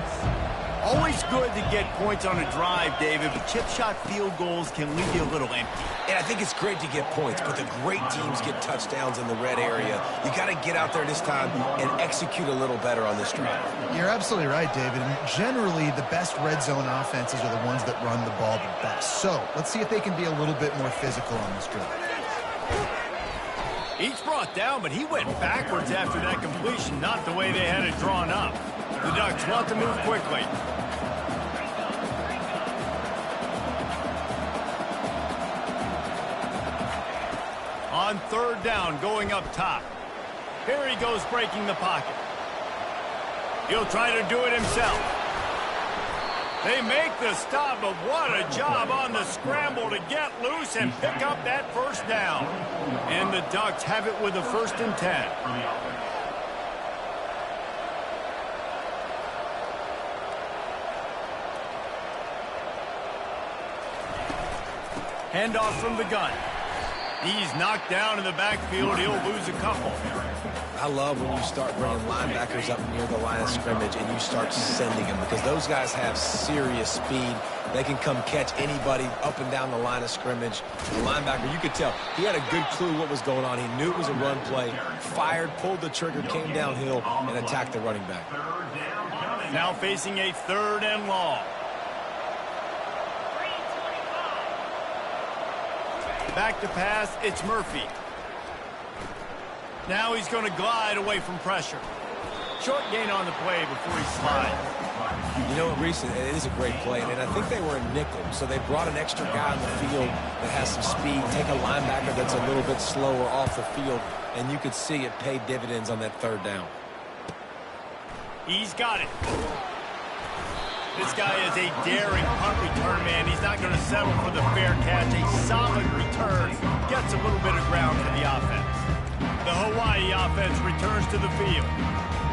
Always good to get points on a drive, David, but chip shot field goals can leave you a little empty. And I think it's great to get points, but the great teams get touchdowns in the red area. You got to get out there this time and execute a little better on this drive. You're absolutely right, David. And generally, the best red zone offenses are the ones that run the ball the best. So let's see if they can be a little bit more physical on this drive. He's brought down, but he went backwards after that completion, not the way they had it drawn up. The Ducks want to move quickly. On third down, going up top. Here he goes, breaking the pocket. He'll try to do it himself. They make the stop, but what a job on the scramble to get loose and pick up that first down. And the Ducks have it with a 1st and 10. Handoff from the gun. He's knocked down in the backfield. He'll lose a couple. I love when you start bringing linebackers up near the line of scrimmage and you start sending them, because those guys have serious speed. They can come catch anybody up and down the line of scrimmage. The linebacker, you could tell, he had a good clue what was going on. He knew it was a run play, fired, pulled the trigger, came downhill, and attacked the running back. Now facing a 3rd and long. Back to pass, it's Murphy. Now he's going to glide away from pressure. Short gain on the play before he slides. You know what, Reese, it is a great play, and I think they were a nickel, so they brought an extra guy on the field that has some speed, take a linebacker that's a little bit slower off the field, and you could see it paid dividends on that 3rd down. He's got it. This guy is a daring punt return man. He's not going to settle for the fair catch. A solid return gets a little bit of ground for the offense. The Hawaii offense returns to the field.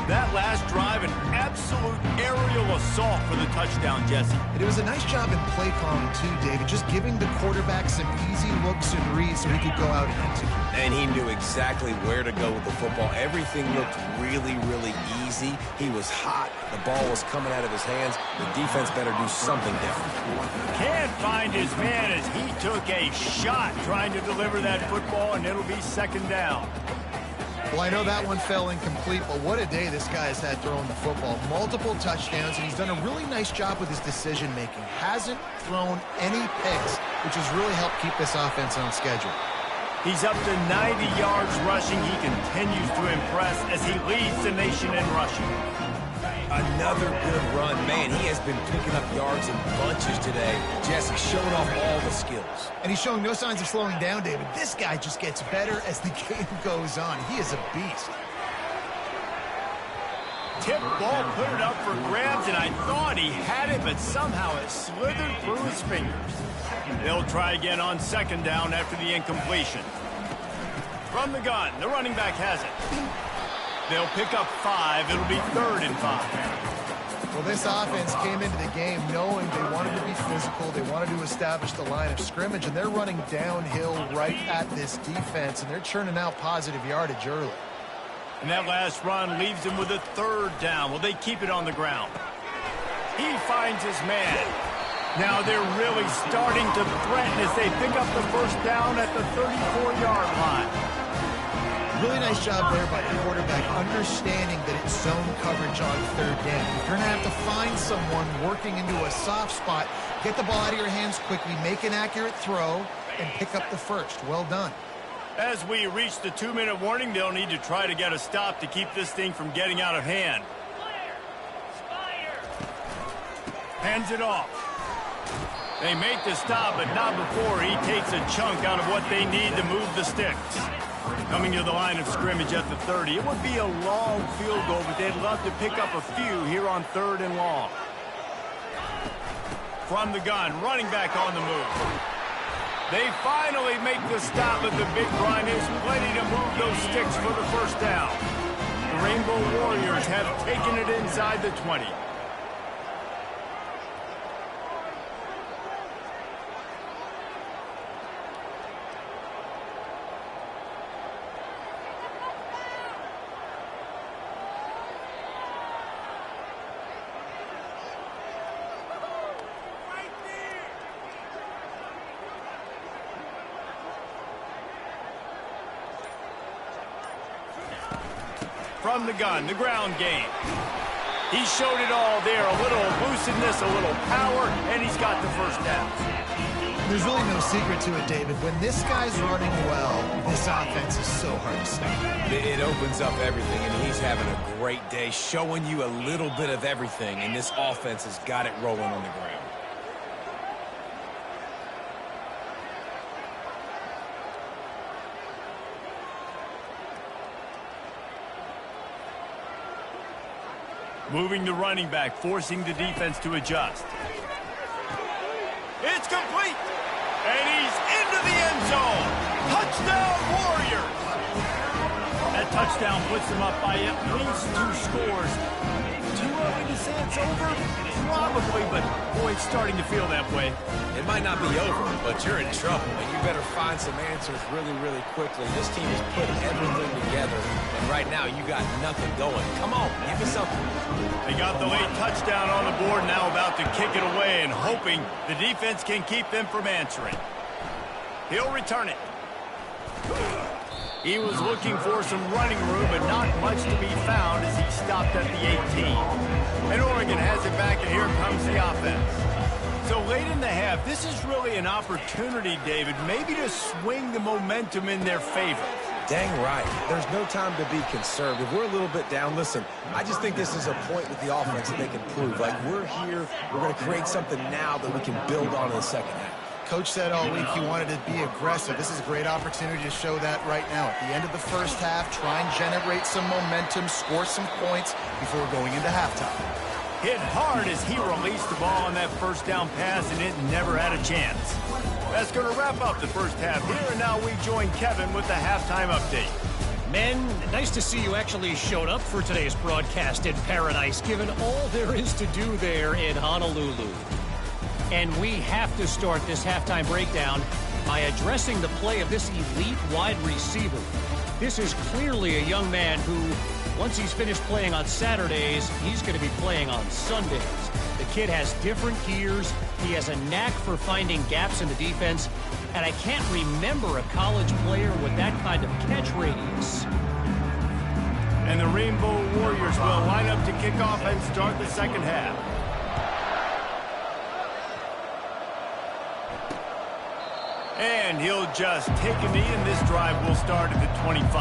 That last drive, an absolute aerial assault for the touchdown, Jesse. It was a nice job in play calling, too, David, just giving the quarterback some easy looks and reads so he could go out and execute. And he knew exactly where to go with the football. Everything looked really, really easy. He was hot. The ball was coming out of his hands. The defense better do something different. Can't find his man as he took a shot trying to deliver that football, and it'll be 2nd down. Well, I know that one fell incomplete, but what a day this guy has had throwing the football. Multiple touchdowns, and he's done a really nice job with his decision-making. Hasn't thrown any picks, which has really helped keep this offense on schedule. He's up to 90 yards rushing. He continues to impress as he leads the nation in rushing. Another good run. Man, he has been picking up yards in bunches today. Jesse showing off all the skills. And he's showing no signs of slowing down, David. This guy just gets better as the game goes on. He is a beast. Tip ball put it up for grabs, and I thought he had it, but somehow it slithered through his fingers. They'll try again on second down after the incompletion. From the gun, the running back has it. They'll pick up 5. It'll be 3rd and 5. Well, this offense came into the game knowing they wanted to be physical. They wanted to establish the line of scrimmage, and they're running downhill right at this defense, and they're churning out positive yardage early. And that last run leaves them with a 3rd down. Will they keep it on the ground? He finds his man. Now they're really starting to threaten as they pick up the 1st down at the 34-yard line. Really nice job there by the quarterback, understanding that it's zone coverage on 3rd down. You're going to have to find someone working into a soft spot, get the ball out of your hands quickly, make an accurate throw, and pick up the 1st. Well done. As we reach the 2-minute warning, they'll need to try to get a stop to keep this thing from getting out of hand. Hands it off. They make the stop, but not before he takes a chunk out of what they need to move the sticks. Coming to the line of scrimmage at the 30. It would be a long field goal, but they'd love to pick up a few here on 3rd and long. From the gun, running back on the move. They finally make the stop, but the big run is plenty to move those sticks for the 1st down. The Rainbow Warriors have taken it inside the 20. From the gun, the ground game. He showed it all there. A little elusiveness, a little power, and he's got the 1st down. There's really no secret to it, David. When this guy's running well, this offense is so hard to stop. It opens up everything, and he's having a great day, showing you a little bit of everything, and this offense has got it rolling on the ground. Moving the running back, forcing the defense to adjust. It's complete. And he's into the end zone. Touchdown, Warriors. That touchdown puts them up by at least 2 scores. Too early to say it's over? Probably, but boy, it's starting to feel that way. It might not be over, but you're in trouble, and you better find some answers really, really quickly. This team has put everything together, and right now you got nothing going. Come on, give me something. They got the late touchdown on the board, now about to kick it away and hoping the defense can keep them from answering. He'll return it. He was looking for some running room, but not much to be found as he stopped at the 18. And Oregon has it back, and here comes the offense. So late in the half, this is really an opportunity, David, maybe to swing the momentum in their favor. Dang right. There's no time to be conservative. We're a little bit down. Listen, I just think this is a point with the offense that they can prove. Like, we're here, we're going to create something now that we can build on in the second half. Coach said all week he wanted to be aggressive. This is a great opportunity to show that right now. At the end of the 1st half, try and generate some momentum, score some points before going into halftime. Hit hard as he released the ball on that 1st down pass, and it never had a chance. That's going to wrap up the 1st half here, and now we join Kevin with the halftime update. Men, nice to see you actually showed up for today's broadcast in Paradise, given all there is to do there in Honolulu. And we have to start this halftime breakdown by addressing the play of this elite wide receiver. This is clearly a young man who, once he's finished playing on Saturdays, he's going to be playing on Sundays. The kid has different gears. He has a knack for finding gaps in the defense. And I can't remember a college player with that kind of catch radius. And the Rainbow Warriors will line up to kick off and start the second half. And he'll just take a knee, and this drive will start at the 25.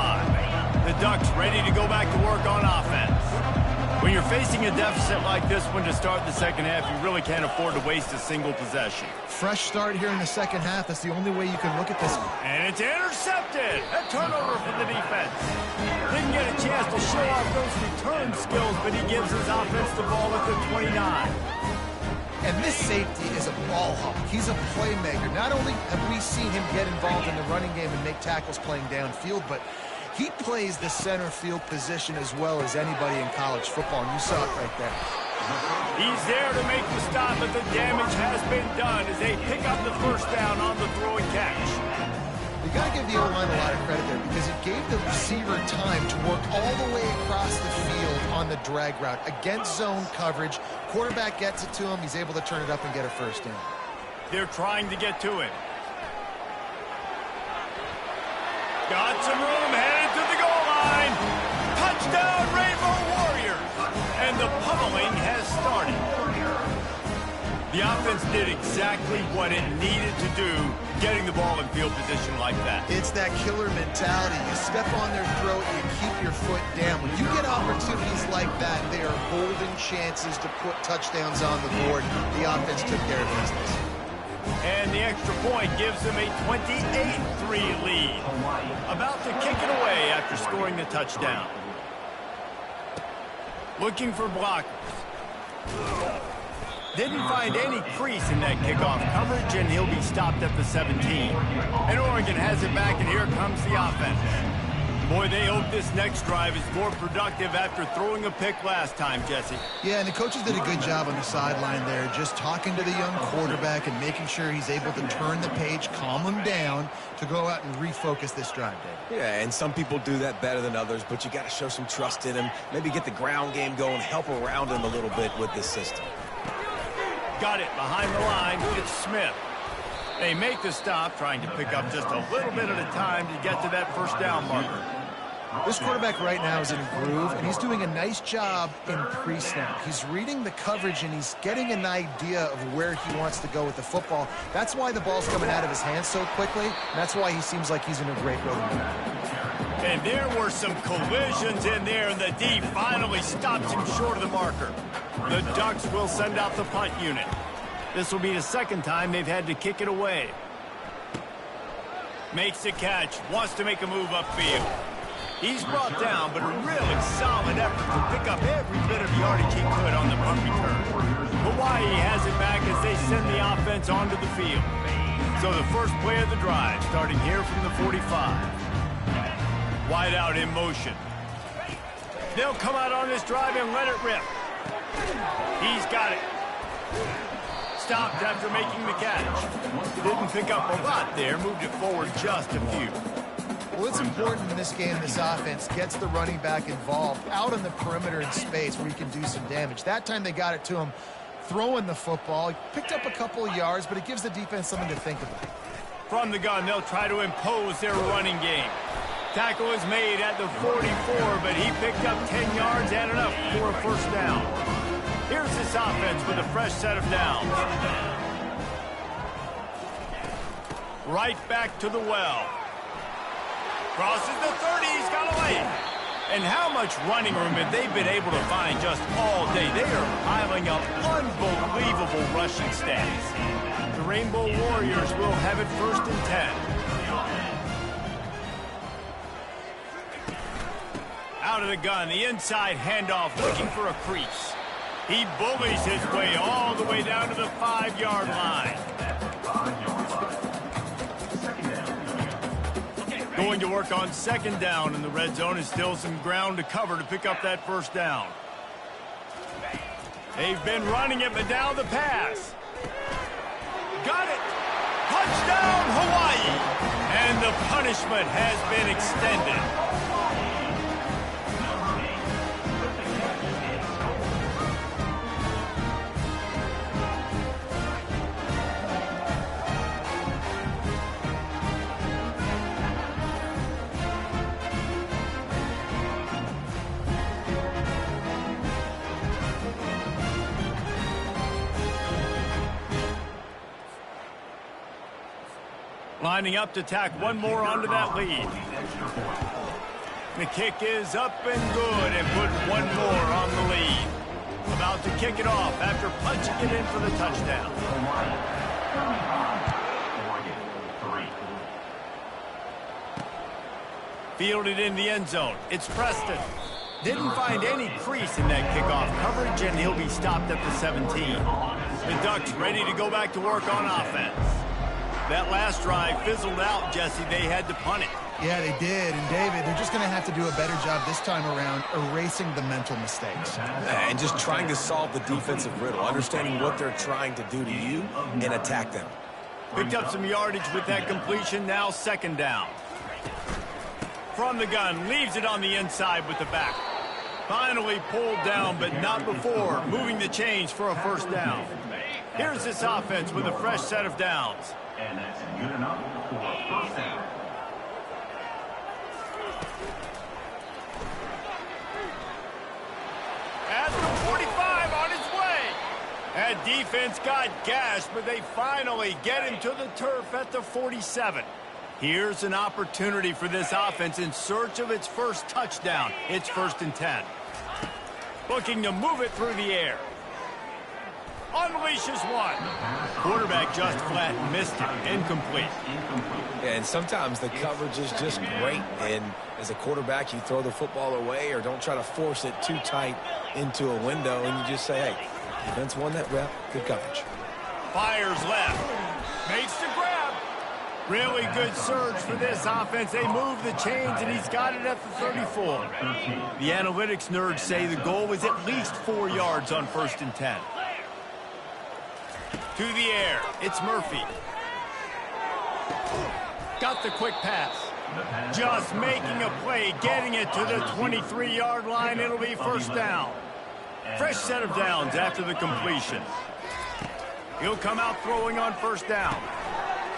The Ducks ready to go back to work on offense. When you're facing a deficit like this one to start the second half, you really can't afford to waste a single possession. Fresh start here in the second half. That's the only way you can look at this. And it's intercepted. A turnover for the defense. Didn't get a chance to show off those return skills, but he gives his offense the ball at the 29. And this safety is a ball hawk. He's a playmaker. Not only have we seen him get involved in the running game and make tackles playing downfield, but he plays the center field position as well as anybody in college football, and you saw it right there. He's there to make the stop, but the damage has been done as they pick up the first down on the throw and catch. You got to give the O-line a lot of credit there because it gave the receiver time to work all the way across the field on the drag route against zone coverage. Quarterback gets it to him. He's able to turn it up and get a first down. They're trying to get to him. Got some room, headed to the goal line. Touchdown, Rainbow Warriors. And the pummeling has started. The offense did exactly what it needed to do, getting the ball in field position like that. It's that killer mentality. You step on their throat, you keep your foot down. When you get opportunities like that, they are golden chances to put touchdowns on the board. The offense took care of business. And the extra point gives them a 28-3 lead. About to kick it away after scoring the touchdown. Looking for blockers. Didn't find any crease in that kickoff coverage, and he'll be stopped at the 17. And Oregon has it back, and here comes the offense. Boy, they hope this next drive is more productive after throwing a pick last time, Jesse. Yeah, and the coaches did a good job on the sideline there, just talking to the young quarterback and making sure he's able to turn the page, calm him down to go out and refocus this drive, Dave. Yeah, and some people do that better than others, but you got to show some trust in him. Maybe get the ground game going, help around him a little bit with this system. Got it behind the line. It's Smith. They make the stop, trying to pick up just a little bit at a time to get to that first down marker. This quarterback right now is in a groove, and he's doing a nice job in pre-snap. He's reading the coverage, and he's getting an idea of where he wants to go with the football. That's why the ball's coming out of his hands so quickly, and that's why he seems like he's in a great rhythm. And there were some collisions in there, and the D finally stops him short of the marker. The Ducks will send out the punt unit. This will be the second time they've had to kick it away. Makes the catch, wants to make a move upfield. He's brought down, but a really solid effort to pick up every bit of yardage he could on the punt return. Hawaii has it back as they send the offense onto the field. So the first play of the drive, starting here from the 45. Wide out in motion. They'll come out on this drive and let it rip. He's got it. Stopped after making the catch. Didn't pick up a lot there, moved it forward just a few. Well, it's important in this game, this offense gets the running back involved out on the perimeter in space where he can do some damage. That time they got it to him throwing the football. He picked up a couple of yards, but it gives the defense something to think about. From the gun, they'll try to impose their running game. Tackle is made at the 44, but he picked up 10 yards and enough for a first down. Here's this offense with a fresh set of downs. Right back to the well. Crosses the 30, he's got a lane. And how much running room have they been able to find just all day? They are piling up unbelievable rushing stats. The Rainbow Warriors will have it first and 10. Out of the gun, the inside handoff, looking for a crease. He bullies his way all the way down to the 5-yard line. Going to work on second down, and the red zone is still some ground to cover to pick up that first down. They've been running it, but now the pass. Got it. Touchdown, Hawaii. And the punishment has been extended. Lining up to tack one more onto that lead. The kick is up and good and put one more on the lead. About to kick it off after punching it in for the touchdown. Fielded in the end zone. It's Preston. Didn't find any crease in that kickoff coverage, and he'll be stopped at the 17. The Ducks ready to go back to work on offense. That last drive fizzled out, Jesse. They had to punt it. Yeah, they did. And, David, they're just going to have to do a better job this time around erasing the mental mistakes. And just trying to solve the defensive riddle, understanding what they're trying to do to you and attack them. Picked up some yardage with that completion. Now second down. From the gun, leaves it on the inside with the back. Finally pulled down, but not before moving the chains for a first down. Here's this offense with a fresh set of downs. And that's good enough for a first down. At the 45 on his way. That defense got gashed, but they finally get him to the turf at the 47. Here's an opportunity for this offense in search of its first touchdown. It's 1st and 10. Looking to move it through the air. Unleashes one. Quarterback just flat missed it. Incomplete. And sometimes the coverage is just great. And as a quarterback, you throw the football away or don't try to force it too tight into a window. And you just say, hey, defense won that rep. Good coverage. Fires left. Makes the grab. Really good surge for this offense. They move the chains, and he's got it at the 34. The analytics nerds say the goal was at least 4 yards on 1st and 10. To the air. It's Murphy. Got the quick pass. Just making a play, getting it to the 23-yard line. It'll be first down. Fresh set of downs after the completion. He'll come out throwing on first down.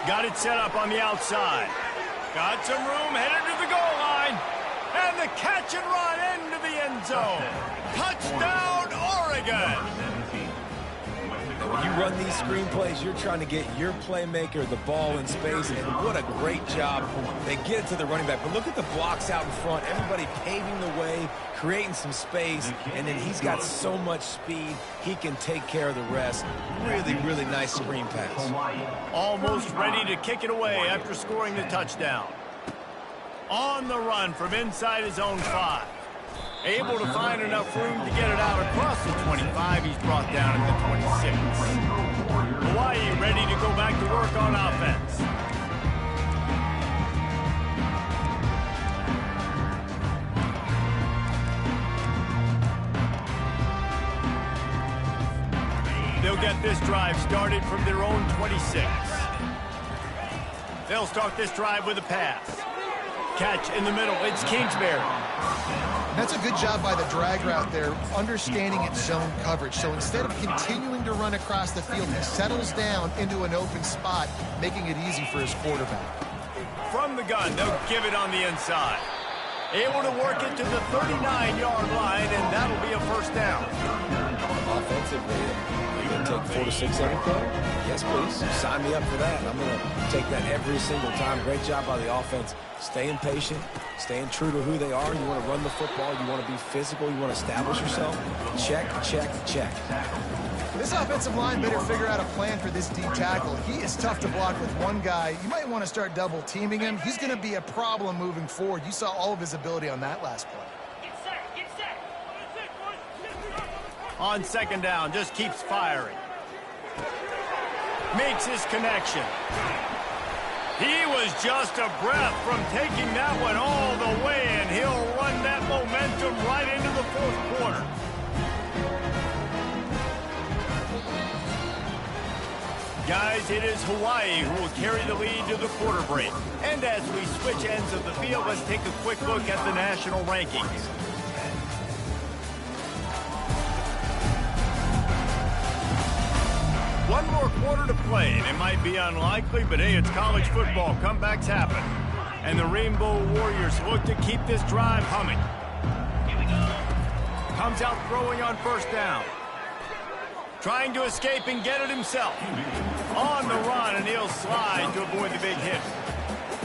Got it set up on the outside. Got some room, headed to the goal line. And the catch and run into the end zone. Touchdown, Oregon. When you run these screenplays, you're trying to get your playmaker the ball in space, and what a great job. They get it to the running back, but look at the blocks out in front. Everybody paving the way, creating some space, and then he's got so much speed, he can take care of the rest. Really, really nice screen pass. Almost ready to kick it away after scoring the touchdown. On the run from inside his own 5. Able to find enough room to get it out across the 25. He's brought down at the 26. Hawaii ready to go back to work on offense. They'll get this drive started from their own 26. They'll start this drive with a pass. Catch in the middle. It's Kingsbury. That's a good job by the drag route there, understanding its zone coverage. So instead of continuing to run across the field, he settles down into an open spot, making it easy for his quarterback. From the gun, they'll give it on the inside. Able to work it to the 39-yard line, and that'll be a first down. Offensively, are you going to take 4 to 6 every quarter? Yes, please. Sign me up for that. I'm going to take that every single time. Great job by the offense. Staying patient, staying true to who they are. You want to run the football. You want to be physical. You want to establish yourself. Check, check, check. This offensive line better figure out a plan for this D tackle. He is tough to block with one guy. You might want to start double teaming him. He's going to be a problem moving forward. You saw all of his ability on that last play. On second down, just keeps firing. Makes his connection. He was just a breath from taking that one all the way, and he'll run that momentum right into the fourth quarter. Guys, it is Hawaii who will carry the lead to the quarter break. And as we switch ends of the field, let's take a quick look at the national rankings. One more quarter to play, and it might be unlikely, but hey, it's college football. Comebacks happen. And the Rainbow Warriors look to keep this drive humming. Comes out throwing on first down. Trying to escape and get it himself. On the run, and he'll slide to avoid the big hit.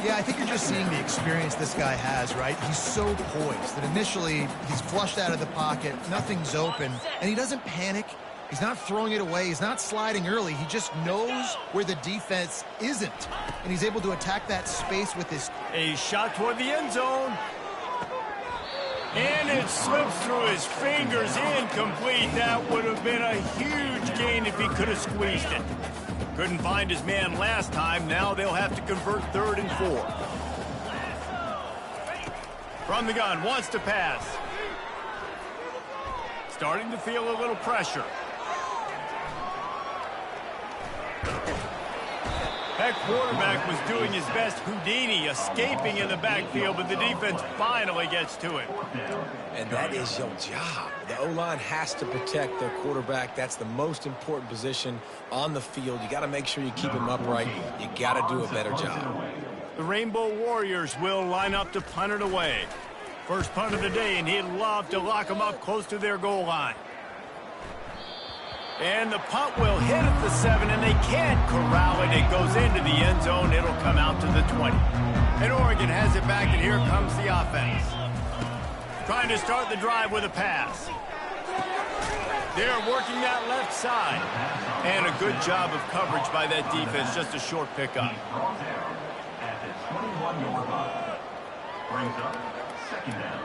Yeah, I think you're just seeing the experience this guy has, right? He's so poised that initially he's flushed out of the pocket, nothing's open, and he doesn't panic. He's not throwing it away. He's not sliding early. He just knows where the defense isn't, and he's able to attack that space with his... A shot toward the end zone. And it slips through his fingers, incomplete. That would have been a huge gain if he could have squeezed it. Couldn't find his man last time. Now they'll have to convert 3rd and 4. From the gun, wants to pass. Starting to feel a little pressure. That quarterback was doing his best Houdini, escaping in the backfield, but the defense finally gets to it. And that is your job. The O-line has to protect their quarterback. That's the most important position on the field. You got to make sure you keep him upright. You got to do a better job. The Rainbow Warriors will line up to punt it away. First punt of the day, and he'd love to lock them up close to their goal line. And the punt will hit at the 7, and they can't corral it. It goes into the end zone. It'll come out to the 20. And Oregon has it back, and here comes the offense. Trying to start the drive with a pass. They're working that left side. And a good job of coverage by that defense. Just a short pickup. At the 21-yard line. Brings up 2nd down.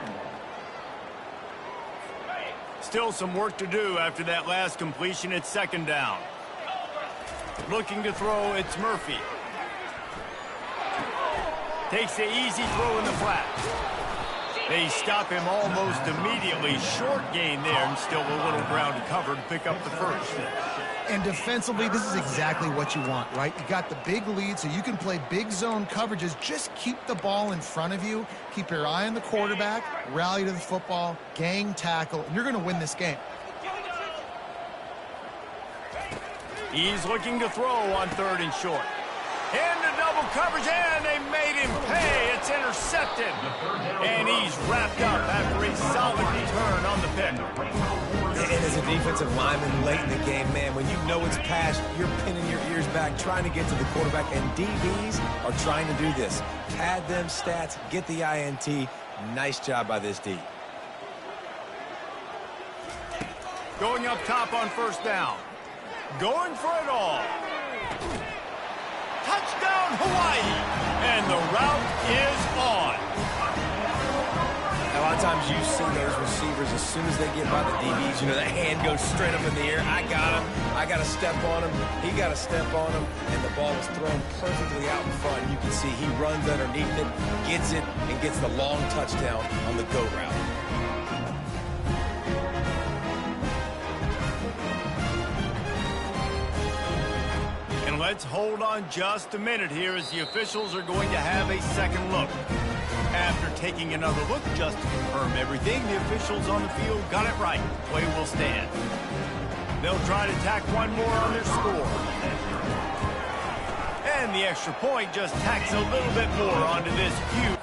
Still some work to do after that last completion. It's 2nd down. Looking to throw, it's Murphy. Takes the easy throw in the flat. They stop him almost immediately. Short gain there, and still a little ground to cover to pick up the first. And defensively, this is exactly what you want, right? You got the big lead, so you can play big zone coverages. Just keep the ball in front of you. Keep your eye on the quarterback. Rally to the football. Gang tackle. And you're going to win this game. He's looking to throw on 3rd and short. Into double coverage, and they made him pay. It's intercepted. And he's wrapped up after a solid return on the pick. And as a defensive lineman late in the game, man, when you know it's passed, you're pinning your ears back, trying to get to the quarterback, and DBs are trying to do this. Pad them stats, get the INT. Nice job by this D. Going up top on 1st down. Going for it all. Touchdown, Hawaii! And the route is on. A lot of times you see those receivers, as soon as they get by the DBs, you know, that hand goes straight up in the air. I got him. I got to step on him. He got to step on him. And the ball was thrown perfectly out in front. You can see he runs underneath it, gets it, and gets the long touchdown on the go route. Let's hold on just a minute here as the officials are going to have a second look. After taking another look just to confirm everything, the officials on the field got it right. Play will stand. They'll try to tack one more on their score. And the extra point just tacks a little bit more onto this huge.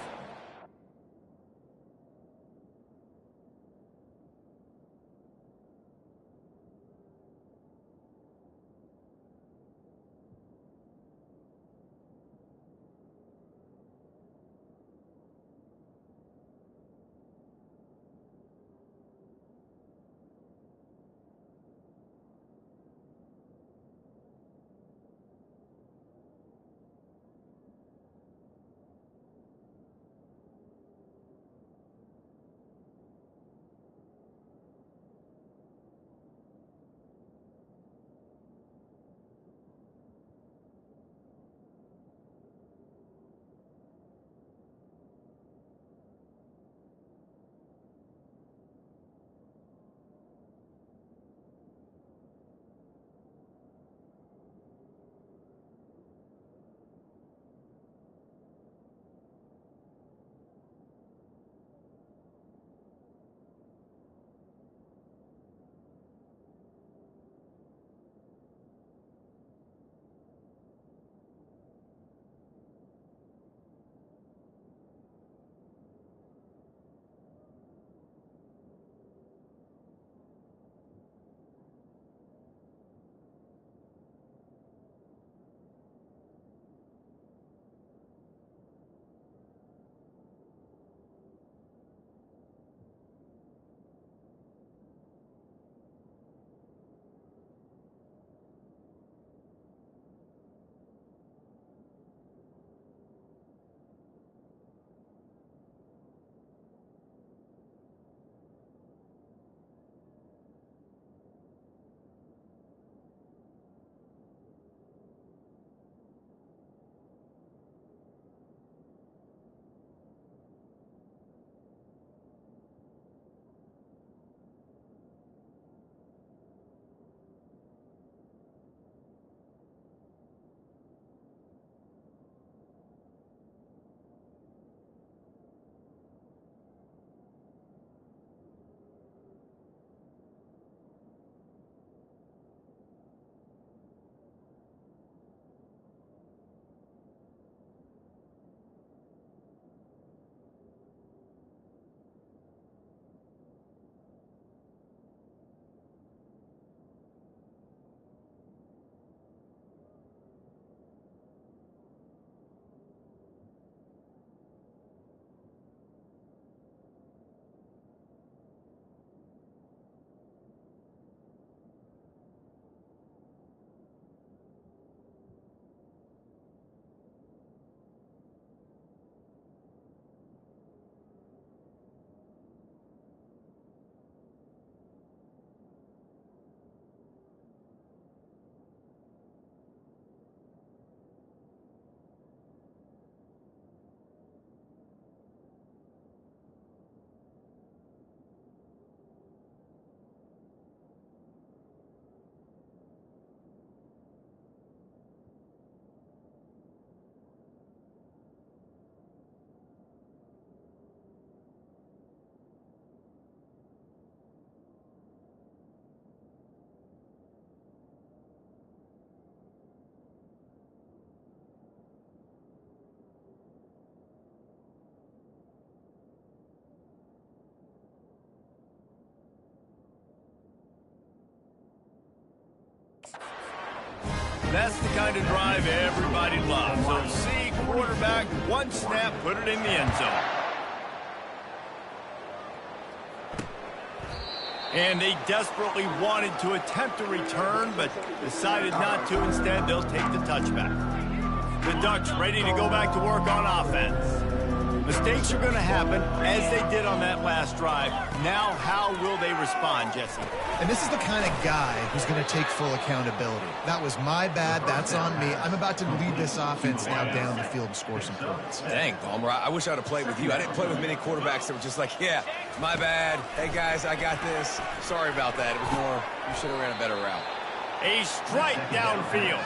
That's the kind of drive everybody loves. So see quarterback, one snap, put it in the end zone. And they desperately wanted to attempt a return, but decided not to. Instead, they'll take the touchback. The Ducks ready to go back to work on offense. Mistakes are going to happen, as they did on that last drive. Now, how will they respond, Jesse? And this is the kind of guy who's going to take full accountability. That was my bad. That's on me. I'm about to lead this offense now down the field and score some points. Dang, Palmer, I wish I would have played with you. I didn't play with many quarterbacks that were just like, yeah, my bad. Hey, guys, I got this. Sorry about that. It was more, you should have ran a better route. A strike downfield.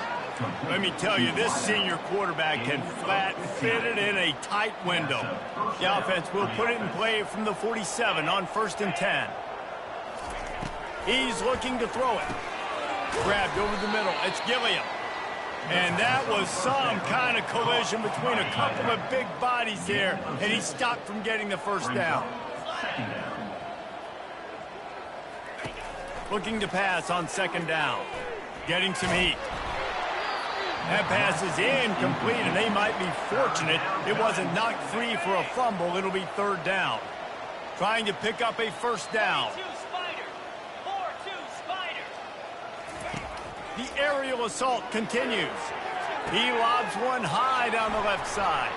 Let me tell you, this senior quarterback can flat fit it in a tight window. The offense will put it in play from the 47 on 1st and 10. He's looking to throw it. Grabbed over the middle. It's Gilliam. And that was some kind of collision between a couple of big bodies there, and he stopped from getting the first down. Looking to pass on 2nd down. Getting some heat. That pass is incomplete, and they might be fortunate it wasn't knocked free for a fumble. It'll be 3rd down. Trying to pick up a 1st down. The aerial assault continues. He lobs one high down the left side.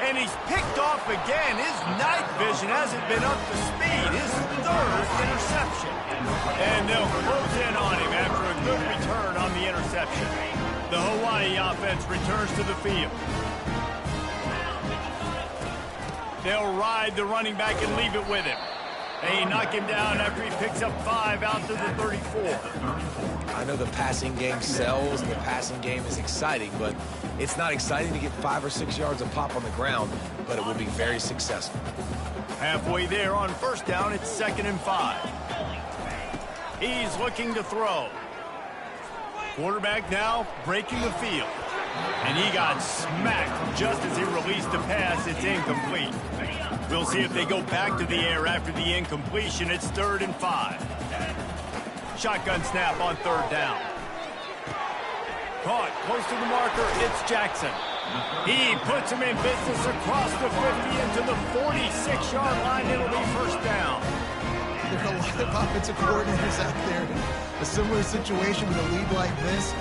And he's picked off again. His night vision hasn't been up to speed. His 3rd interception. And they'll close in on him after a good return on the interception. The Hawaii offense returns to the field. They'll ride the running back and leave it with him. They knock him down after he picks up 5 out to the 34. I know the passing game sells, the passing game is exciting, but it's not exciting to get 5 or 6 yards a pop on the ground, but it will be very successful. Halfway there on 1st down, it's 2nd and 5. He's looking to throw. Quarterback now breaking the field. And he got smacked just as he released the pass. It's incomplete. We'll see if they go back to the air after the incompletion. It's 3rd and 5. Shotgun snap on 3rd down. Caught close to the marker. It's Jackson. He puts him in business across the 50 into the 46-yard line. It'll be 1st down. There are a lot of offensive coordinators out there. A similar situation with a lead like this.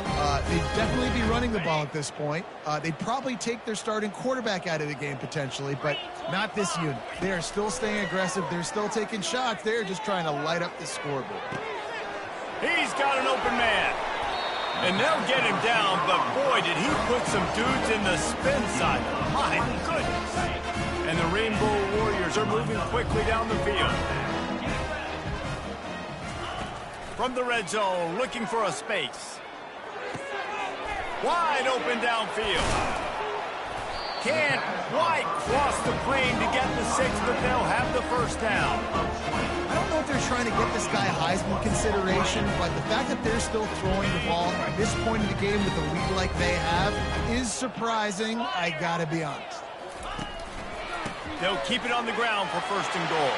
They'd definitely be running the ball at this point. They'd probably take their starting quarterback out of the game potentially, but not this unit. They are still staying aggressive. They're still taking shots. They're just trying to light up the scoreboard. He's got an open man. And they'll get him down, but boy, did he put some dudes in the spin side. My goodness. And the Rainbow Warriors are moving quickly down the field. From the red zone, looking for a space. Wide open downfield. Can't quite cross the plane to get the 6, but they'll have the 1st down. I don't know if they're trying to get this guy Heisman consideration, but the fact that they're still throwing the ball at this point in the game with the lead like they have is surprising, I gotta be honest. They'll keep it on the ground for 1st and goal.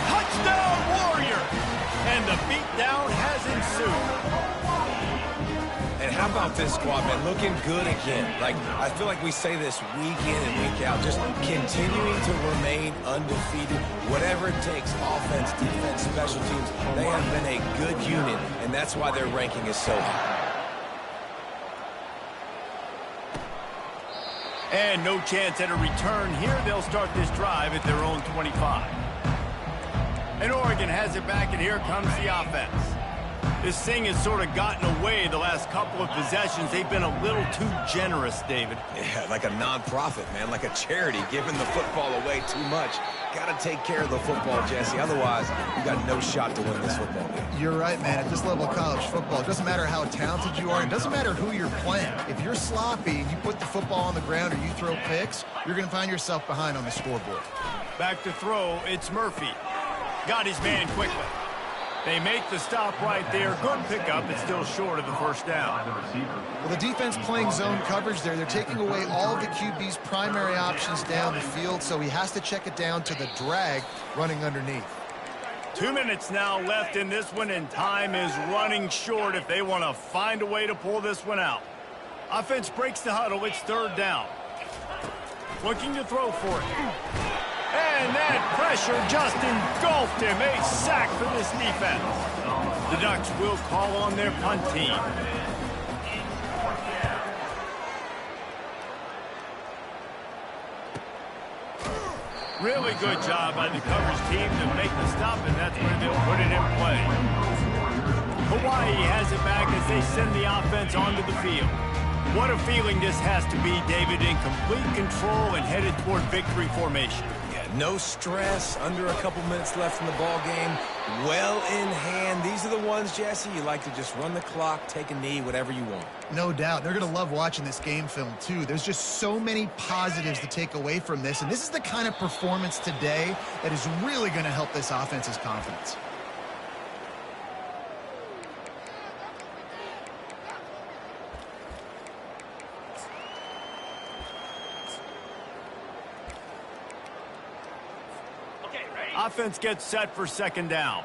Touchdown, Warrior! And the beatdown has ensued. And how about this squad, man? Looking good again. Like, I feel like we say this week in and week out. Just continuing to remain undefeated. Whatever it takes, offense, defense, special teams. They have been a good unit, and that's why their ranking is so high. And no chance at a return here. They'll start this drive at their own 25. And Oregon has it back, and here comes the offense. This thing has sort of gotten away the last couple of possessions. They've been a little too generous, David. Yeah, like a non-profit, man, like a charity, giving the football away too much. Got to take care of the football, Jesse. Otherwise, you got no shot to win this football game. You're right, man. At this level of college football, it doesn't matter how talented you are. It doesn't matter who you're playing. If you're sloppy and you put the football on the ground or you throw picks, you're going to find yourself behind on the scoreboard. Back to throw, it's Murphy. Got his man quickly. They make the stop right there. Good pickup. It's still short of the 1st down. Well, the defense playing zone coverage there. They're taking away all of the QB's primary options down the field, so he has to check it down to the drag running underneath. 2 minutes now left in this one, and time is running short if they want to find a way to pull this one out. Offense breaks the huddle. It's third down. Looking to throw for it. And that pressure just engulfed him. A sack for this defense. The Ducks will call on their punt team. Really good job by the coverage team to make the stop, and that's where they'll put it in play. Hawaii has it back as they send the offense onto the field. What a feeling this has to be, David, in complete control and headed toward victory formation. Yeah, no stress, under a couple minutes left in the ball game, well in hand. These are the ones, Jesse, you like to just run the clock, take a knee, whatever you want. No doubt. They're going to love watching this game film, too. There's just so many positives to take away from this, and this is the kind of performance today that is really going to help this offense's confidence. Offense gets set for second down.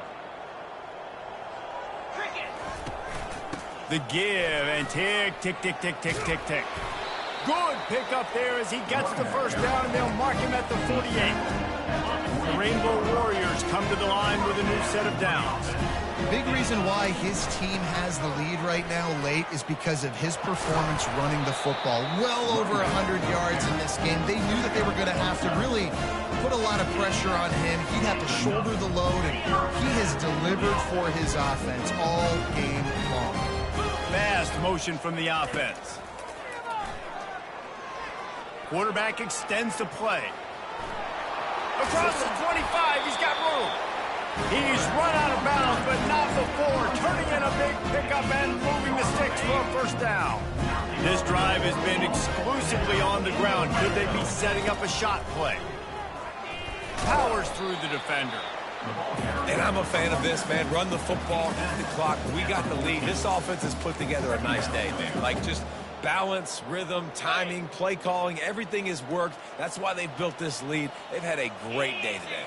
The give and tick, tick, tick, tick, tick, tick, tick. Good pick up there as he gets the first down, and they'll mark him at the 48. The Rainbow Warriors come to the line with a new set of downs. The big reason why his team has the lead right now late is because of his performance running the football. Well over 100 yards in this game. They knew that they were going to have to really put a lot of pressure on him. He'd have to shoulder the load, and he has delivered for his offense all game long. Fast motion from the offense. Quarterback extends the play. Across the 25, he's got room. He's run out of bounds, but not before turning in a big pickup and moving the sticks for a first down. This drive has been exclusively on the ground. Could they be setting up a shot play? Powers through the defender. And I'm a fan of this, man. Run the football, eat the clock. We got the lead. This offense has put together a nice day, man. Like, just balance, rhythm, timing, play calling, everything has worked. That's why they've built this lead. They've had a great day today.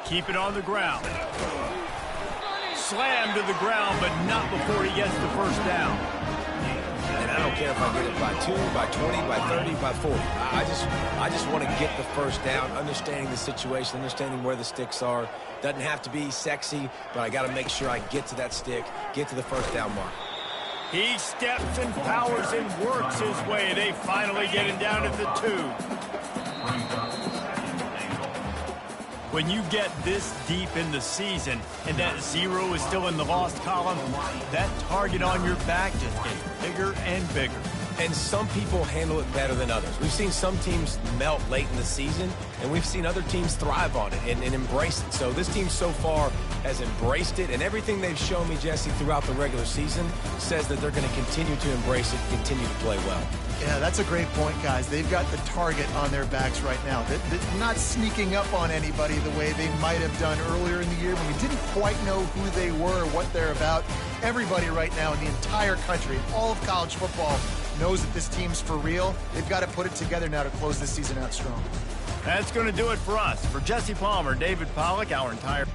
Keep it on the ground. Slam to the ground, but not before he gets the first down. And I don't care if I get it by 2, by 20, by 30, by 40. I just want to get the first down, understanding the situation, understanding where the sticks are. Doesn't have to be sexy, but I got to make sure I get to that stick, get to the first down mark. He steps and powers and works his way. They finally get him down at the 2. When you get this deep in the season and that 0 is still in the lost column, that target on your back just gets bigger and bigger. And some people handle it better than others. We've seen some teams melt late in the season, and we've seen other teams thrive on it and embrace it. So this team so far has embraced it, and everything they've shown me, Jesse, throughout the regular season says that they're going to continue to embrace it, continue to play well. Yeah, that's a great point, guys. They've got the target on their backs right now. They're not sneaking up on anybody the way they might have done earlier in the year when we didn't quite know who they were or what they're about. Everybody right now in the entire country, all of college football, knows that this team's for real. They've got to put it together now to close this season out strong. That's going to do it for us. For Jesse Palmer, David Pollack, our entire...